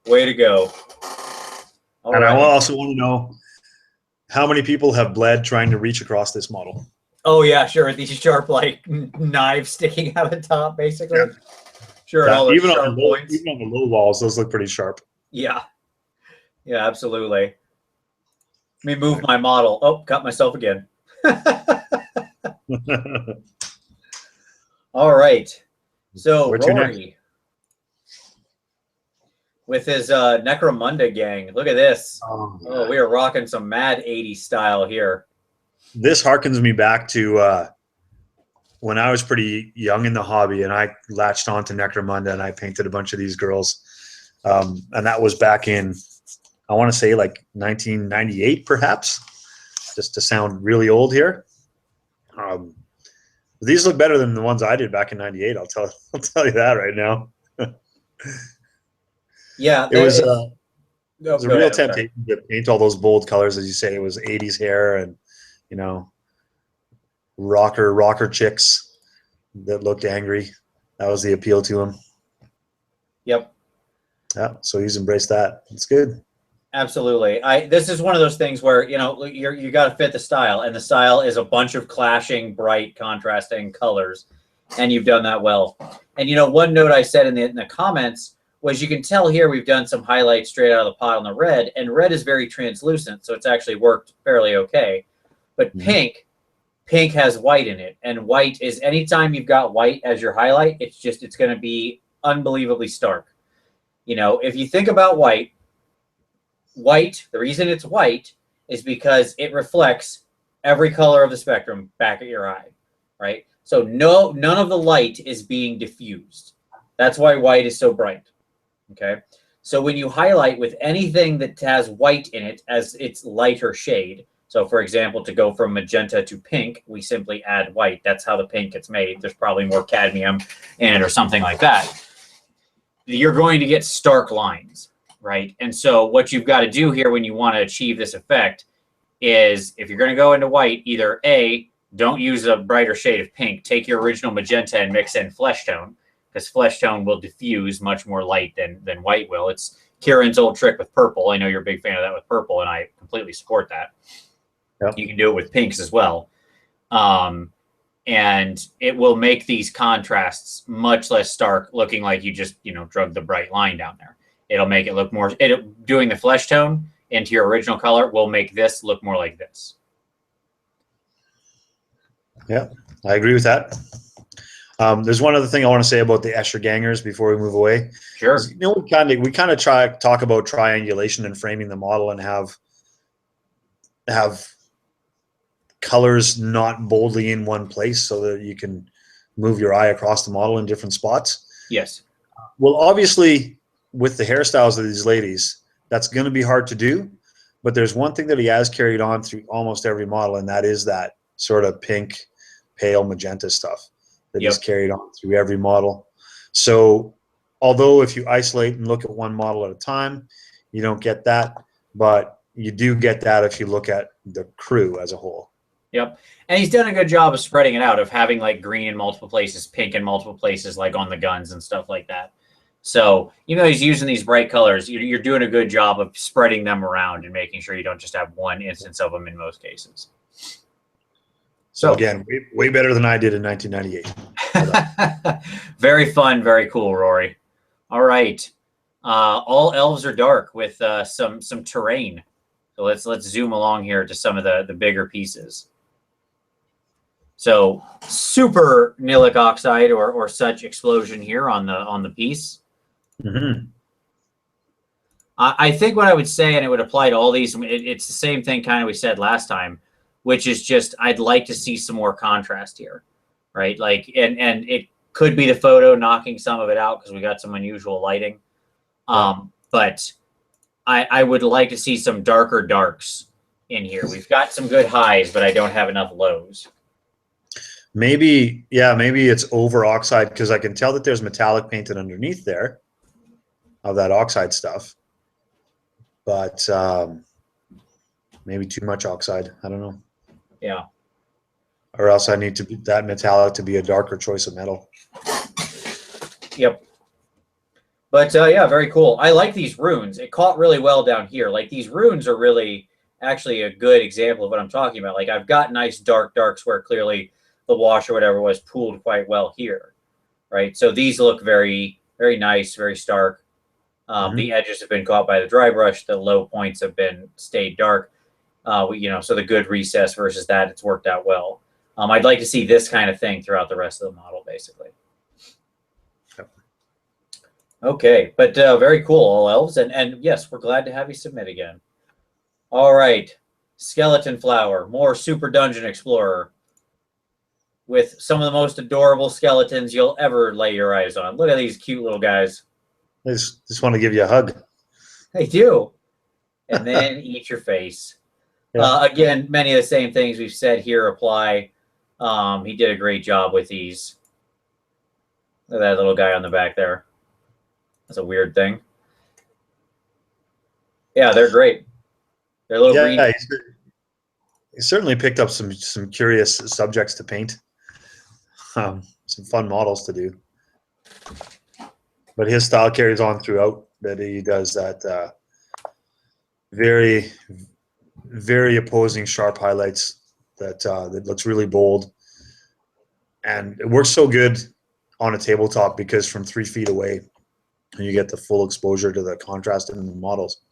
S1: Way to go.
S3: All right. I also want to know how many people have bled trying to reach across this model.
S1: Oh, yeah, sure. These sharp, like, knives sticking out the top, basically. Yeah. Sure.
S3: Yeah, even on the low walls, those look pretty sharp.
S1: Yeah. Yeah, absolutely. Let me move my model. Oh, got myself again. All right. So, Rory, with his Necromunda gang. Look at this. Oh, we are rocking some mad 80s style here.
S3: This harkens me back to when I was pretty young in the hobby, and I latched on to Necromunda, and I painted a bunch of these girls. And that was back in, I want to say, like 1998, perhaps, just to sound really old here. These look better than the ones I did back in '98. I'll tell you that right now.
S1: Yeah,
S3: it was a real temptation to paint all those bold colors, as you say. It was '80s hair and, you know, rocker chicks that looked angry. That was the appeal to him.
S1: Yep.
S3: Yeah, so he's embraced that. It's good.
S1: Absolutely. This is one of those things where, you know, you got to fit the style, and the style is a bunch of clashing, bright, contrasting colors, and you've done that well. And, you know, one note I said in the comments Well, as you can tell here, we've done some highlights straight out of the pot on the red, and red is very translucent, so it's actually worked fairly okay. But pink has white in it, and white is, anytime you've got white as your highlight, it's going to be unbelievably stark. You know, if you think about white, the reason it's white is because it reflects every color of the spectrum back at your eye, right? So none of the light is being diffused. That's why white is so bright, okay? So when you highlight with anything that has white in it as its lighter shade, so for example, to go from magenta to pink, we simply add white. That's how the pink gets made. There's probably more cadmium in it or something like that. You're going to get stark lines, right? And so what you've got to do here when you want to achieve this effect is, if you're going to go into white, either A, don't use a brighter shade of pink, take your original magenta and mix in flesh tone, because flesh tone will diffuse much more light than white will. It's Kieran's old trick with purple. I know you're a big fan of that with purple, and I completely support that. Yep. You can do it with pinks as well. And it will make these contrasts much less stark, looking like you just, drug the bright line down there. It'll make it look more, doing the flesh tone into your original color will make this look more like this.
S3: Yeah, I agree with that. There's one other thing I want to say about the Escher gangers before we move away.
S1: Sure.
S3: We kind of talk about triangulation and framing the model and have colors not boldly in one place so that you can move your eye across the model in different spots.
S1: Yes.
S3: Well, obviously, with the hairstyles of these ladies, that's going to be hard to do. But there's one thing that he has carried on through almost every model, and that is that sort of pink, pale magenta stuff that he's carried on through every model. So although if you isolate and look at one model at a time, you don't get that, but you do get that if you look at the crew as a whole.
S1: Yep. And he's done a good job of spreading it out, of having like green in multiple places, pink in multiple places, like on the guns and stuff like that. So even though he's using these bright colors, you're doing a good job of spreading them around and making sure you don't just have one instance of them in most cases.
S3: So again, way better than I did in 1998.
S1: Very fun, very cool, Rory. All right. All elves are dark with some terrain. So let's zoom along here to some of the bigger pieces. So super nilic oxide or such explosion here on the piece.
S3: Mm-hmm.
S1: I think what I would say, and it would apply to all these, it's the same thing kind of we said last time, which is just I'd like to see some more contrast here, right? Like, and it could be the photo knocking some of it out because we got some unusual lighting. But I would like to see some darker darks in here. We've got some good highs, but I don't have enough lows.
S3: Maybe it's over oxide because I can tell that there's metallic painted underneath there of that oxide stuff. But maybe too much oxide. I don't know.
S1: Yeah.
S3: Or else I need that metallic to be a darker choice of metal.
S1: Yep. But yeah, very cool. I like these runes. It caught really well down here. Like these runes are really actually a good example of what I'm talking about. Like I've got nice darks where clearly the wash or whatever was pooled quite well here, right? So these look very, very nice, very stark. The edges have been caught by the dry brush. The low points have stayed dark. So the good recess versus that, it's worked out well. I'd like to see this kind of thing throughout the rest of the model, basically. Okay, but very cool, all elves. And yes, we're glad to have you submit again. All right, Skeleton Flower, more Super Dungeon Explorer with some of the most adorable skeletons you'll ever lay your eyes on. Look at these cute little guys.
S3: I just want to give you a hug.
S1: They do. And then eat your face. Yeah. Again, many of the same things we've said here apply. He did a great job with these. Look at that little guy on the back there. That's a weird thing. Yeah, they're great. They're a little green.
S3: Yeah, he certainly picked up some curious subjects to paint. Some fun models to do. But his style carries on throughout. That he does that very, very opposing sharp highlights that looks really bold, and it works so good on a tabletop because from 3 feet away, and you get the full exposure to the contrast in the models.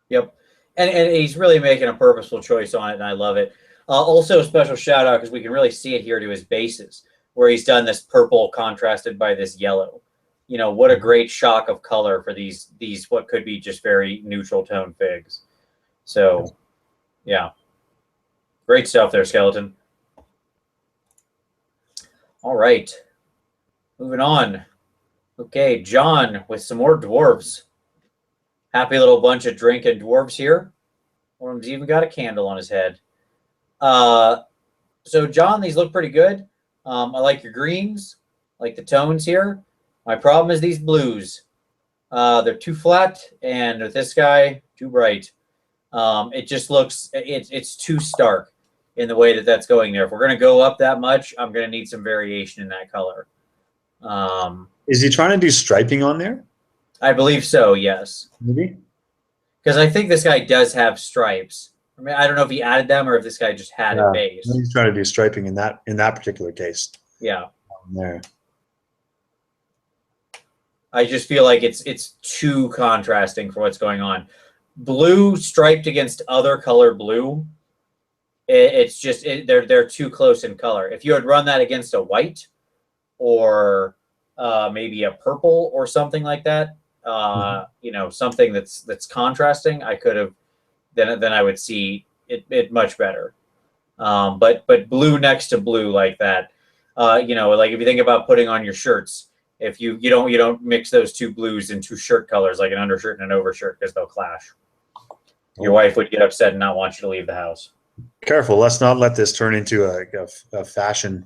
S1: Yep. And he's really making a purposeful choice on it, and I love it. Also, a special shout out because we can really see it here to his bases, where he's done this purple contrasted by this yellow. You know, what a great shock of color for these what could be just very neutral tone figs. So, yeah, great stuff there, Skeleton. All right, moving on. Okay, John with some more dwarves. Happy little bunch of drinking dwarves here. One of them's even got a candle on his head. So John, these look pretty good. I like your greens, like the tones here. My problem is these blues. They're too flat, and with this guy, too bright. It just looks, it's too stark in the way that that's going there. If we're going to go up that much, I'm going to need some variation in that color.
S3: Is he trying to do striping on there?
S1: I believe so, yes.
S3: Maybe.
S1: Because I think this guy does have stripes. I mean, I don't know if he added them or if this guy just had it based.
S3: He's trying to do striping in that particular case.
S1: Yeah.
S3: There.
S1: I just feel like it's too contrasting for what's going on. Blue striped against other color blue, it's just they're too close in color. If you had run that against a white or maybe a purple or something like that, you know, something that's contrasting, I could have then I would see it much better. But blue next to blue like that, you know, like if you think about putting on your shirts, if you don't mix those two blues in two shirt colors like an undershirt and an overshirt because they'll clash. Your wife would get upset and not want you to leave the house.
S3: Careful, let's not let this turn into a fashion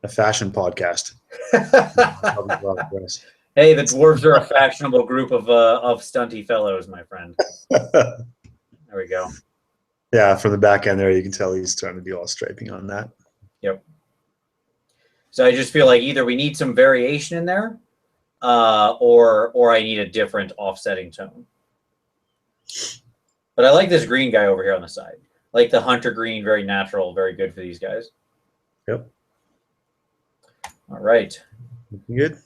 S3: podcast.
S1: Hey, the dwarves are a fashionable group of stunty fellows, my friend. There we go.
S3: Yeah, from the back end there, you can tell he's trying to do all striping on that.
S1: Yep. So I just feel like either we need some variation in there, or I need a different offsetting tone. But I like this green guy over here on the side. Like the hunter green, very natural, very good for these guys.
S3: Yep.
S1: All right.
S3: Good.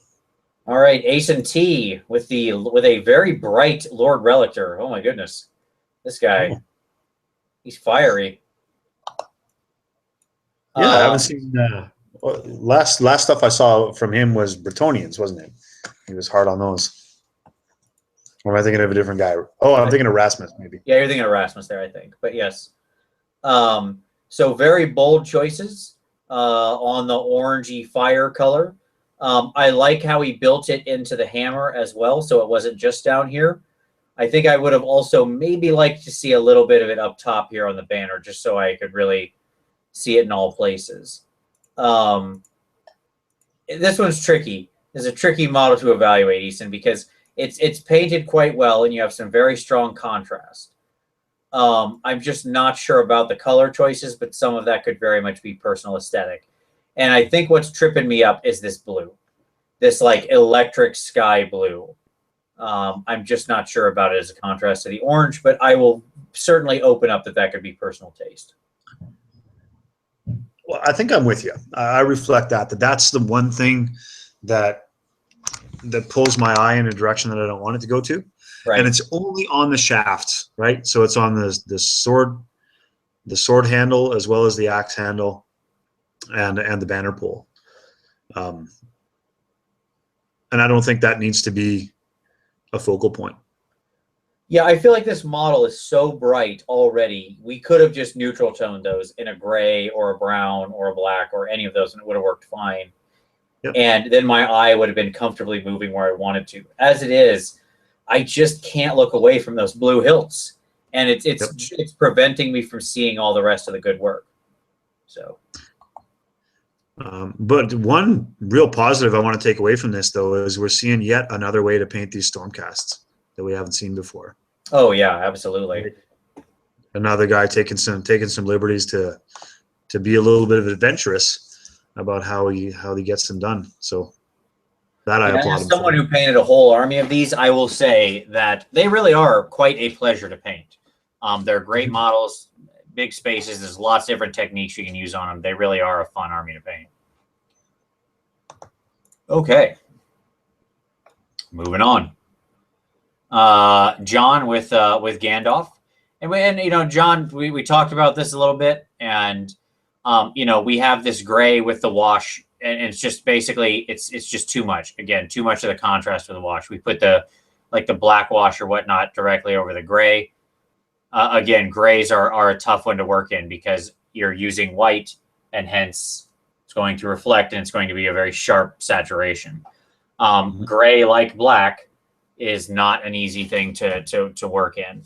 S1: All right, Ace and T with a very bright Lord Relictor. Oh my goodness, this guy, he's fiery.
S3: Yeah, I haven't seen. Last stuff I saw from him was Bretonians, wasn't it? He was hard on those. Or am I thinking of a different guy? Oh, I'm thinking of Rasmus, maybe.
S1: Yeah, you're thinking of Rasmus there, I think. But yes. So very bold choices on the orangey fire color. I like how he built it into the hammer as well, so it wasn't just down here. I think I would have also maybe liked to see a little bit of it up top here on the banner, just so I could really see it in all places. This one's tricky. It's a tricky model to evaluate, Easton, because it's painted quite well, and you have some very strong contrast. I'm just not sure about the color choices, but some of that could very much be personal aesthetic. And I think what's tripping me up is this blue, this like electric sky blue. I'm just not sure about it as a contrast to the orange, but I will certainly open up that could be personal taste.
S3: Well, I think I'm with you. I reflect that's the one thing that pulls my eye in a direction that I don't want it to go to.
S1: Right.
S3: And it's only on the shafts, right? So it's on the sword handle as well as the axe handle and the banner pole. And I don't think that needs to be a focal point.
S1: Yeah, I feel like this model is so bright already. We could have just neutral toned those in a gray or a brown or a black or any of those, and it would have worked fine. Yep. And then my eye would have been comfortably moving where I wanted to. As it is, I just can't look away from those blue hilts, and it's preventing me from seeing all the rest of the good work. So,
S3: but one real positive I want to take away from this, though, is we're seeing yet another way to paint these stormcasts that we haven't seen before.
S1: Oh yeah, absolutely.
S3: Another guy taking some liberties to be a little bit of adventurous about how he gets them done. So that I applaud.
S1: As someone who painted a whole army of these, I will say that they really are quite a pleasure to paint. They're great models, big spaces. There's lots of different techniques you can use on them. They really are a fun army to paint. Okay. Moving on. John with Gandalf. And you know, John, we talked about this a little bit, and you know, we have this gray with the wash, and it's just basically it's just too much. Again, too much of the contrast with the wash. We put the black wash or whatnot directly over the gray. Again, grays are a tough one to work in because you're using white, and hence it's going to reflect, and it's going to be a very sharp saturation. Gray, like black, is not an easy thing to work in.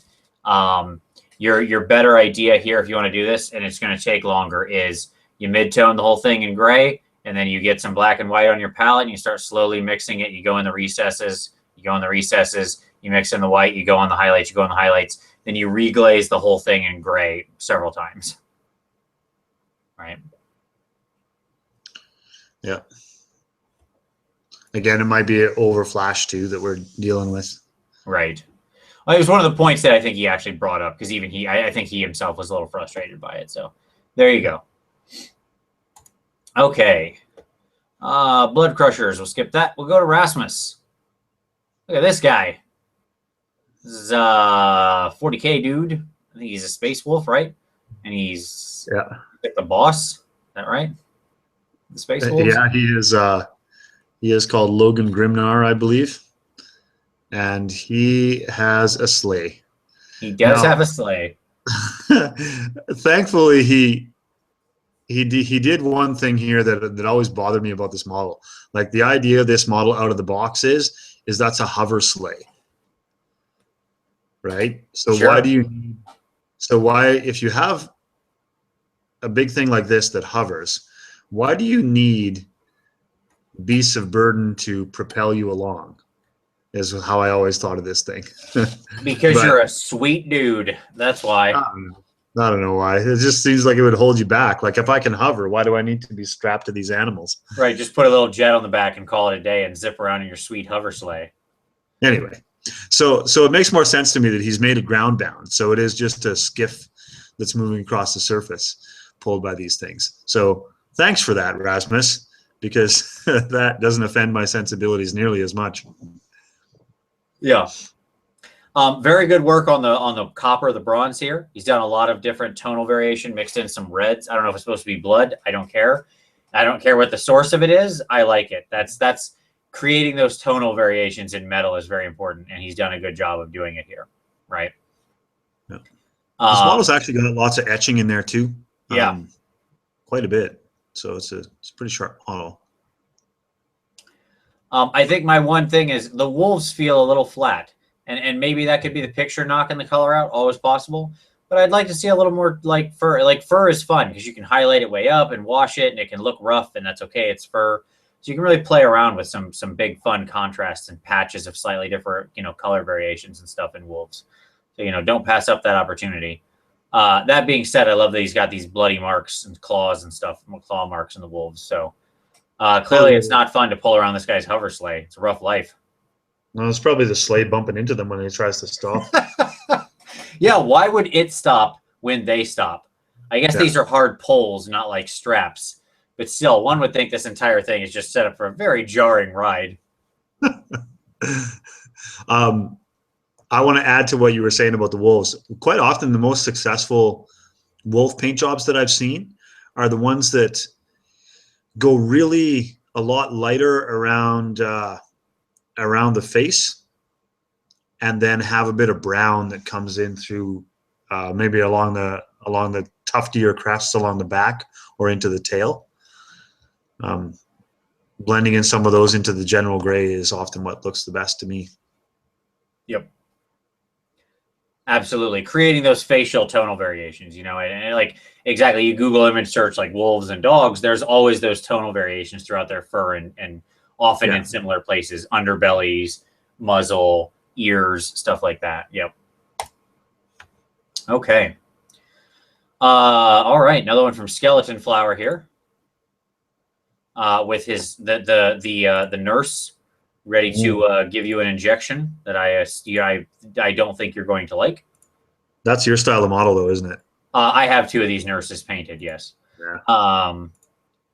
S1: Your better idea here, if you want to do this, and it's going to take longer, is you mid-tone the whole thing in gray, and then you get some black and white on your palette, and you start slowly mixing it. You go in the recesses, you mix in the white, you go on the highlights, then you reglaze the whole thing in gray several times. Right?
S3: Yeah. Again, it might be an over flash too that we're dealing with.
S1: Right. Well, it was one of the points that I think he actually brought up, because even I think he himself was a little frustrated by it. So there you go. Okay. Blood Crushers. We'll skip that. We'll go to Rasmus. Look at this guy. This is 40K dude. I think he's a space wolf, right? And he's like the boss. Is that right? The space wolf.
S3: Yeah, he is. He is called Logan Grimnar, I believe, and he has a sleigh.
S1: He does have a sleigh.
S3: Thankfully, he did one thing here that always bothered me about this model. Like, the idea of this model out of the box is that's a hover sleigh, right? So
S1: sure.
S3: why if you have a big thing like this that hovers, why do you need beasts of burden to propel you along? Is how I always thought of this thing.
S1: Because you're a sweet dude. That's why.
S3: I don't know why. It just seems like it would hold you back. Like, if I can hover, why do I need to be strapped to these animals?
S1: Right. Just put a little jet on the back and call it a day and zip around in your sweet hover sleigh.
S3: Anyway, so it makes more sense to me that he's made it ground bound. So it is just a skiff that's moving across the surface, pulled by these things. So thanks for that, Rasmus, because that doesn't offend my sensibilities nearly as much.
S1: Yeah. Very good work on the copper, the bronze here. He's done a lot of different tonal variation, mixed in some reds. I don't know if it's supposed to be blood. I don't care. I don't care what the source of it is. I like it. That's creating those tonal variations in metal is very important, and he's done a good job of doing it here. Right.
S3: Yeah. This model's actually got lots of etching in there too.
S1: Yeah.
S3: Quite a bit. So it's a pretty sharp model.
S1: I think my one thing is the wolves feel a little flat, and maybe that could be the picture knocking the color out. Always possible, but I'd like to see a little more like fur. Like, fur is fun because you can highlight it way up and wash it, and it can look rough, and that's okay. It's fur, so you can really play around with some big fun contrasts and patches of slightly different color variations and stuff in wolves. So don't pass up that opportunity. That being said, I love that he's got these bloody marks and claws and stuff, claw marks in the wolves. So clearly it's not fun to pull around this guy's hover sleigh. It's a rough life.
S3: No, it's probably the sleigh bumping into them when he tries to stop.
S1: Yeah, why would it stop when they stop? I guess these are hard pulls, not like straps. But still, one would think this entire thing is just set up for a very jarring ride.
S3: I want to add to what you were saying about the wolves. Quite often, the most successful wolf paint jobs that I've seen are the ones that go really a lot lighter around the face, and then have a bit of brown that comes in through maybe along the tuftier crests along the back or into the tail. Blending in some of those into the general gray is often what looks the best to me.
S1: Yep. Absolutely. Creating those facial tonal variations, and like exactly, you Google image search like wolves and dogs, there's always those tonal variations throughout their fur and often in similar places, underbellies, muzzle, ears, stuff like that. Yep. Okay. All right. Another one from Skeleton Flower here. With the nurse ready to give you an injection that I don't think you're going to like.
S3: That's your style of model, though, isn't it?
S1: I have two of these nurses painted. Yes.
S3: Yeah.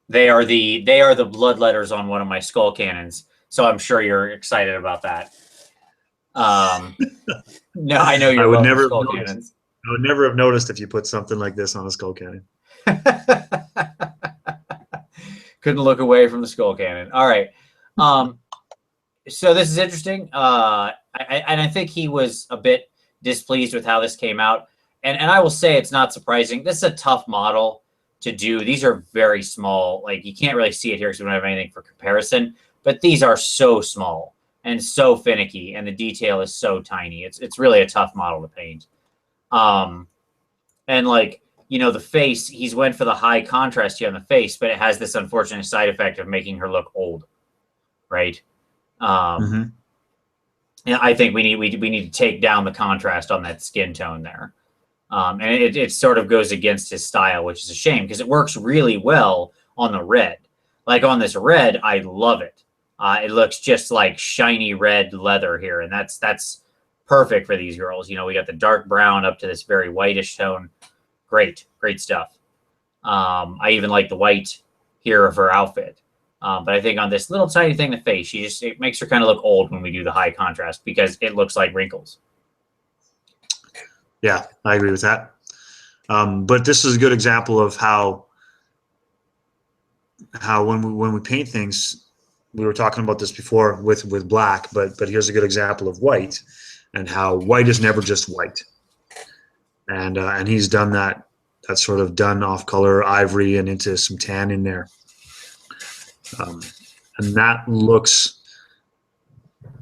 S1: They are the blood letters on one of my skull cannons. so I'm sure you're excited about that. No, I know
S3: I
S1: you
S3: would
S1: love
S3: never have
S1: skull
S3: noticed.
S1: cannons.
S3: I would never have noticed if you put something like this on a skull cannon.
S1: Couldn't look away from the skull cannon. All right. So this is interesting. I think he was a bit displeased with how this came out. And I will say it's not surprising. This is a tough model to do. These are very small. Like, you can't really see it here because we don't have anything for comparison. But these are so small and so finicky, and the detail is so tiny. It's really a tough model to paint. And like, you know, the face, he's went for the high contrast here on the face, but it has this unfortunate side effect of making her look old, right? And I think we need to take down the contrast on that skin tone there. And it sort of goes against his style, which is a shame because it works really well on the red. Like on this red, I love it. It looks just like shiny red leather here, and that's perfect for these girls. You know, we got the dark brown up to this very whitish tone. Great stuff. I even like the white here of her outfit. But I think on this little tiny thing, the face, it makes her kind of look old when we do the high contrast because it looks like wrinkles.
S3: Yeah, I agree with that. But this is a good example of how when we paint things, we were talking about this before with black, but here's a good example of white, and how white is never just white. And he's done that sort of done off color ivory and into some tan in there. And that looks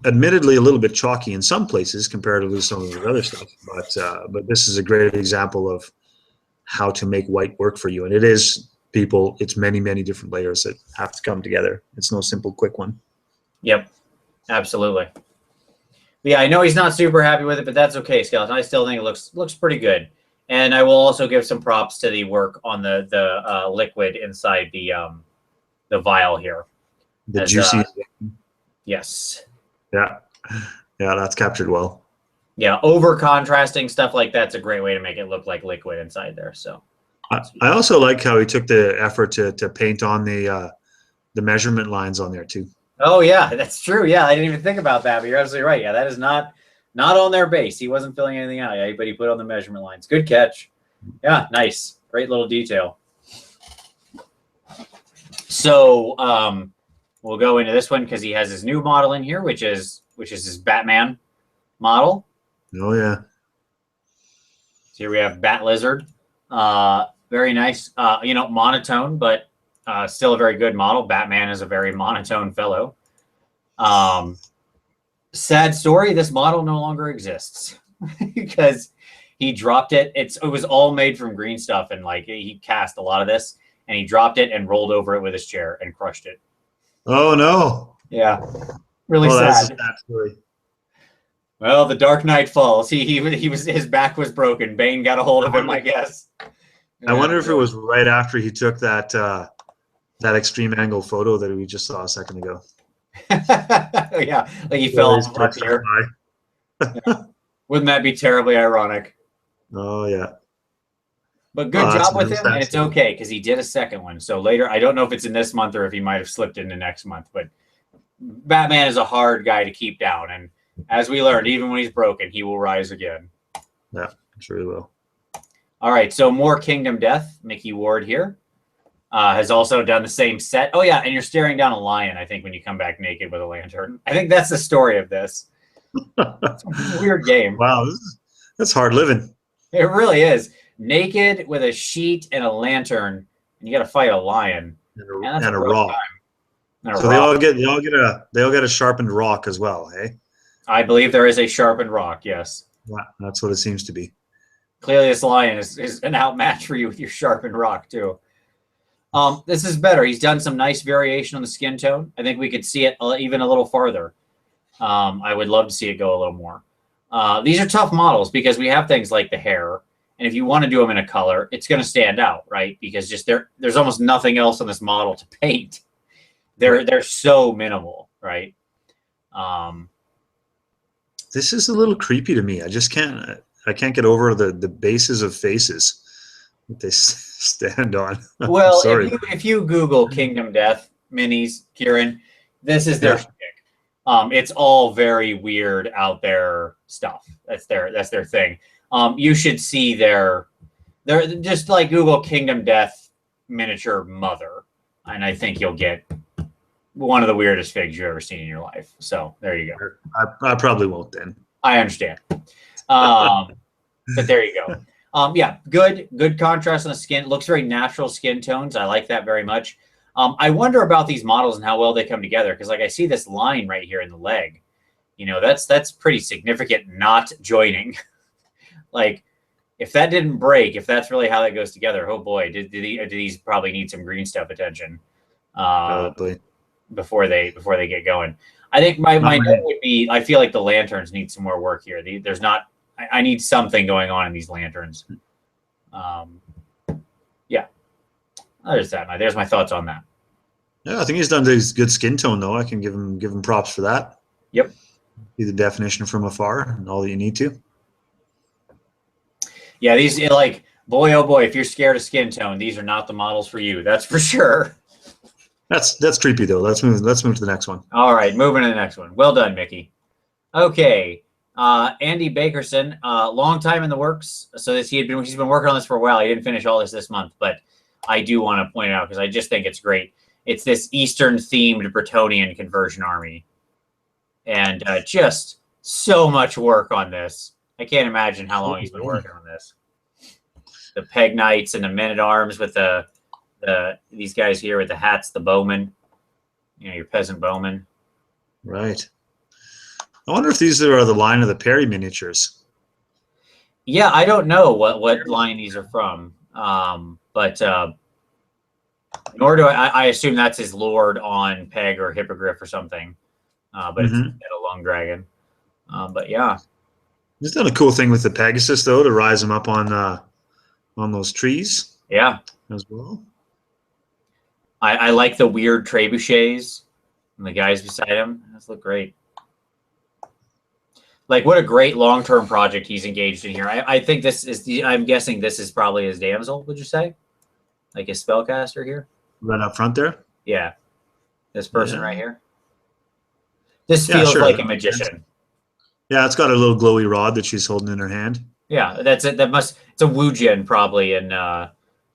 S3: admittedly a little bit chalky in some places comparatively to some of the other stuff, but this is a great example of how to make white work for you. And it is, people, it's many different layers that have to come together. It's no simple quick one.
S1: Yep, absolutely. But yeah, I know he's not super happy with it, but that's okay, Skeleton. I still think it looks pretty good. And I will also give some props to the work on the liquid inside the vial here.
S3: The juicy.
S1: Yes.
S3: Yeah, that's captured well.
S1: Yeah, over contrasting stuff like that's a great way to make it look like liquid inside there. So
S3: I also like how he took the effort to paint on the measurement lines on there too.
S1: Oh yeah, that's true. Yeah, I didn't even think about that, but you're absolutely right. Yeah, that is not on their base. He wasn't filling anything out, yeah, but he put on the measurement lines. Good catch. Yeah, nice. Great little detail. So we'll go into this one because he has his new model in here, which is his Batman model.
S3: Oh yeah.
S1: So here we have Bat Lizard. Very nice. Monotone, but still a very good model. Batman is a very monotone fellow. Sad story, this model no longer exists because he dropped it. It was all made from green stuff, and like he cast a lot of this, and he dropped it and rolled over it with his chair and crushed it.
S3: Oh no.
S1: Yeah. Really sad.
S3: That's a sad story.
S1: Well, the Dark Knight Falls. His back was broken. Bane got a hold of him, I guess.
S3: I wonder if it was right after he took that extreme angle photo that we just saw a second ago.
S1: Yeah, like he fell off up here. Yeah. Wouldn't that be terribly ironic?
S3: Oh yeah.
S1: But good job with him, and it's okay because he did a second one. So later, I don't know if it's in this month or if he might have slipped into next month. But Batman is a hard guy to keep down, and as we learned, even when he's broken, he will rise again.
S3: Yeah, I'm sure he will.
S1: All right, so more Kingdom Death. Mickey Ward here has also done the same set. Oh yeah, and you're staring down a lion, I think, when you come back naked with a lantern. I think that's the story of this. It's a weird game.
S3: Wow, that's hard living.
S1: It really is. Naked with a sheet and a lantern, and you got to fight a lion
S3: and a rock. So they all get a sharpened rock as well, hey?
S1: I believe there is a sharpened rock. Yes.
S3: Yeah, that's what it seems to be.
S1: Clearly, this lion is an outmatch for you with your sharpened rock too. This is better. He's done some nice variation on the skin tone. I think we could see it even a little farther. I would love to see it go a little more. These are tough models because we have things like the hair. And if you want to do them in a color, it's going to stand out, right? Because just there's almost nothing else on this model to paint. They're so minimal, right?
S3: This is a little creepy to me. I can't get over the bases of faces that they stand on.
S1: Well, if you Google Kingdom Death minis, Kieran, this is their shtick. It's all very weird out there stuff. That's their thing. You should see they're just like Google Kingdom Death miniature mother, and I think you'll get one of the weirdest figs you've ever seen in your life. So there you go.
S3: I probably won't then.
S1: I understand. But there you go. Yeah, good contrast on the skin. Looks very natural skin tones. I like that very much. I wonder about these models and how well they come together, because like I see this line right here in the leg. You know, that's pretty significant not joining. Like, if that didn't break, if that's really how that goes together, oh boy, do these probably need some green stuff attention before they get going. I think my note would be, I feel like the lanterns need some more work here. There's not. I need something going on in these lanterns. Yeah. There's my thoughts on that.
S3: Yeah, I think he's done this good skin tone though. I can give him props for that.
S1: Yep.
S3: See the definition from afar and all that you need to.
S1: Yeah, these like boy oh boy, if you're scared of skin tone, these are not the models for you. That's for sure.
S3: That's creepy though. Let's move to the next one.
S1: All right, moving to the next one. Well done, Mickey. Okay. Andy Bakerson, long time in the works. So he's been working on this for a while. He didn't finish all this month, but I do want to point it out because I just think it's great. It's this Eastern themed Bretonnian conversion army, and just so much work on this. I can't imagine how long he's been working on this. The Peg Knights and the Men at Arms with these guys here with the hats, the bowmen, you know, your peasant bowmen.
S3: Right. I wonder if these are the line of the Perry miniatures.
S1: Yeah, I don't know what line these are from, but nor do I assume that's his lord on Peg or Hippogriff or something, but it's a Lung Dragon. But yeah.
S3: He's done a cool thing with the Pegasus though to rise him up on those trees.
S1: Yeah.
S3: As well.
S1: I like the weird trebuchets and the guys beside him. Those look great. Like, what a great long-term project he's engaged in here. I think this is I'm guessing this is probably his damsel, would you say? Like his spellcaster here?
S3: Right up front there?
S1: Yeah. This person right here. This feels like a magician.
S3: Yeah, it's got a little glowy rod that she's holding in her hand.
S1: Yeah, that's it. It's a Wujin probably in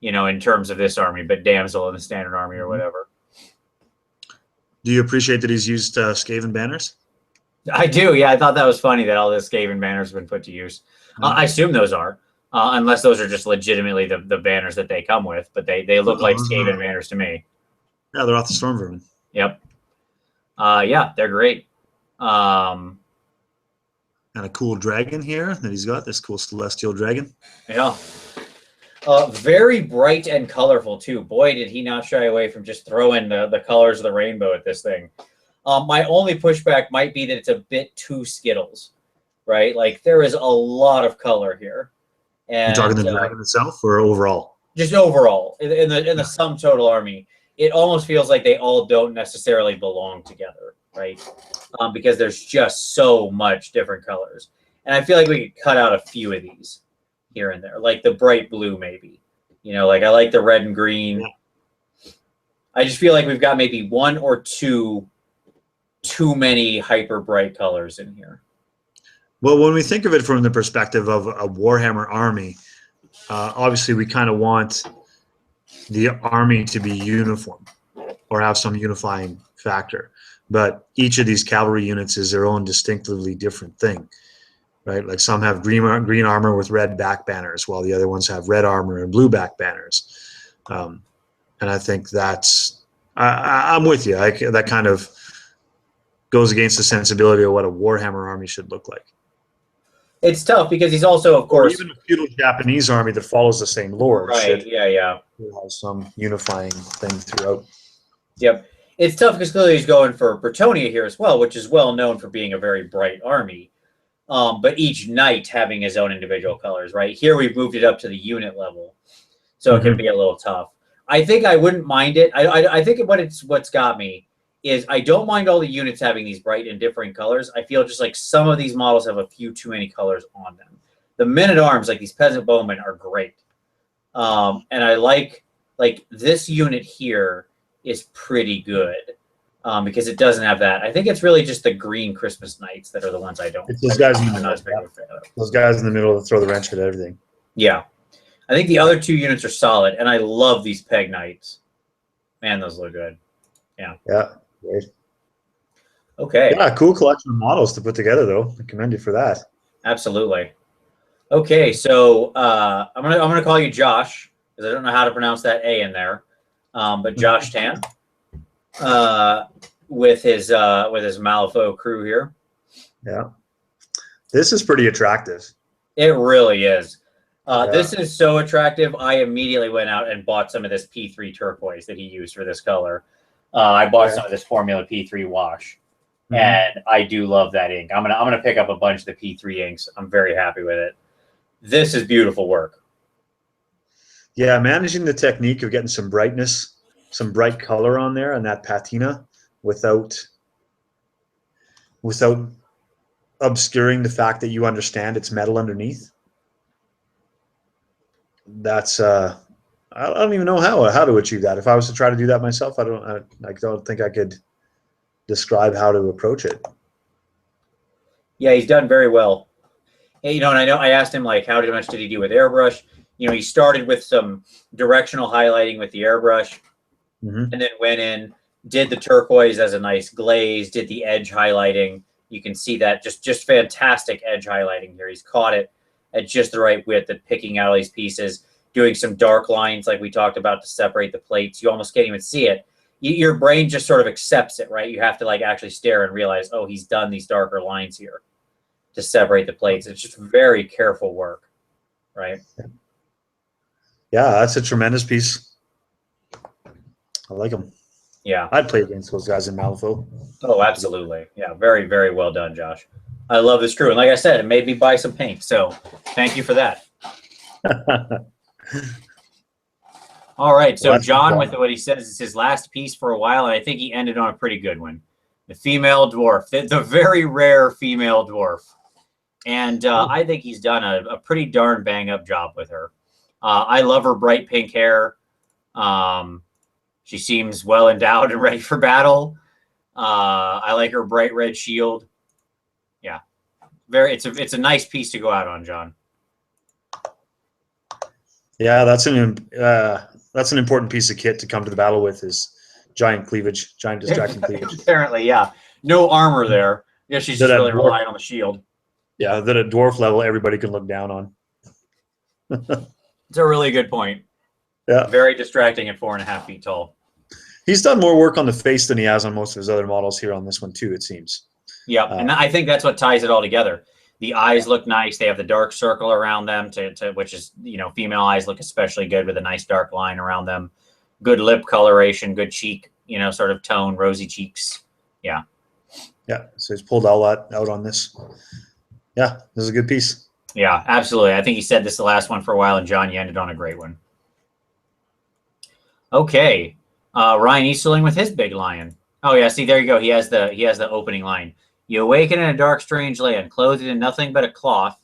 S1: in terms of this army, but damsel in the standard army or whatever.
S3: Do you appreciate that he's used Skaven banners?
S1: I do. Yeah, I thought that was funny that all the Skaven banners have been put to use. I assume those are, unless those are just legitimately the banners that they come with, but they look like Skaven banners to me.
S3: Yeah, they're off the Storm Vermin.
S1: Yep. Yeah, they're great.
S3: And a cool dragon here that he's got, this cool celestial dragon.
S1: Yeah. Very bright and colorful, too. Boy, did he not shy away from just throwing the colors of the rainbow at this thing. My only pushback might be that it's a bit too Skittles, right? Like, there is a lot of color here. And,
S3: you're talking the dragon itself or overall?
S1: Just overall. In the sum total army, it almost feels like they all don't necessarily belong together, right? Because there's just so much different colors. And I feel like we could cut out a few of these here and there, like the bright blue maybe. You know, like I like the red and green. Yeah. I just feel like we've got maybe one or two too many hyper bright colors in here.
S3: Well, when we think of it from the perspective of a Warhammer army, obviously we kind of want the army to be uniform or have some unifying factor. But each of these cavalry units is their own distinctively different thing, right? Like some have green armor with red back banners, while the other ones have red armor and blue back banners. And I think that's I'm with you. That kind of goes against the sensibility of what a Warhammer army should look like.
S1: It's tough because he's also, of course,
S3: or even a feudal Japanese army that follows the same lore.
S1: Right? Yeah.
S3: It has some unifying thing throughout.
S1: Yep. It's tough because clearly he's going for Bretonnia here as well, which is well known for being a very bright army. But each knight having his own individual colors, right? Here we've moved it up to the unit level, so it can be a little tough. I think I wouldn't mind it. I think what's got me is I don't mind all the units having these bright and differing colors. I feel just like some of these models have a few too many colors on them. The men-at-arms, like these peasant bowmen, are great. And I like this unit here is pretty good. because it doesn't have that. I think it's really just the green Christmas Knights that are the ones I don't.
S3: It's those guys in the
S1: I'm
S3: middle.
S1: not as big of a fan of.
S3: Those guys in the middle that throw the wrench at everything.
S1: Yeah. I think the other 2 units are solid, and I love these Peg Knights. Man, those look good. Yeah.
S3: Yeah. Great.
S1: Okay.
S3: Yeah, cool collection of models to put together, though. I commend you for that.
S1: Absolutely. Okay, so I'm gonna call you Josh because I don't know how to pronounce that A in there, but Josh Tan with his Malifaux crew here.
S3: Yeah. This is pretty attractive.
S1: It really is.
S3: Yeah.
S1: This is so attractive. I immediately went out and bought some of this P3 turquoise that he used for this color. I bought some of this Formula P3 wash, and I do love that ink. I'm gonna pick up a bunch of the P3 inks. I'm very happy with it. This is beautiful work.
S3: Yeah, managing the technique of getting some brightness, some bright color on there and that patina without obscuring the fact that you understand it's metal underneath. That's I don't even know how to achieve that. If I was to try to do that myself, I don't think I could describe how to approach it.
S1: Yeah, he's done very well. And I know I asked him like how much did he do with airbrush. He started with some directional highlighting with the airbrush, and then went in, did the turquoise as a nice glaze, did the edge highlighting. You can see that just fantastic edge highlighting here. He's caught it at just the right width at picking out all these pieces, doing some dark lines like we talked about to separate the plates. You almost can't even see it. Your brain just sort of accepts it, right? You have to like actually stare and realize, oh, he's done these darker lines here to separate the plates. It's just very careful work, right?
S3: Yeah, that's a tremendous piece. I like them.
S1: Yeah.
S3: I'd play against those guys in Malifaux.
S1: Oh, absolutely. Yeah, very, very well done, Josh. I love this crew. And like I said, it made me buy some paint. So thank you for that. All right. So John, with what he says, is his last piece for a while. And I think he ended on a pretty good one. The female dwarf, the very rare female dwarf. And I think he's done a pretty darn bang-up job with her. I love her bright pink hair. She seems well endowed and ready for battle. I like her bright red shield. Yeah, it's a nice piece to go out on, John.
S3: Yeah, that's an important piece of kit to come to the battle with is giant cleavage, giant distracting cleavage.
S1: Apparently, yeah. No armor there. Yeah, she's just really relying on the shield.
S3: Yeah, that at dwarf level everybody can look down on.
S1: It's a really good point.
S3: Yeah.
S1: Very distracting at 4.5 feet tall.
S3: He's done more work on the face than he has on most of his other models here on this one too, it seems.
S1: Yeah, and I think that's what ties it all together. The eyes look nice. They have the dark circle around them, which is, female eyes look especially good with a nice dark line around them. Good lip coloration, good cheek, sort of tone, rosy cheeks. Yeah.
S3: Yeah, so he's pulled all that out on this. Yeah, this is a good piece.
S1: Yeah, absolutely. I think he said this the last one for a while, and John, you ended on a great one. Okay, Ryan Easterling with his big lion. Oh yeah, see, there you go. He has the opening line. You awaken in a dark, strange land, clothed in nothing but a cloth,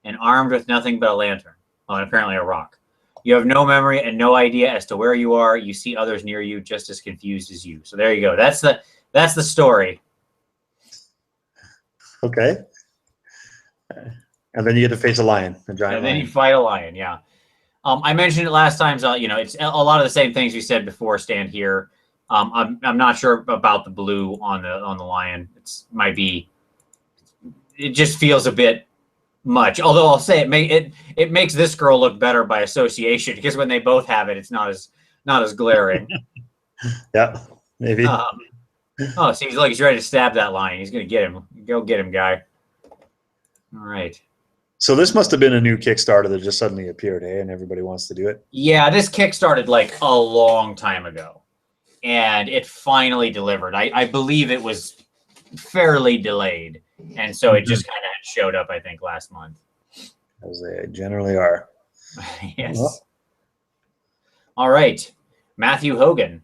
S1: and armed with nothing but a lantern. Oh, and apparently a rock. You have no memory and no idea as to where you are. You see others near you, just as confused as you. So there you go. That's the story.
S3: Okay. And then you get to face a lion, a giant lion.
S1: And then you fight a lion, yeah. I mentioned it last time, so it's a lot of the same things you said before stand here. I'm not sure about the blue on the lion. It just feels a bit much. Although I'll say it makes this girl look better by association, because when they both have it, it's not as glaring.
S3: Yeah, maybe.
S1: Oh, see, he's ready to stab that lion. He's gonna get him. Go get him, guy. All right.
S3: So this must have been a new Kickstarter that just suddenly appeared, eh? And everybody wants to do it.
S1: Yeah, this kickstarted like a long time ago, and it finally delivered. I believe it was fairly delayed, and so it just kind of showed up, I think, last month.
S3: As they generally are.
S1: Yes. Well. All right, Matthew Hogan,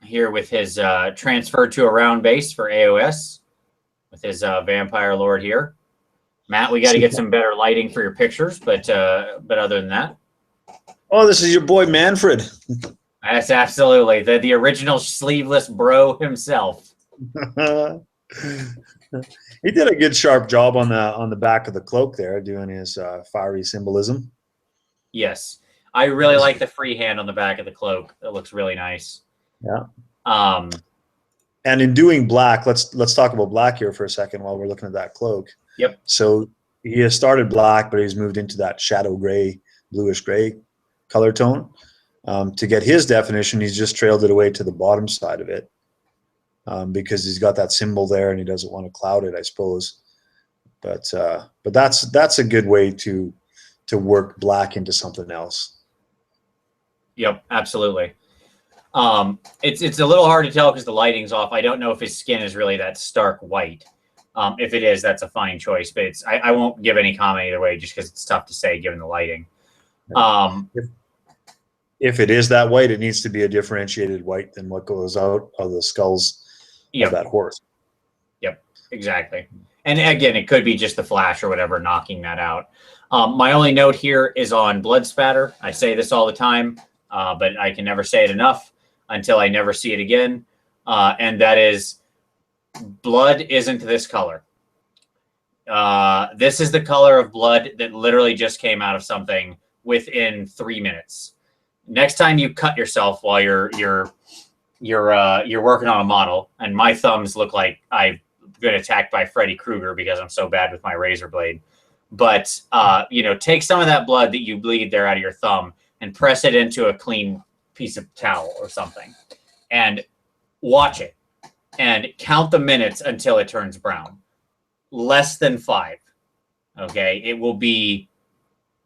S1: here with his transferred to a round base for AOS. With his Vampire Lord here. Matt, we got to get some better lighting for your pictures, but other than that.
S3: Oh, this is your boy Manfred.
S1: That's absolutely the original sleeveless bro himself.
S3: He did a good sharp job on the back of the cloak there, doing his fiery symbolism.
S1: Yes, I really like the freehand on the back of the cloak. It looks really nice.
S3: Yeah.
S1: And
S3: in doing black, let's talk about black here for a second while we're looking at that cloak.
S1: Yep.
S3: So he has started black, but he's moved into that shadow gray, bluish gray color tone. To get his definition, he's just trailed it away to the bottom side of it, because he's got that symbol there and he doesn't want to cloud it, I suppose. But that's a good way to work black into something else.
S1: Yep, absolutely. It's a little hard to tell because the lighting's off. I don't know if his skin is really that stark white. If it is, that's a fine choice, but I won't give any comment either way just because it's tough to say given the lighting.
S3: If it is that white, it needs to be a differentiated white than what goes out of the skulls of that horse.
S1: Yep, exactly. And again, it could be just the flash or whatever knocking that out. My only note here is on blood spatter. I say this all the time, but I can never say it enough until I never see it again. And that is, blood isn't this color. This is the color of blood that literally just came out of something within 3 minutes. Next time you cut yourself while you're working on a model, and my thumbs look like I've been attacked by Freddy Krueger because I'm so bad with my razor blade. But take some of that blood that you bleed there out of your thumb and press it into a clean piece of towel or something, and watch it, and count the minutes until it turns brown. Less than 5. Okay, it will be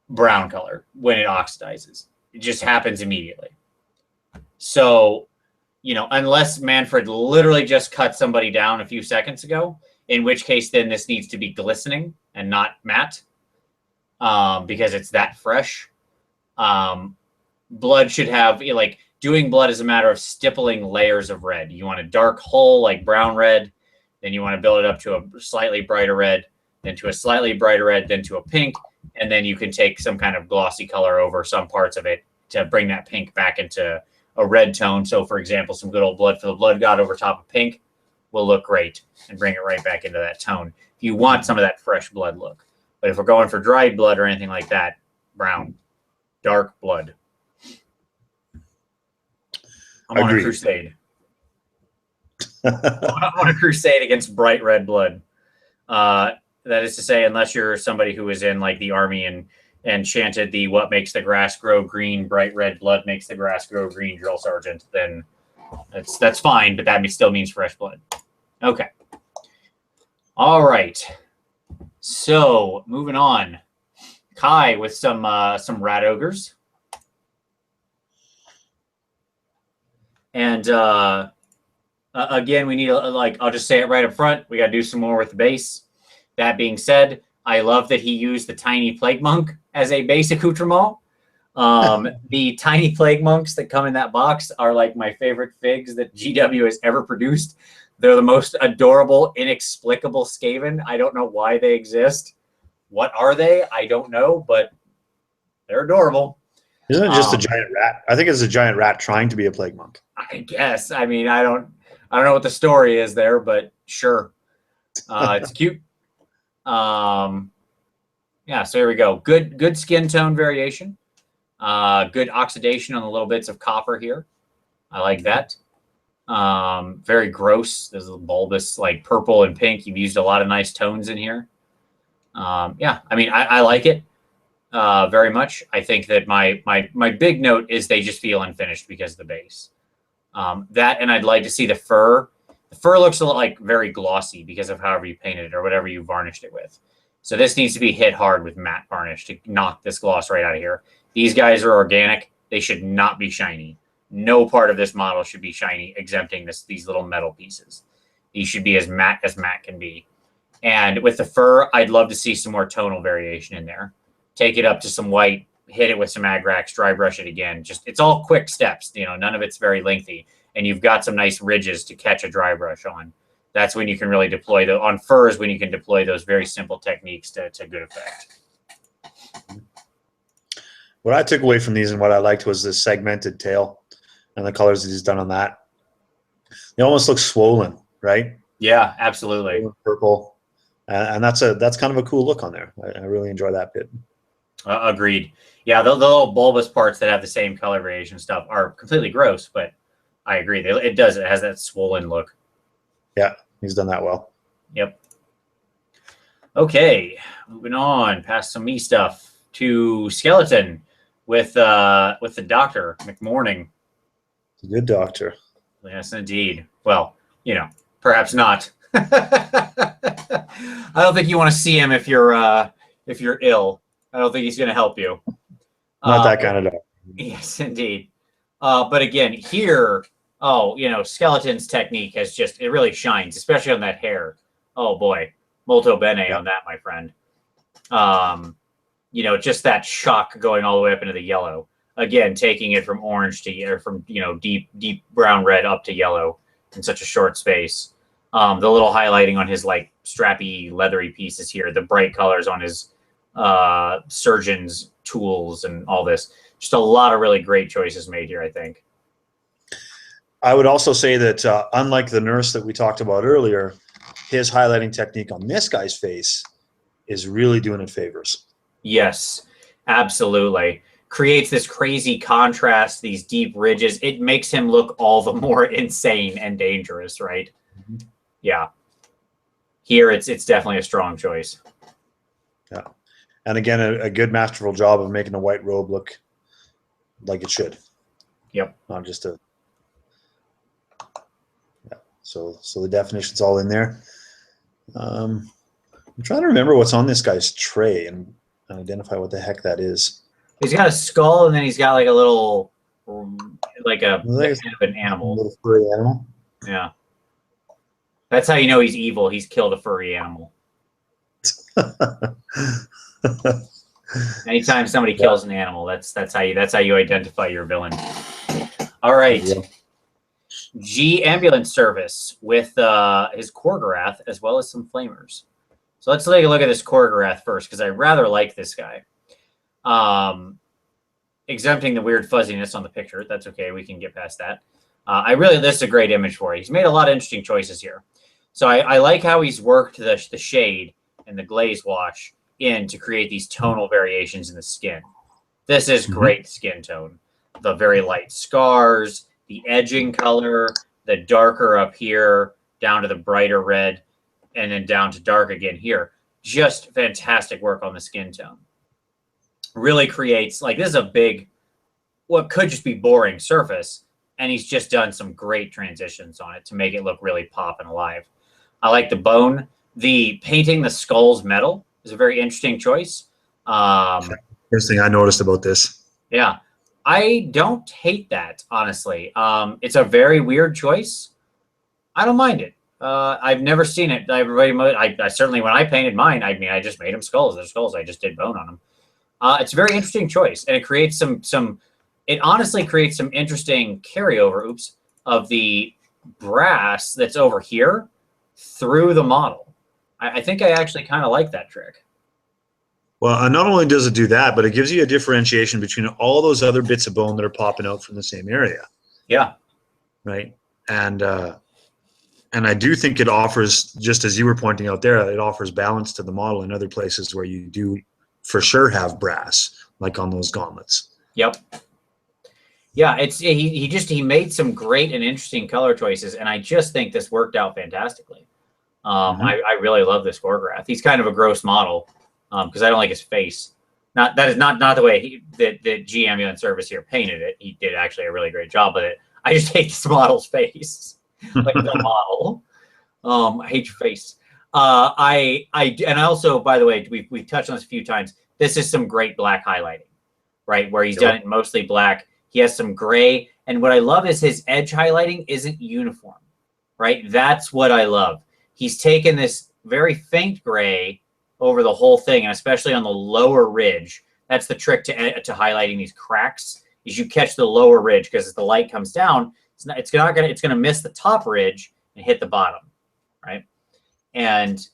S1: brown color when it oxidizes. It just happens immediately. So, unless Manfred literally just cut somebody down a few seconds ago, in which case then this needs to be glistening and not matte, because it's that fresh. Blood should have, doing blood is a matter of stippling layers of red. You want a dark hull like brown red, then you want to build it up to a slightly brighter red, then to a slightly brighter red, then to a pink, and then you can take some kind of glossy color over some parts of it to bring that pink back into a red tone. So, for example, some good old Blood for the Blood God over top of pink will look great and bring it right back into that tone if you want some of that fresh blood look. But if we're going for dried blood or anything like that, brown, dark blood. I'm on a crusade. I'm on a crusade against bright red blood. That is to say, unless you're somebody who is in the army and chanted the "What makes the grass grow green? Bright red blood makes the grass grow green" drill sergeant, then that's fine. But that still means fresh blood. Okay. All right. So moving on, Kai with some rat ogres, and again we need I'll just say it right up front. We got to do some more with the base. That being said, I love that he used the tiny plague monk as a base accoutrement. The tiny plague monks that come in that box are my favorite figs that GW has ever produced. They're the most adorable, inexplicable Skaven. I don't know why they exist. What are they? I don't know, but they're adorable.
S3: Isn't it just a giant rat? I think it's a giant rat trying to be a plague monk.
S1: I guess. I mean, I don't know what the story is there, but sure. It's cute. Yeah, so here we go. Good skin tone variation. Good oxidation on the little bits of copper here. I like that. Very gross. There's a bulbous purple and pink. You've used a lot of nice tones in here. Yeah, I mean, I like it very much. I think that my big note is they just feel unfinished because of the base. That, and I'd like to see the fur. The fur looks a little very glossy because of however you painted it or whatever you varnished it with. So this needs to be hit hard with matte varnish to knock this gloss right out of here. These guys are organic. They should not be shiny. No part of this model should be shiny, exempting these little metal pieces. These should be as matte can be. And with the fur, I'd love to see some more tonal variation in there. Take it up to some white, hit it with some Agrax, dry brush it again. It's all quick steps. None of it's very lengthy. And you've got some nice ridges to catch a dry brush on. That's when you can really deploy on furs, when you can deploy those very simple techniques to good effect.
S3: What I took away from these and what I liked was this segmented tail. and the colors that he's done on that. They almost look swollen, right?
S1: Yeah, absolutely.
S3: Purple, and that's kind of a cool look on there. I really enjoy that bit.
S1: Agreed. Yeah, the little bulbous parts that have the same color variation stuff are completely gross, but I agree. It has that swollen look.
S3: Yeah, he's done that well.
S1: Yep. Okay, moving on past some me stuff to Skeleton with the Doctor McMorning.
S3: Good doctor.
S1: Yes, indeed. Well, perhaps not. I don't think you want to see him if you're ill. I don't think he's going to help you.
S3: Not that kind of doctor.
S1: Yes, indeed. But again, here, Skeleton's technique it really shines, especially on that hair. Oh boy, molto bene on that, my friend. Just that shock going all the way up into the yellow. Again, taking it from orange from deep brown red up to yellow in such a short space. The little highlighting on his like strappy leathery pieces here, the bright colors on his surgeon's tools and all this. Just a lot of really great choices made here, I think.
S3: I would also say that unlike the nurse that we talked about earlier, his highlighting technique on this guy's face is really doing it favors.
S1: Yes, absolutely. Creates this crazy contrast, these deep ridges. It makes him look all the more insane and dangerous, right? Mm-hmm. Yeah. Here, it's definitely a strong choice.
S3: Yeah. And again, a good masterful job of making a white robe look like it should.
S1: Yep.
S3: Not just a... Yeah. So the definition's all in there. I'm trying to remember what's on this guy's tray and identify what the heck that is.
S1: He's got a skull, and then he's got like a little, like a head of an animal.
S3: A little furry animal.
S1: Yeah. That's how you know he's evil. He's killed a furry animal. Anytime somebody kills an animal, that's how you identify your villain. All right. Yeah. G ambulance service with his Korgorath as well as some flamers. So let's take a look at this Korgorath first, because I rather like this guy. Exempting the weird fuzziness on the picture. That's okay. We can get past that. This is a great image for it. He's made a lot of interesting choices here. So I like how he's worked the shade and the glaze wash in to create these tonal variations in the skin. This is great skin tone. The very light scars, the edging color, the darker up here, down to the brighter red, and then down to dark again here. Just fantastic work on the skin tone. Really creates, like, this is a big, what could just be boring surface, and he's just done some great transitions on it to make it look really pop and alive. I like the bone. The painting the skulls metal is a very interesting choice.
S3: First thing I noticed about this.
S1: Yeah. I don't hate that, honestly. It's a very weird choice. I don't mind it. I've never seen it. I certainly, when I painted mine, I just made them skulls. They're skulls. I just did bone on them. It's a very interesting choice, and it creates it honestly creates some interesting carryover, of the brass that's over here through the model. I think I actually kind of like that trick.
S3: Well, not only does it do that, but it gives you a differentiation between all those other bits of bone that are popping out from the same area.
S1: Yeah.
S3: Right. And I do think it offers, just as you were pointing out there, it offers balance to the model in other places where you do for sure have brass, like on those gauntlets.
S1: Yep. Yeah, he made some great and interesting color choices, and I just think this worked out fantastically. I really love this Korgorath. He's kind of a gross model because I don't like his face. That is not the way that G Ambulance Service here painted it. He did actually a really great job with it. I just hate this model's face, like the model. I hate your face. And also, by the way, we've touched on this a few times. This is some great black highlighting, right? Where he's done it mostly black. He has some gray, and what I love is his edge highlighting isn't uniform, right? That's what I love. He's taken this very faint gray over the whole thing, and especially on the lower ridge. That's the trick to highlighting these cracks. Is you catch the lower ridge, because as the light comes down, it's gonna miss the top ridge and hit the bottom, right? And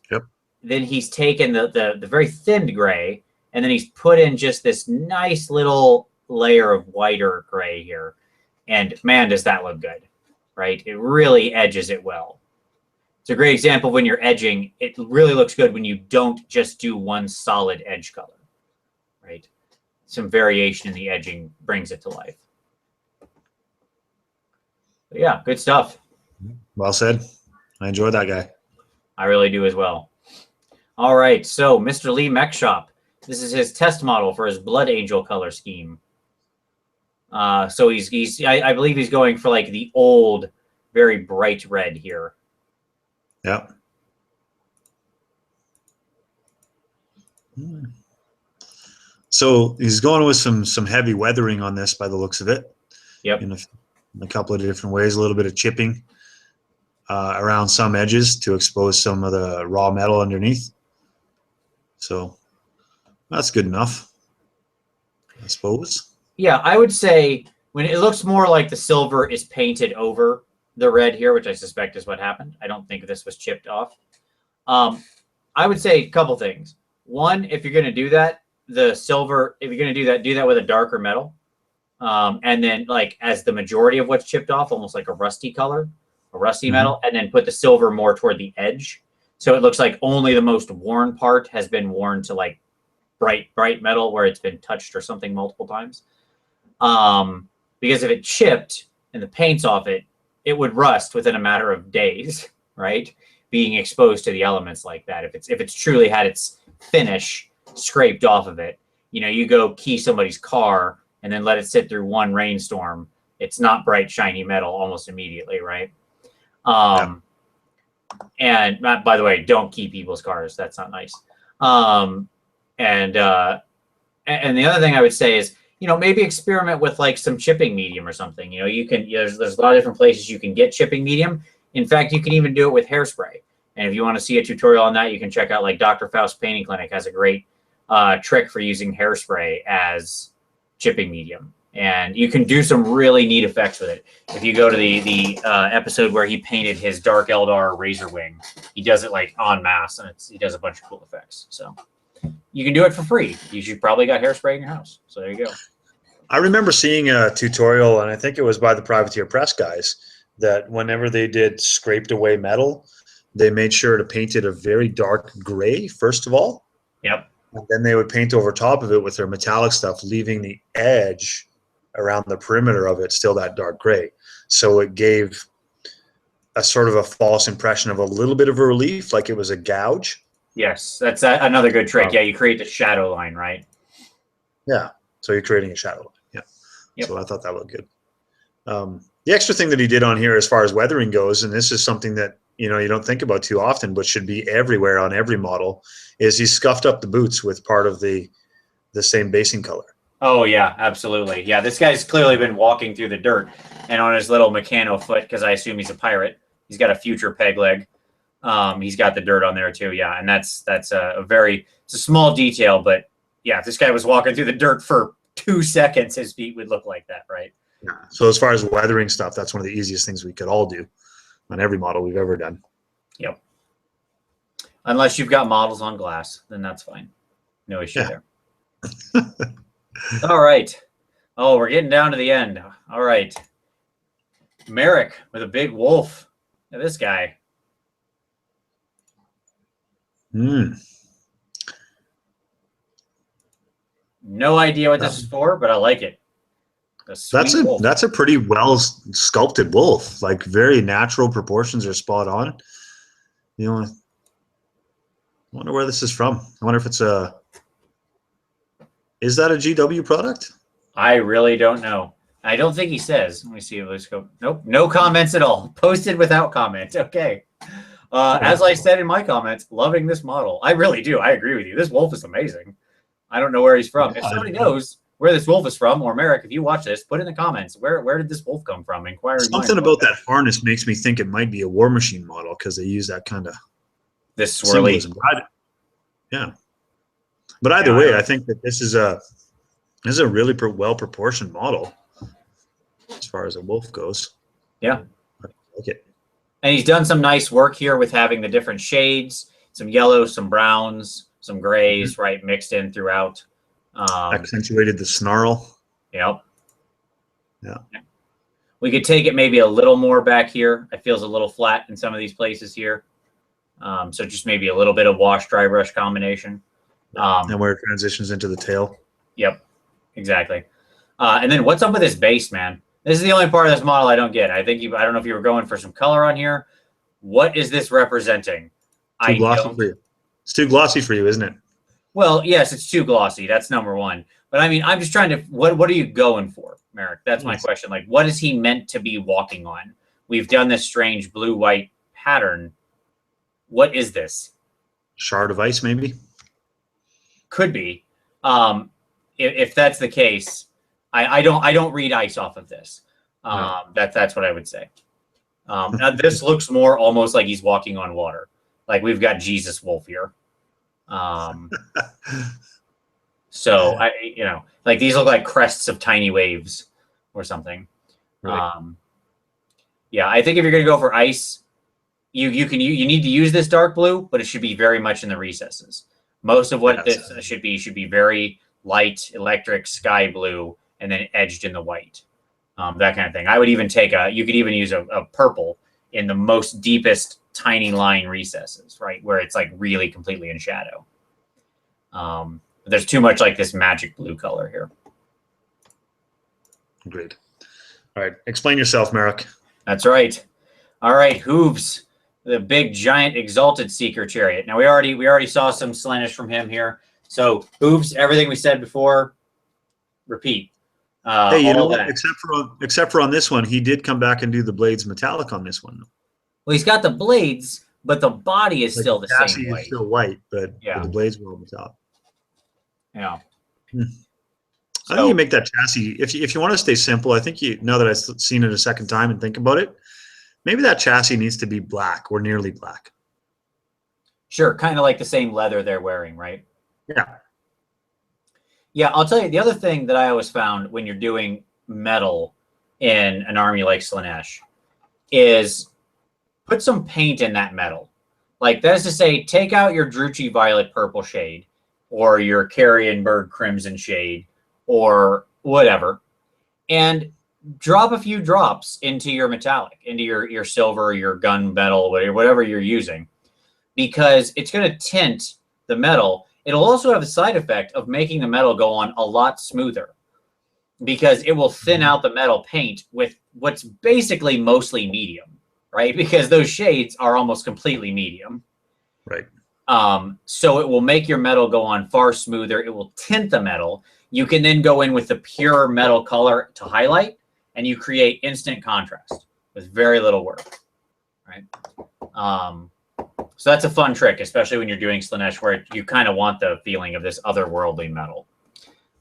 S1: then he's taken the very thin gray, and then he's put in just this nice little layer of whiter gray here. And man, does that look good, right? It really edges it well. It's a great example of when you're edging. It really looks good when you don't just do one solid edge color, right? Some variation in the edging brings it to life. But yeah, good stuff.
S3: Well said. I enjoy that guy.
S1: I really do as well. All right, so Mr. Lee Mech Shop. This is his test model for his Blood Angel color scheme. So I believe he's going for like the old, very bright red here.
S3: Yeah. So he's going with some heavy weathering on this by the looks of it.
S1: Yep.
S3: In a couple of different ways, a little bit of chipping around some edges to expose some of the raw metal underneath. So that's good enough, I suppose. Yeah,
S1: I would say when it looks more like the silver is painted over the red here, which I suspect is what happened. I don't think this was chipped off. I would say a couple things. One, if you're going to do that, the silver, if you're going to do that with a darker metal. And then like as the majority of what's chipped off, almost like a rusty color, a rusty metal, and then put the silver more toward the edge. So it looks like only the most worn part has been worn to like bright metal where it's been touched or something multiple times. Because if it chipped and the paint's off it, it would rust within a matter of days, right? Being exposed to the elements like that. If it's truly had its finish scraped off of it, you know, you go key somebody's car and then let it sit through one rainstorm, it's not bright, shiny metal almost immediately, right? And by the way, don't key people's cars. That's not nice. And the other thing I would say is, you know, maybe experiment with like some chipping medium or something. You know, you can, there's a lot of different places you can get chipping medium. In fact, you can even do it with hairspray. And if you want to see a tutorial on that, you can check out like Dr. Faust Painting Clinic has a great trick for using hairspray as chipping medium. And you can do some really neat effects with it. If you go to the episode where he painted his Dark Eldar Razor Wing, he does it like en masse, and he does a bunch of cool effects. So you can do it for free. You probably got hairspray in your house. So there you go.
S3: I remember seeing a tutorial, and I think it was by the Privateer Press guys, that whenever they did scraped away metal, they made sure to paint it a very dark gray, first of all.
S1: Yep.
S3: And then they would paint over top of it with their metallic stuff, leaving the edge around the perimeter of it still that dark gray. So it gave a sort of a false impression of a little bit of a relief, like it was a gouge.
S1: Yes, that's another good trick. Yeah, you create the shadow line, right?
S3: Yeah, so you're creating a shadow line. Yeah.
S1: Yep.
S3: So I thought that looked good. The extra thing that he did on here as far as weathering goes, and this is something that, you know, you don't think about too often, but should be everywhere on every model, is he scuffed up the boots with part of the same basing color.
S1: Oh, yeah, absolutely. Yeah, this guy's clearly been walking through the dirt, and on his little mechano foot, because I assume he's a pirate, he's got a future peg leg. He's got the dirt on there too. Yeah, and that's it's a small detail, but yeah, if this guy was walking through the dirt for 2 seconds, his feet would look like that, right?
S3: Yeah. So as far as weathering stuff, that's one of the easiest things we could all do on every model we've ever done.
S1: Yep. Unless you've got models on glass, then that's fine. No issue there. All right. Oh, we're getting down to the end. All right. Merrick with a big wolf. Look at this guy. No idea what this is for, but I like it.
S3: That's a pretty well sculpted wolf. Like very natural proportions are spot on. You know, I wonder where this is from. I wonder if it's is that a GW product?
S1: I really don't know. I don't think he says. Let me see. Let's go. Nope. No comments at all. Posted without comment. Okay. As I said in my comments, loving this model. I really do. I agree with you. This wolf is amazing. I don't know where he's from. If somebody knows where this wolf is from, or Merrick, if you watch this, put in the comments. Where did this wolf come from? Inquiring
S3: Something about that harness makes me think it might be a War Machine model because they use that kind of
S1: this swirly.
S3: Yeah. But either way, I think that this is a really well proportioned model as far as a wolf goes.
S1: Yeah.
S3: I like it.
S1: And he's done some nice work here with having the different shades, some yellows, some browns, some grays, right, mixed in throughout.
S3: Accentuated the snarl.
S1: Yep.
S3: Yeah.
S1: We could take it maybe a little more back here. It feels a little flat in some of these places here. So just maybe a little bit of wash dry brush combination.
S3: And where it transitions into the tail.
S1: Yep, exactly. And then what's up with this base, man? This is the only part of this model I don't get. I don't know if you were going for some color on here. What is this representing?
S3: Too glossy for you. It's too glossy for you, isn't it?
S1: Well, yes, it's too glossy. That's number one. But I mean, I'm just trying to. What are you going for, Merrick? That's my question. Like, what is he meant to be walking on? We've done this strange blue-white pattern. What is this?
S3: Shard of ice, maybe.
S1: Could be. If that's the case, I don't read ice off of this. That's what I would say. Now this looks more almost like he's walking on water. Like we've got Jesus Wolf here. So like these look like crests of tiny waves or something.
S3: Right.
S1: Yeah, I think if you're gonna go for ice, you need to use this dark blue, but it should be very much in the recesses. Most of what this should be very light, electric, sky blue, and then edged in the white. That kind of thing. I would even you could even use a purple in the most deepest tiny line recesses, right? Where it's like really completely in shadow. There's too much like this magic blue color here.
S3: Agreed. All right. Explain yourself, Merrick.
S1: That's right. All right. Hooves, the big giant exalted seeker chariot. Now we already saw some Slaanesh from him here. So Hooves, everything we said before, repeat.
S3: Hey, you know what? Except for on this one, he did come back and do the blades metallic on this one.
S1: Well, he's got the blades, but the body is still the same
S3: chassis
S1: white.
S3: is still white, but the blades were all metallic.
S1: Yeah.
S3: I think you make that chassis, if you want to stay simple, I think now that I've seen it a second time and think about it, maybe that chassis needs to be black or nearly black.
S1: Sure, kind of like the same leather they're wearing, right?
S3: Yeah.
S1: Yeah, I'll tell you, the other thing that I always found when you're doing metal in an army like Slaanesh is put some paint in that metal. Like, that is to say, take out your Druchii Violet purple shade or your Carrionburg crimson shade or whatever, and drop a few drops into your metallic, into your silver, your gun metal, whatever you're using, because it's going to tint the metal. It'll also have the side effect of making the metal go on a lot smoother because it will thin out the metal paint with what's basically mostly medium, right? Because those shades are almost completely medium.
S3: Right.
S1: So it will make your metal go on far smoother. It will tint the metal. You can then go in with the pure metal color to highlight, and you create instant contrast with very little work, right? So that's a fun trick, especially when you're doing Slaanesh, where you kind of want the feeling of this otherworldly metal.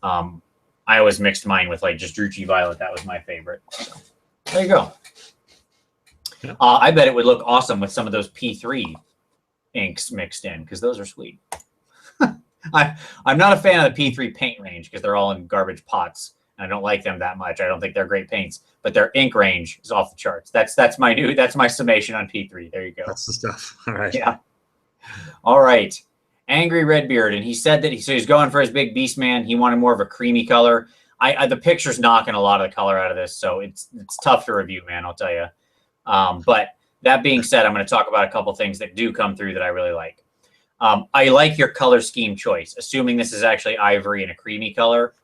S1: I always mixed mine with like just Druchii Violet. That was my favorite. So, there you go. Yeah. I bet it would look awesome with some of those P3 inks mixed in, because those are sweet. I'm not a fan of the P3 paint range because they're all in garbage pots. I don't like them that much. I don't think they're great paints, but their ink range is off the charts. That's my summation on P3. There you go.
S3: That's the stuff. All right.
S1: Yeah. All right. Angry Redbeard, and he said that he's going for his big beast man. He wanted more of a creamy color. The picture's knocking a lot of the color out of this, so it's tough to review, man. I'll tell you. But that being said, I'm going to talk about a couple things that do come through that I really like. I like your color scheme choice. Assuming this is actually ivory in a creamy color,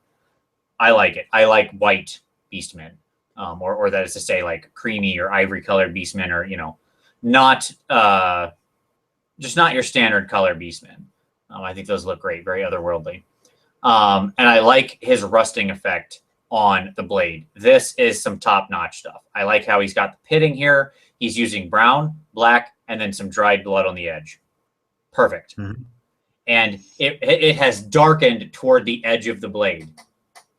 S1: I like it. I like white Beastmen, or that is to say, like creamy or ivory colored Beastmen, or not just not your standard color Beastmen. I think those look great, very otherworldly. And I like his rusting effect on the blade. This is some top-notch stuff. I like how he's got the pitting here. He's using brown, black, and then some dried blood on the edge. Perfect. Mm-hmm. And it has darkened toward the edge of the blade.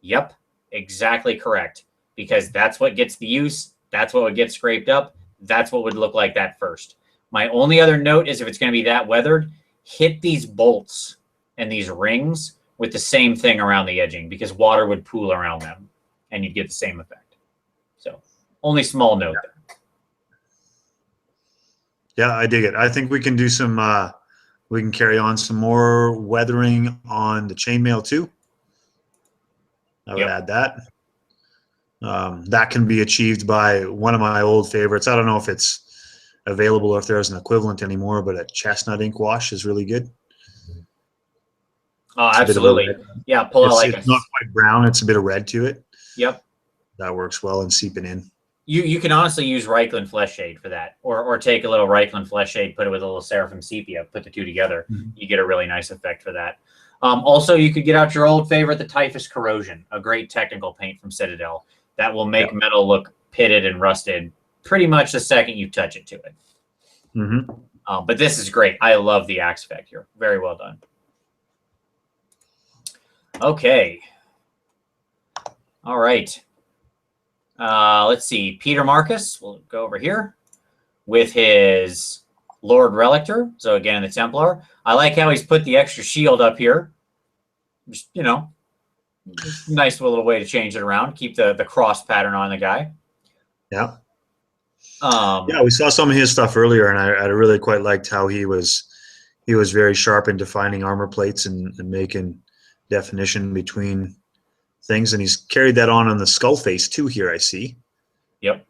S1: Yep, exactly correct. Because that's what gets the use. That's what would get scraped up. That's what would look like that first. My only other note is if it's going to be that weathered, hit these bolts and these rings with the same thing around the edging, because water would pool around them and you'd get the same effect. So only small note there.
S3: Yeah, I dig it. I think we can do some, we can carry on some more weathering on the chainmail too. I would add that. That can be achieved by one of my old favorites. I don't know if it's available or if there's an equivalent anymore, but a chestnut ink wash is really good.
S1: Oh,
S3: It's a bit of a
S1: absolutely.
S3: red.
S1: Yeah, pull out like
S3: It's not quite brown. It's a bit of red to it.
S1: Yep.
S3: That works well in seeping in.
S1: You can honestly use Reichland Flesh Shade for that, or take a little Reichland Flesh Shade, put it with a little Seraphim Sepia, put the two together.
S3: Mm-hmm.
S1: You get a really nice effect for that. Also, you could get out your old favorite, the Typhus Corrosion, a great technical paint from Citadel that will make metal look pitted and rusted pretty much the second you touch it to it.
S3: Mm-hmm.
S1: But this is great. I love the axe effect here. Very well done. Okay. All right. Let's see. Peter Marcus, we'll go over here with his Lord Relictor. So again, the Templar. I like how he's put the extra shield up here. Just, you know, nice little way to change it around. Keep the cross pattern on the guy.
S3: Yeah. Yeah, we saw some of his stuff earlier, and I really quite liked how he was very sharp in defining armor plates and making definition between things, and he's carried that on the skull face too here, I see.
S1: Yep.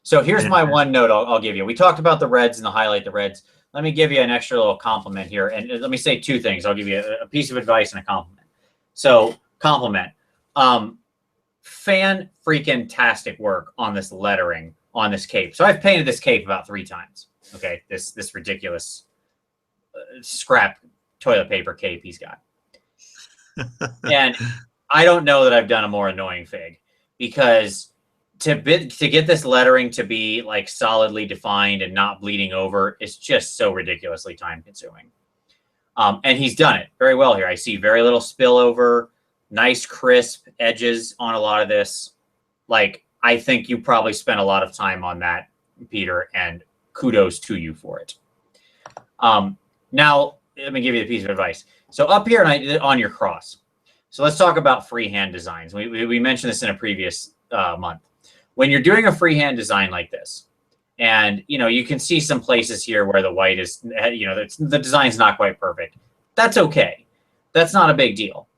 S1: So here's my one note I'll give you. We talked about the reds and the highlight the reds. Let me give you an extra little compliment here, and let me say two things. I'll give you a piece of advice and a compliment. So compliment. Fan-freaking-tastic work on this lettering on this cape. So I've painted this cape about 3 times. Okay, this ridiculous scrap toilet paper cape he's got. And I don't know that I've done a more annoying fig, because to get this lettering to be like solidly defined and not bleeding over is just so ridiculously time consuming. And he's done it very well here. I see very little spillover, nice crisp edges on a lot of this. Like, I think you probably spent a lot of time on that, Peter, and kudos to you for it. Now, let me give you a piece of advice. So up here on your cross. So let's talk about freehand designs. We mentioned this in a previous month. When you're doing a freehand design like this, and you can see some places here where the white is, the design's not quite perfect. That's okay. That's not a big deal.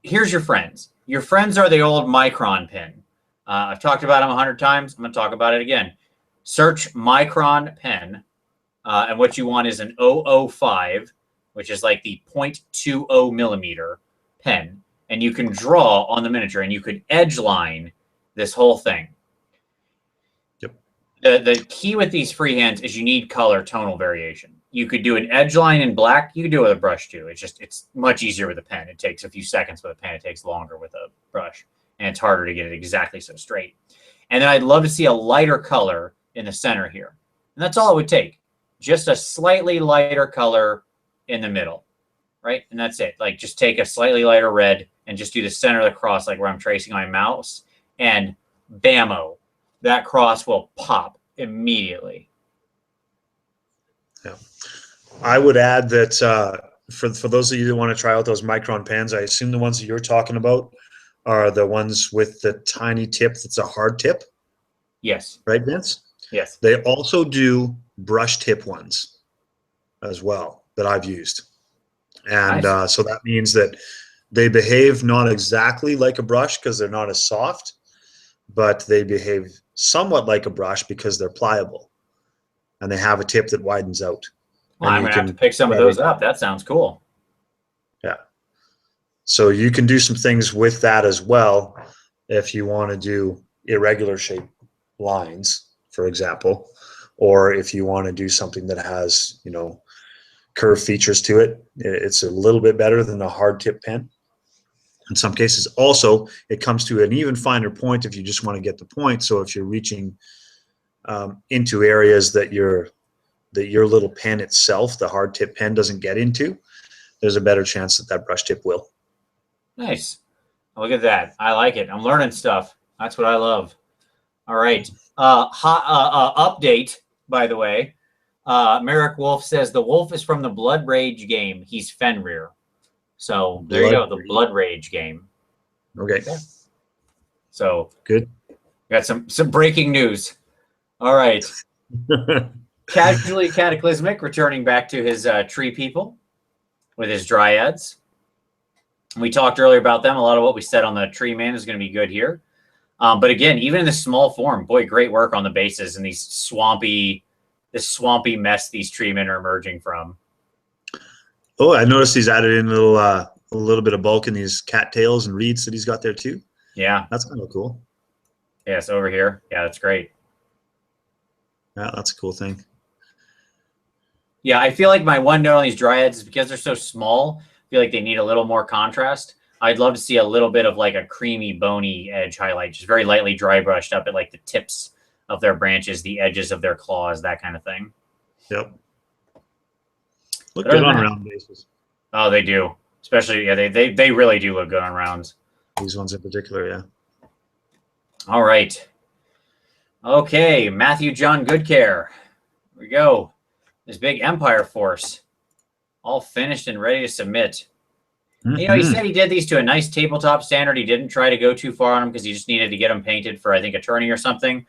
S1: Here's your friends. Your friends are the old Micron pen. I've talked about them 100 times. I'm going to talk about it again. Search Micron pen, and what you want is an 005, which is like the 0.20 millimeter pen, and you can draw on the miniature, and you could edge line this whole thing.
S3: Yep.
S1: The key with these freehands is you need color tonal variation. You could do an edge line in black. You could do it with a brush too. It's much easier with a pen. It takes a few seconds with a pen. It takes longer with a brush, and it's harder to get it exactly so straight. And then I'd love to see a lighter color in the center here. And that's all it would take. Just a slightly lighter color in the middle, right? And that's it. Like, just take a slightly lighter red and just do the center of the cross, like where I'm tracing my mouse, and bammo, that cross will pop immediately.
S3: Yeah. I would add that for those of you that want to try out those Micron pens, I assume the ones that you're talking about are the ones with the tiny tip that's a hard tip.
S1: Yes.
S3: Right, Vince?
S1: Yes.
S3: They also do brush tip ones as well that I've used. And
S1: Nice.
S3: So that means that they behave not exactly like a brush because they're not as soft, but they behave somewhat like a brush because they're pliable and they have a tip that widens out.
S1: Well, I'm going to have to pick some of those up. That sounds cool.
S3: Yeah. So you can do some things with that as well if you want to do irregular shape lines, for example, or if you want to do something that has, curved features to it. It's a little bit better than a hard tip pen. In some cases, also, it comes to an even finer point if you just want to get the point. So if you're reaching into areas that your little pen itself, the hard tip pen, doesn't get into, there's a better chance that brush tip will.
S1: Nice. Look at that. I like it. I'm learning stuff. That's what I love. All right. Update, by the way. Merrick Wolf says the wolf is from the Blood Rage game. He's Fenrir. So there you go, the Blood Rage game.
S3: Okay.
S1: So
S3: good.
S1: Got some breaking news. All right. Casually Cataclysmic returning back to his tree people with his dryads. We talked earlier about them. A lot of what we said on the tree man is going to be good here. But again, even in this small form, boy, great work on the bases and this swampy mess these tree men are emerging from.
S3: Oh, I noticed he's added in a little bit of bulk in these cattails and reeds that he's got there too.
S1: Yeah.
S3: That's kind of cool.
S1: Yeah, it's over here. Yeah, that's great.
S3: Yeah, that's a cool thing.
S1: Yeah, I feel like my one note on these dryads is because they're so small, I feel like they need a little more contrast. I'd love to see a little bit of like a creamy, bony edge highlight, just very lightly dry brushed up at like the tips of their branches, the edges of their claws, that kind of thing.
S3: Yep. Look good on round bases.
S1: Oh, they do. Especially, yeah, they really do look good on rounds.
S3: These ones in particular, yeah.
S1: All right. Okay, Matthew John Goodcare. Here we go. This big Empire Force. All finished and ready to submit. Mm-hmm. You know, he said he did these to a nice tabletop standard. He didn't try to go too far on them because he just needed to get them painted for, I think, a tourney or something.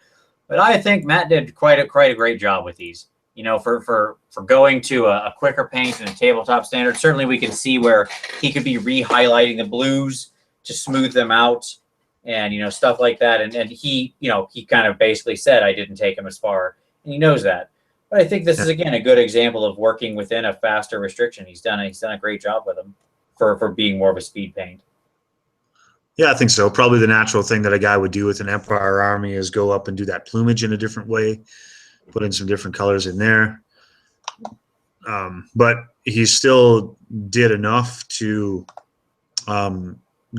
S1: But I think Matt did quite a great job with these. You know, for going to a quicker paint and a tabletop standard, certainly we can see where he could be re-highlighting the blues to smooth them out and, you know, stuff like that. And he, you know, he kind of basically said, I didn't take him as far, and he knows that. But I think this is, again, a good example of working within a faster restriction. He's done a great job with them for being more of a speed paint.
S3: Yeah, I think so. Probably the natural thing that a guy would do with an Empire Army is go up and do that plumage in a different way, put in some different colors in there. But he still did enough to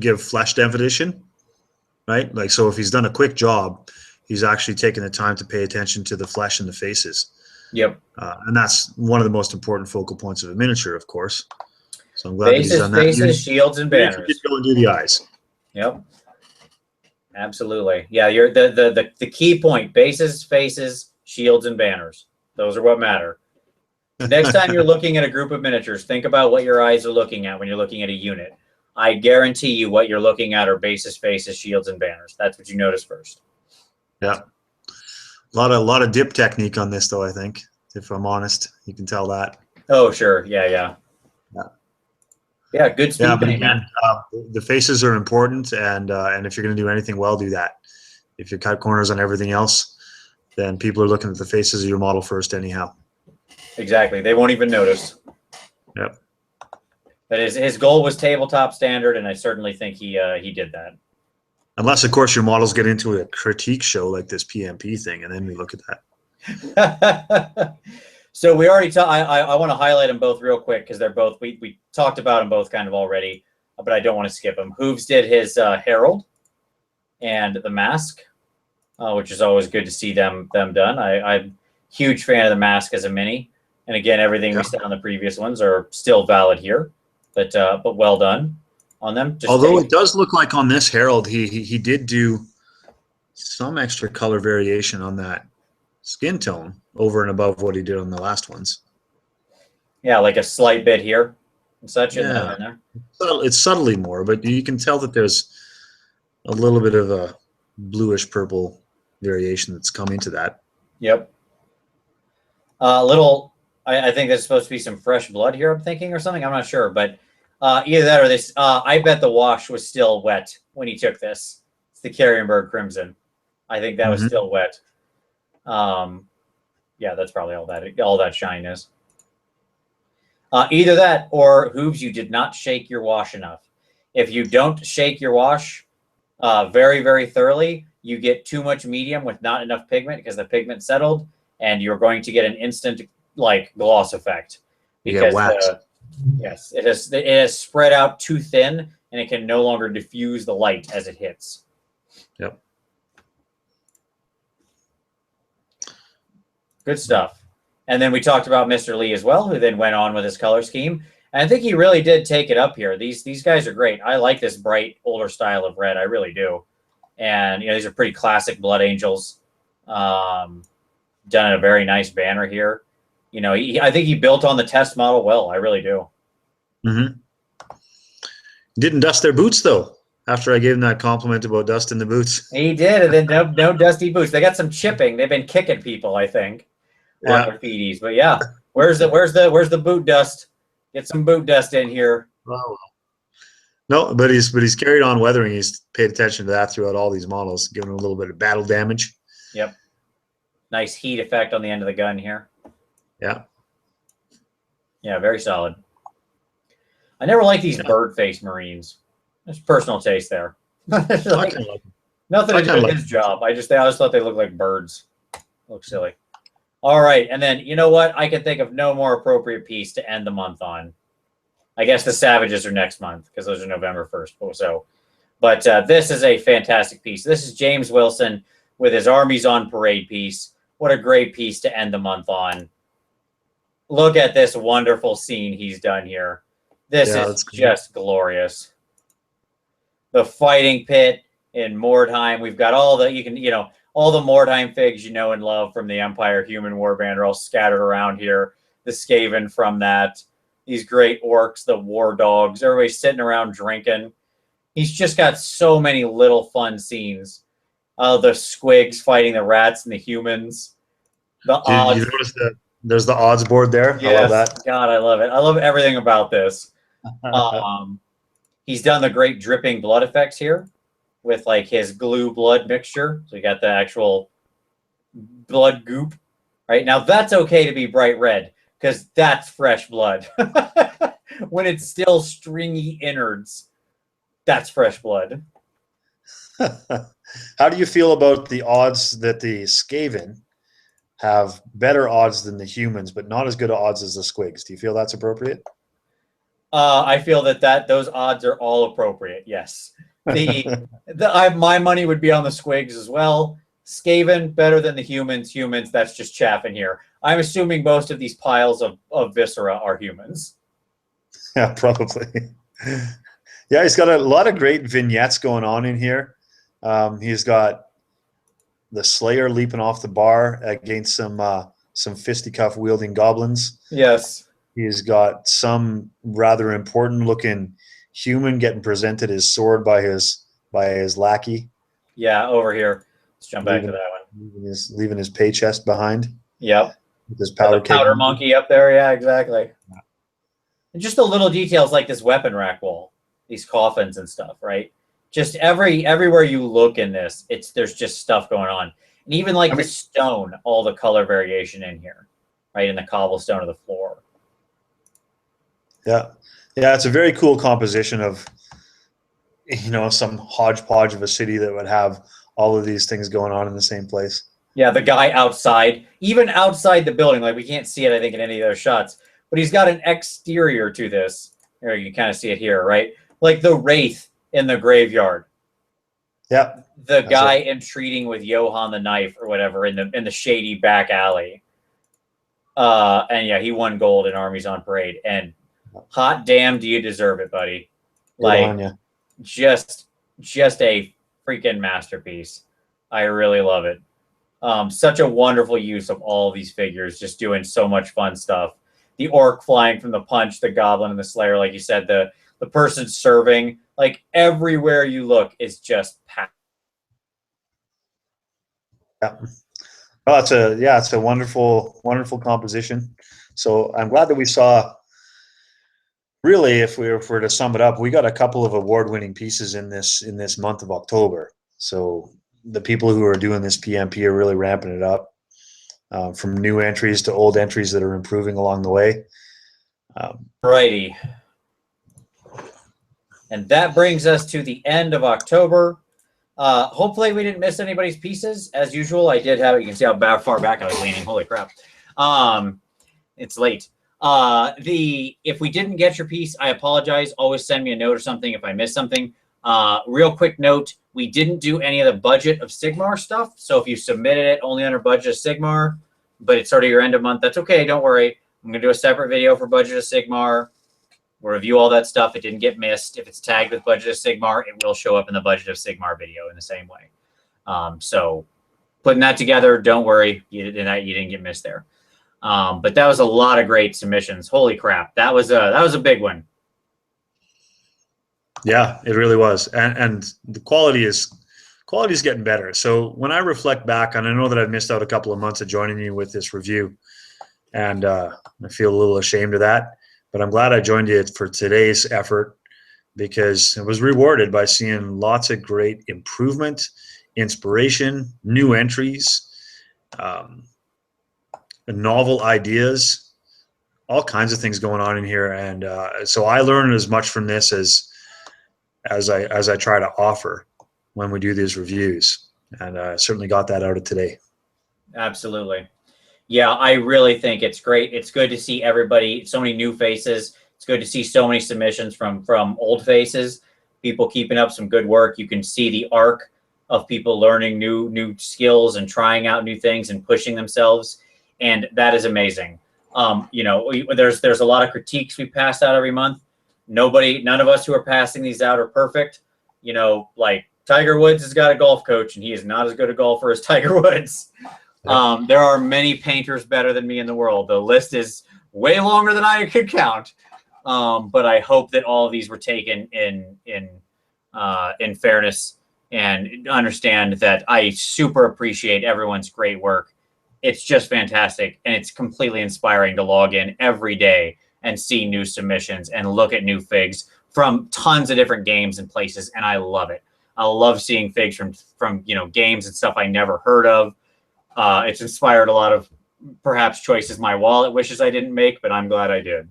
S3: give flesh definition, right? Like, so if he's done a quick job, he's actually taken the time to pay attention to the flesh and the faces.
S1: Yep.
S3: And that's one of the most important focal points of a miniature, of course. So I'm glad
S1: faces,
S3: that he's done that.
S1: Faces, shields, and banners.
S3: You go and do the eyes.
S1: Yep. Absolutely. Yeah, you're the key point: bases, faces, shields, and banners. Those are what matter. Next time you're looking at a group of miniatures, think about what your eyes are looking at when you're looking at a unit. I guarantee you what you're looking at are bases, faces, shields, and banners. That's what you notice first.
S3: Yeah. A lot of dip technique on this, though, I think, if I'm honest. You can tell that.
S1: Oh, sure. Yeah. Yeah, good speed paint, man.
S3: The faces are important, and if you're going to do anything well, do that. If you cut corners on everything else, then people are looking at the faces of your model first anyhow.
S1: Exactly. They won't even notice.
S3: Yep.
S1: But his goal was tabletop standard, and I certainly think he did that.
S3: Unless, of course, your models get into a critique show like this PmP thing, and then we look at
S1: that. So we already I want to highlight them both real quick because they're both we talked about them both kind of already, but I don't want to skip them. Hooves did his Herald and the mask, which is always good to see them done. I'm a huge fan of the mask as a mini, and again, everything we said on the previous ones are still valid here, but well done on them.
S3: Although it does look like on this Herald, he did do some extra color variation on that skin tone over and above what he did on the last ones.
S1: Yeah, like a slight bit here and such.
S3: Yeah.
S1: In there.
S3: It's subtly more, but you can tell that there's a little bit of a bluish purple variation that's come into that.
S1: Yep. I think there's supposed to be some fresh blood here, I'm thinking, or something. I'm not sure, but either that or this. I bet the wash was still wet when he took this. It's the Carrienberg Crimson. I think that was still wet. Yeah, that's probably all that shine is. Either that or Hooves, you did not shake your wash enough. If you don't shake your wash very, very thoroughly, you get too much medium with not enough pigment because the pigment settled, and you're going to get an instant like gloss effect because yes, it has spread out too thin, and it can no longer diffuse the light as it hits.
S3: Yep.
S1: Good stuff. And then we talked about Mr. Lee as well, who then went on with his color scheme. And I think he really did take it up here. These guys are great. I like this bright, older style of red. I really do. And, you know, these are pretty classic Blood Angels. Done a very nice banner here. You know, I think he built on the test model well. I really do.
S3: Mm-hmm. Didn't dust their boots, though, after I gave him that compliment about dusting the boots.
S1: He did, and then no dusty boots. They got some chipping. They've been kicking people, I think. On their feeties, but yeah, where's the boot dust? Get some boot dust in here.
S3: Oh, No, but he's carried on weathering. He's paid attention to that throughout all these models, giving him a little bit of battle damage.
S1: Yep. Nice heat effect on the end of the gun here.
S3: Yeah.
S1: Yeah, very solid. I never like these bird face Marines. There's personal taste there. Like,
S3: I kind of like him.
S1: nothing
S3: I
S1: to do
S3: kinda
S1: with
S3: like
S1: his job. I always thought they looked like birds. Look silly. All right, and then you know what? I can think of no more appropriate piece to end the month on. I guess the Savages are next month because those are November 1st. But this is a fantastic piece. This is James Wilson with his Armies on Parade piece. What a great piece to end the month on. Look at this wonderful scene he's done here. This is just glorious. The fighting pit in Mordheim. We've got all the, all the Mordheim figs you know and love from the Empire Human Warband are all scattered around here. The Skaven from that. These great orcs, the war dogs, everybody's sitting around drinking. He's just got so many little fun scenes. The squigs fighting the rats and the humans. The odds.
S3: Did you notice that there's the odds board there?
S1: Yes.
S3: I love that.
S1: God, I love it. I love everything about this. He's done the great dripping blood effects here with like his glue blood mixture. So you got the actual blood goop. Right now, that's okay to be bright red because that's fresh blood. When it's still stringy innards, that's fresh blood.
S3: How do you feel about the odds that the Skaven have better odds than the humans, but not as good odds as the squigs? Do you feel that's appropriate?
S1: I feel that those odds are all appropriate. Yes, my money would be on the squigs as well. Skaven better than the humans. Humans, that's just chaff in here. I'm assuming most of these piles of viscera are humans.
S3: Yeah, probably. Yeah, he's got a lot of great vignettes going on in here. He's got the Slayer leaping off the bar against some fisticuff wielding goblins.
S1: Yes.
S3: He's got some rather important looking human getting presented his sword by his lackey.
S1: Yeah, over here. Let's jump back to that
S3: one. Leaving his pay chest behind.
S1: Yep.
S3: With his powder
S1: monkey up there. Yeah, exactly. Yeah. And just the little details like this weapon rack wall, these coffins and stuff, right? Just everywhere you look in this, there's just stuff going on. And even like the stone, all the color variation in here, right? In the cobblestone of the floor.
S3: Yeah. Yeah, it's a very cool composition of, some hodgepodge of a city that would have all of these things going on in the same place.
S1: Yeah, the guy outside, even outside the building, like we can't see it, I think, in any of those shots, but he's got an exterior to this. Here, you can kind of see it here, right? Like the Wraith in the graveyard.
S3: Yeah.
S1: The guy entreating with Johann the Knife or whatever in the shady back alley. And yeah, he won gold in Armies on Parade. And hot damn, do you deserve it, buddy? Like, just a freaking masterpiece. I really love it. Such a wonderful use of all these figures, just doing so much fun stuff. The orc flying from the punch, the goblin and the slayer, like you said, the person serving, like everywhere you look is just packed.
S3: Yeah. Well, it's a wonderful, wonderful composition. So I'm glad that we saw. Really, if we were to sum it up, we got a couple of award-winning pieces in this month of October. So the people who are doing this PmP are really ramping it up, from new entries to old entries that are improving along the way.
S1: Righty. And that brings us to the end of October. Hopefully we didn't miss anybody's pieces. As usual, I did have it. You can see how far back I was leaning. Holy crap. It's late. If we didn't get your piece, I apologize. Always send me a note or something if I missed something. Real quick note, we didn't do any of the budget of Sigmar stuff. So if you submitted it only under budget of Sigmar, but it's sort of your end of month, that's okay. Don't worry. I'm going to do a separate video for budget of Sigmar. We'll review all that stuff. It didn't get missed. If it's tagged with budget of Sigmar, it will show up in the budget of Sigmar video in the same way. So putting that together, don't worry. You didn't get missed there. But that was a lot of great submissions. Holy crap. That was a big one.
S3: Yeah, it really was. And the quality is getting better. So when I reflect back, and I know that I've missed out a couple of months of joining you with this review, and I feel a little ashamed of that, but I'm glad I joined you for today's effort. because it was rewarded by seeing lots of great improvement, inspiration, new entries, um, novel ideas, all kinds of things going on in here. And so I learned as much from this as I try to offer when we do these reviews. And I certainly got that out of today.
S1: Absolutely. Yeah, I really think it's great. It's good to see everybody, so many new faces. It's good to see so many submissions from old faces, people keeping up some good work. You can see the arc of people learning new skills and trying out new things and pushing themselves, and that is amazing. There's a lot of critiques we pass out every month. None of us who are passing these out are perfect. Like Tiger Woods has got a golf coach, and he is not as good a golfer as Tiger Woods. There are many painters better than me in the world. The list is way longer than I could count. But I hope that all of these were taken in fairness, and understand that I super appreciate everyone's great work. It's just fantastic, and it's completely inspiring to log in every day and see new submissions and look at new figs from tons of different games and places, and I love it. I love seeing figs from games and stuff I never heard of. It's inspired a lot of perhaps choices my wallet wishes I didn't make, but I'm glad I did.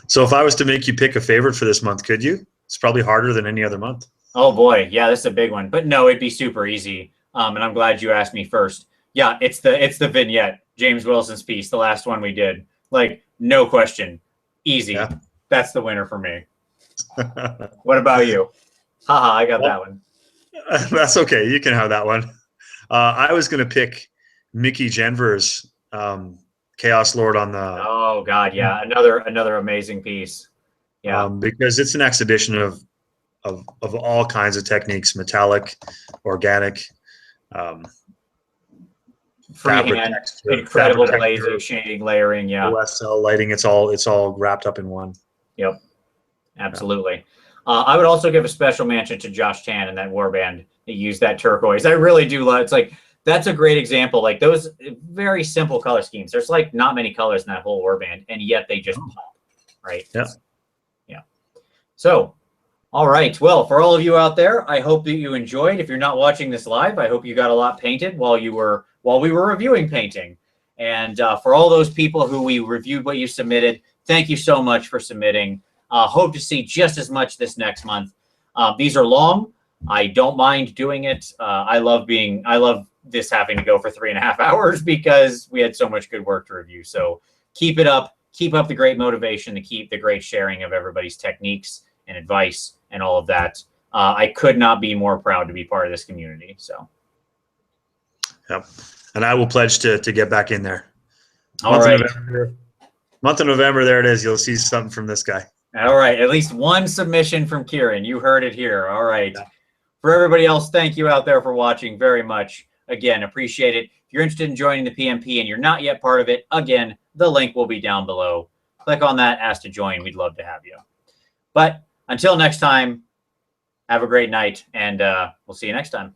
S3: So if I was to make you pick a favorite for this month, could you? It's probably harder than any other month.
S1: Oh boy, yeah, this is a big one. But no, it'd be super easy. And I'm glad you asked me first. Yeah, it's the vignette, James Wilson's piece, the last one we did. Like, no question, easy. Yeah. That's the winner for me. What about you? Haha, I got that one.
S3: That's okay. You can have that one. I was going to pick Mickey Jenver's Chaos Lord on the.
S1: Oh God, yeah, another amazing piece. Yeah,
S3: because it's an exhibition of all kinds of techniques: metallic, organic,
S1: freehand, incredible glazing, shading, layering. Yeah,
S3: OSL lighting. It's all wrapped up in one.
S1: Yep, absolutely. Yeah. I would also give a special mention to Josh Tan and that warband that used that turquoise. I really do love. It's like, that's a great example. Like, those very simple color schemes. There's like not many colors in that whole warband, and yet they just pop, right?
S3: Yeah.
S1: Yeah. So, all right. Well, for all of you out there, I hope that you enjoyed. If you're not watching this live, I hope you got a lot painted while we were reviewing painting. And for all those people who we reviewed what you submitted, thank you so much for submitting. Hope to see just as much this next month. These are long. I don't mind doing it. I love this having to go for 3.5 hours because we had so much good work to review. So keep it up. Keep up the great motivation, to keep the great sharing of everybody's techniques and advice and all of that. I could not be more proud to be part of this community. So.
S3: Yep. And I will pledge to get back in there.
S1: All right.
S3: Month of November, there it is. You'll see something from this guy.
S1: All right. At least one submission from Kieran. You heard it here. All right. Yeah. For everybody else, thank you out there for watching very much. Again, appreciate it. If you're interested in joining the PmP and you're not yet part of it, again, the link will be down below. Click on that, ask to join. We'd love to have you. But until next time, have a great night, and we'll see you next time.